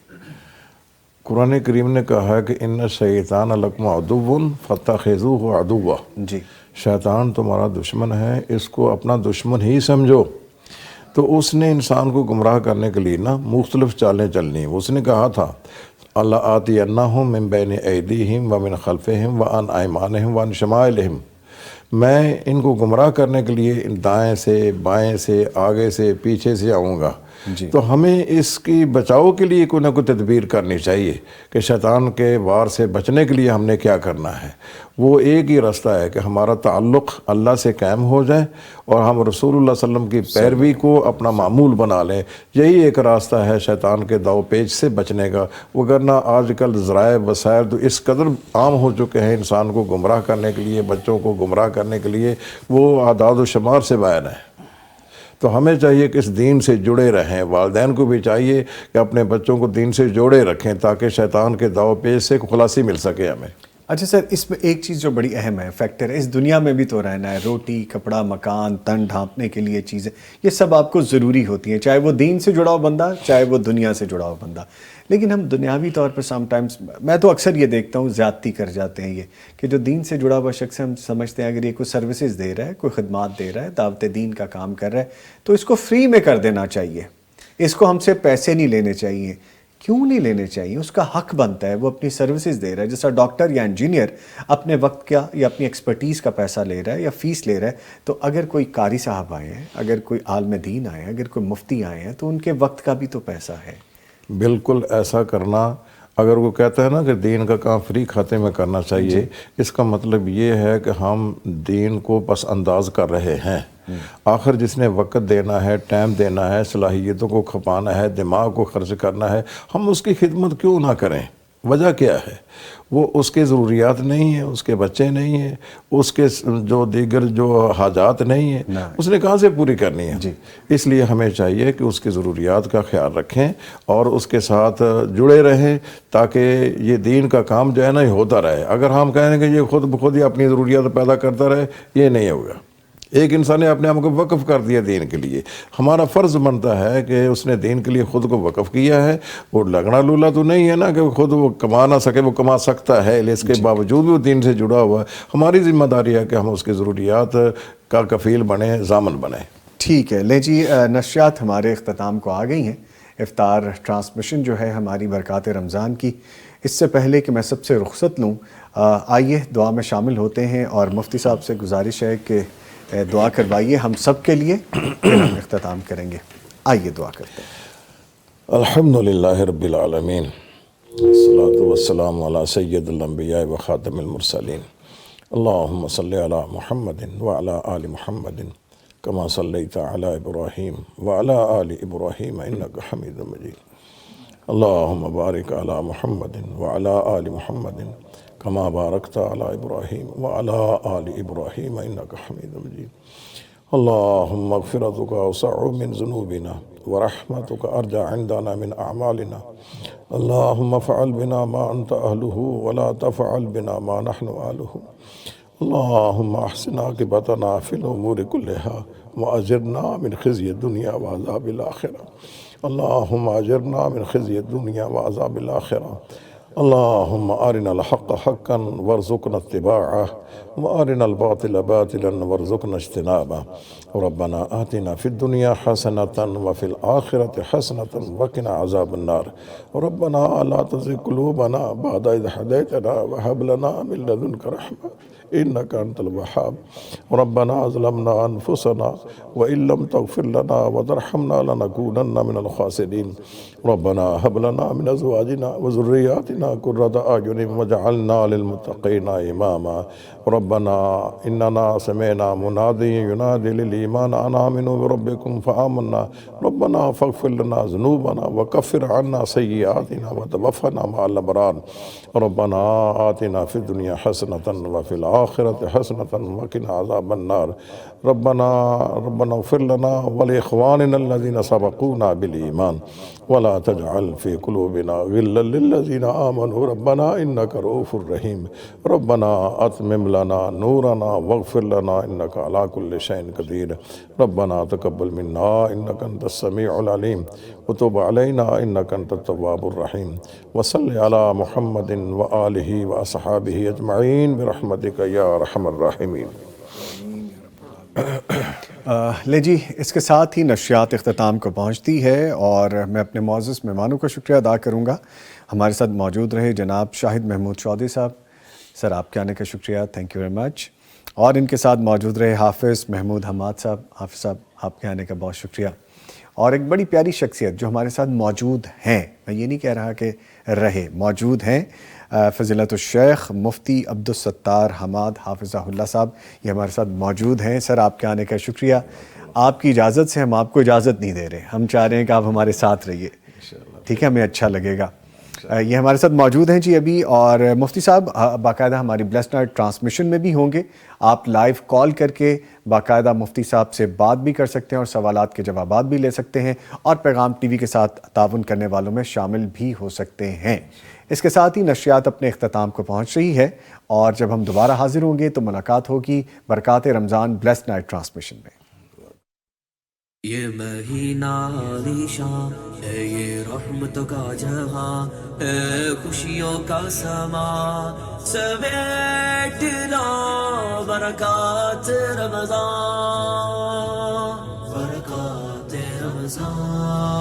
قرآن کریم نے کہا ہے کہ ان الشیطان لکم عدو فاتخذوہ عدوا، جی، شیطان تمہارا دشمن ہے، اس کو اپنا دشمن ہی سمجھو۔ تو اس نے انسان کو گمراہ کرنے کے لیے نا مختلف چالیں چلنی۔ اس نے کہا تھا اللہ آتینہم من بین ایدیہم ومن خلفہم وعن ایمانہم وعن شمائلہم، میں ان کو گمراہ کرنے کے لیے دائیں سے، بائیں سے، آگے سے، پیچھے سے آؤں گا۔ تو ہمیں اس کی بچاؤ کے لیے کوئی نہ کوئی تدبیر کرنی چاہیے کہ شیطان کے وار سے بچنے کے لیے ہم نے کیا کرنا ہے۔ وہ ایک ہی راستہ ہے کہ ہمارا تعلق اللہ سے قائم ہو جائے اور ہم رسول اللہ صلی اللہ علیہ وسلم کی پیروی کو اپنا معمول بنا لیں۔ یہی ایک راستہ ہے شیطان کے داؤ پیچ سے بچنے کا، وگرنہ آج کل ذرائع وسائل تو اس قدر عام ہو چکے ہیں انسان کو گمراہ کرنے کے لیے، بچوں کو گمراہ کرنے کے لیے، وہ اعداد و شمار سے بیان ہے۔ تو ہمیں چاہیے کہ اس دین سے جڑے رہیں، والدین کو بھی چاہیے کہ اپنے بچوں کو دین سے جوڑے رکھیں تاکہ شیطان کے داؤ پیچ سے خلاصی مل سکے ہمیں۔ اچھا سر، اس میں ایک چیز جو بڑی اہم ہے، فیکٹر ہے، اس دنیا میں بھی تو رہنا ہے، روٹی، کپڑا، مکان، تن ڈھانپنے کے لیے چیزیں، یہ سب آپ کو ضروری ہوتی ہیں، چاہے وہ دین سے جڑا ہو بندہ، چاہے وہ دنیا سے جڑا ہو بندہ۔ لیکن ہم دنیاوی طور پر سم ٹائمز، میں تو اکثر یہ دیکھتا ہوں زیادتی کر جاتے ہیں یہ، کہ جو دین سے جڑا ہوا شخص ہے ہم سمجھتے ہیں اگر یہ کوئی سروسز دے رہا ہے، کوئی خدمات دے رہا ہے، دعوت دین کا کام کر رہا ہے تو اس کو فری میں کر دینا چاہیے، اس کو ہم سے پیسے نہیں لینے چاہیے۔ کیوں نہیں لینے چاہیے؟ اس کا حق بنتا ہے، وہ اپنی سروسز دے رہا ہے، جیسا ڈاکٹر یا انجینئر اپنے وقت کا یا اپنی ایکسپرٹیز کا پیسہ لے رہا ہے یا فیس لے رہا ہے، تو اگر کوئی قاری صاحب آئے ہیں، اگر کوئی عالم دین آئے ہیں، اگر کوئی مفتی آئے ہیں تو ان کے وقت کا بھی تو پیسہ ہے۔ بالکل ایسا کرنا، اگر وہ کہتا ہے نا کہ دین کا کام فری کھاتے میں کرنا چاہیے، اس کا مطلب یہ ہے کہ ہم دین کو پس انداز کر رہے ہیں۔ آخر جس نے وقت دینا ہے، ٹائم دینا ہے، صلاحیتوں کو کھپانا ہے، دماغ کو خرچ کرنا ہے، ہم اس کی خدمت کیوں نہ کریں؟ وجہ کیا ہے؟ وہ اس کے ضروریات نہیں ہیں، اس کے بچے نہیں ہیں، اس کے جو دیگر جو حاجات نہیں ہیں، اس نے کہاں سے پوری کرنی ہے؟ اس لیے ہمیں چاہیے کہ اس کی ضروریات کا خیال رکھیں اور اس کے ساتھ جڑے رہیں تاکہ یہ دین کا کام جو ہے نا یہ ہوتا رہے۔ اگر ہم کہیں کہ یہ خود بخود ہی اپنی ضروریات پیدا کرتا رہے، یہ نہیں ہوگا۔ ایک انسان نے اپنے آپ کو وقف کر دیا دین کے لیے، ہمارا فرض بنتا ہے کہ اس نے دین کے لیے خود کو وقف کیا ہے۔ وہ لگنا لولا تو نہیں ہے نا کہ خود وہ کما نہ سکے، وہ کما سکتا ہے، اس کے باوجود بھی وہ دین سے جڑا ہوا ہے۔ ہماری ذمہ داری ہے کہ ہم اس کی ضروریات کا کفیل بنیں، ضامن بنیں۔ ٹھیک ہے، لیں جی، نشریات ہمارے اختتام کو آ گئی ہیں۔ افطار ٹرانسمیشن جو ہے ہماری برکات رمضان کی، اس سے پہلے کہ میں سب سے رخصت لوں، آئیے دعا میں شامل ہوتے ہیں اور مفتی صاحب سے گزارش ہے کہ دعا کروائیے ہم سب کے لیے، پھر ہم اختتام کریں گے۔ آئیے دعا کرتے ہیں۔ الحمدللہ رب العالمین، والصلاة والسلام علی سید الانبیاء و خاتم المرسلین، اللہم صلی علی محمد وعلی آل محمد کما صلیت علی ابراہیم وعلی آل ابراہیم انک حمید مجید، اللہم بارک علی محمد وعلی آل محمد کما بارکت علی ابراہیم وعلی آل ابراہیم انک حمید مجید، اللہم مغفرتک اوسع من ذنوبنا ورحمتک ارجع عندنا من اعمالنا، اللہم فعل بنا ما انت اہلہ ولا تفعل بنا ما نحن اہلہ، اللہم احسن عاقبتنا فی الامور کلہا واجرنا من خزی الدنیا وعذاب الآخرہ، اللہم اجرنا من خزی الدنیا وعذاب الآخرہ، اللهم أرنا الحق حقا وارزقنا اتباعه وأرنا الباطل باطلا وارزقنا اجتنابه ربنا آتنا في الدنيا حسنة وفي الآخرة حسنة وقنا عذاب النار ربنا لا تزغ قلوبنا بعد إذ هديتنا وهب لنا من لدنك رحمة إنك أنت الوهاب ربنا ظلمنا أنفسنا وإن لم تغفر لنا وترحمنا لنكونن من الخاسرين ربنا هب لنا من أزواجنا وذرياتنا قرة أعين واجعلنا للمتقين إماما ربنا إننا سمعنا منادي ينادي للإيمان أن آمنوا بربكم فآمنا ربنا فاغفر لنا ذنوبنا وكفر عنا سيئاتنا وتوفنا مع الأبرار ربنا آتنا في الدنيا حسنة وفي الآخرة حسنة وقنا عذاب النار ربنا اغفر لنا ولإخواننا الذين سبقونا بالإيمان ولا تجعل في قلوبنا غلا للذين آمنوا ربنا إنك رؤوف رحيم ربنا أتمم لنا نورنا واغفر لنا إنك على كل شيء قدير ربنا تقبل منا إنك أنت السميع العليم وتب علينا إنك أنت التواب الرحيم وصل على محمد وآله وأصحابه أجمعين برحمتك يا أرحم الراحمين. لے جی اس کے ساتھ ہی نشریات اختتام کو پہنچتی ہے اور میں اپنے معزز مہمانوں کا شکریہ ادا کروں گا. ہمارے ساتھ موجود رہے جناب شاہد محمود چودھری صاحب، سر آپ کے آنے کا شکریہ، تھینک یو ویری مچ. اور ان کے ساتھ موجود رہے حافظ محمود حماد صاحب. حافظ صاحب آپ کے آنے کا بہت شکریہ. اور ایک بڑی پیاری شخصیت جو ہمارے ساتھ موجود ہیں، میں یہ نہیں کہہ رہا کہ رہے، موجود ہیں، فضیلت الشیخ مفتی عبدالستار حماد حافظہ اللہ صاحب، یہ ہمارے ساتھ موجود ہیں. سر آپ کے آنے کا شکریہ. آپ کی اجازت سے ہم آپ کو اجازت نہیں دے رہے، ہم چاہ رہے ہیں کہ آپ ہمارے ساتھ رہیے، ٹھیک ہے، ہمیں اچھا لگے گا. یہ ہمارے ساتھ موجود ہیں جی ابھی. اور مفتی صاحب باقاعدہ ہماری بلیسڈ نائٹ ٹرانسمیشن میں بھی ہوں گے، آپ لائیو کال کر کے باقاعدہ مفتی صاحب سے بات بھی کر سکتے ہیں اور سوالات کے جوابات بھی لے سکتے ہیں، اور پیغام ٹی وی کے ساتھ تعاون کرنے والوں میں شامل بھی ہو سکتے ہیں. اس کے ساتھ ہی نشریات اپنے اختتام کو پہنچ رہی ہے، اور جب ہم دوبارہ حاضر ہوں گے تو ملاقات ہوگی برکات رمضان بلیسڈ نائٹ ٹرانسمیشن میں. یہ مہینہ عالیشاں ہے، یہ رحمت کا جہاں ہے، خوشیوں کا سما سمیٹ لا برکات رمضان، برکات رمضان.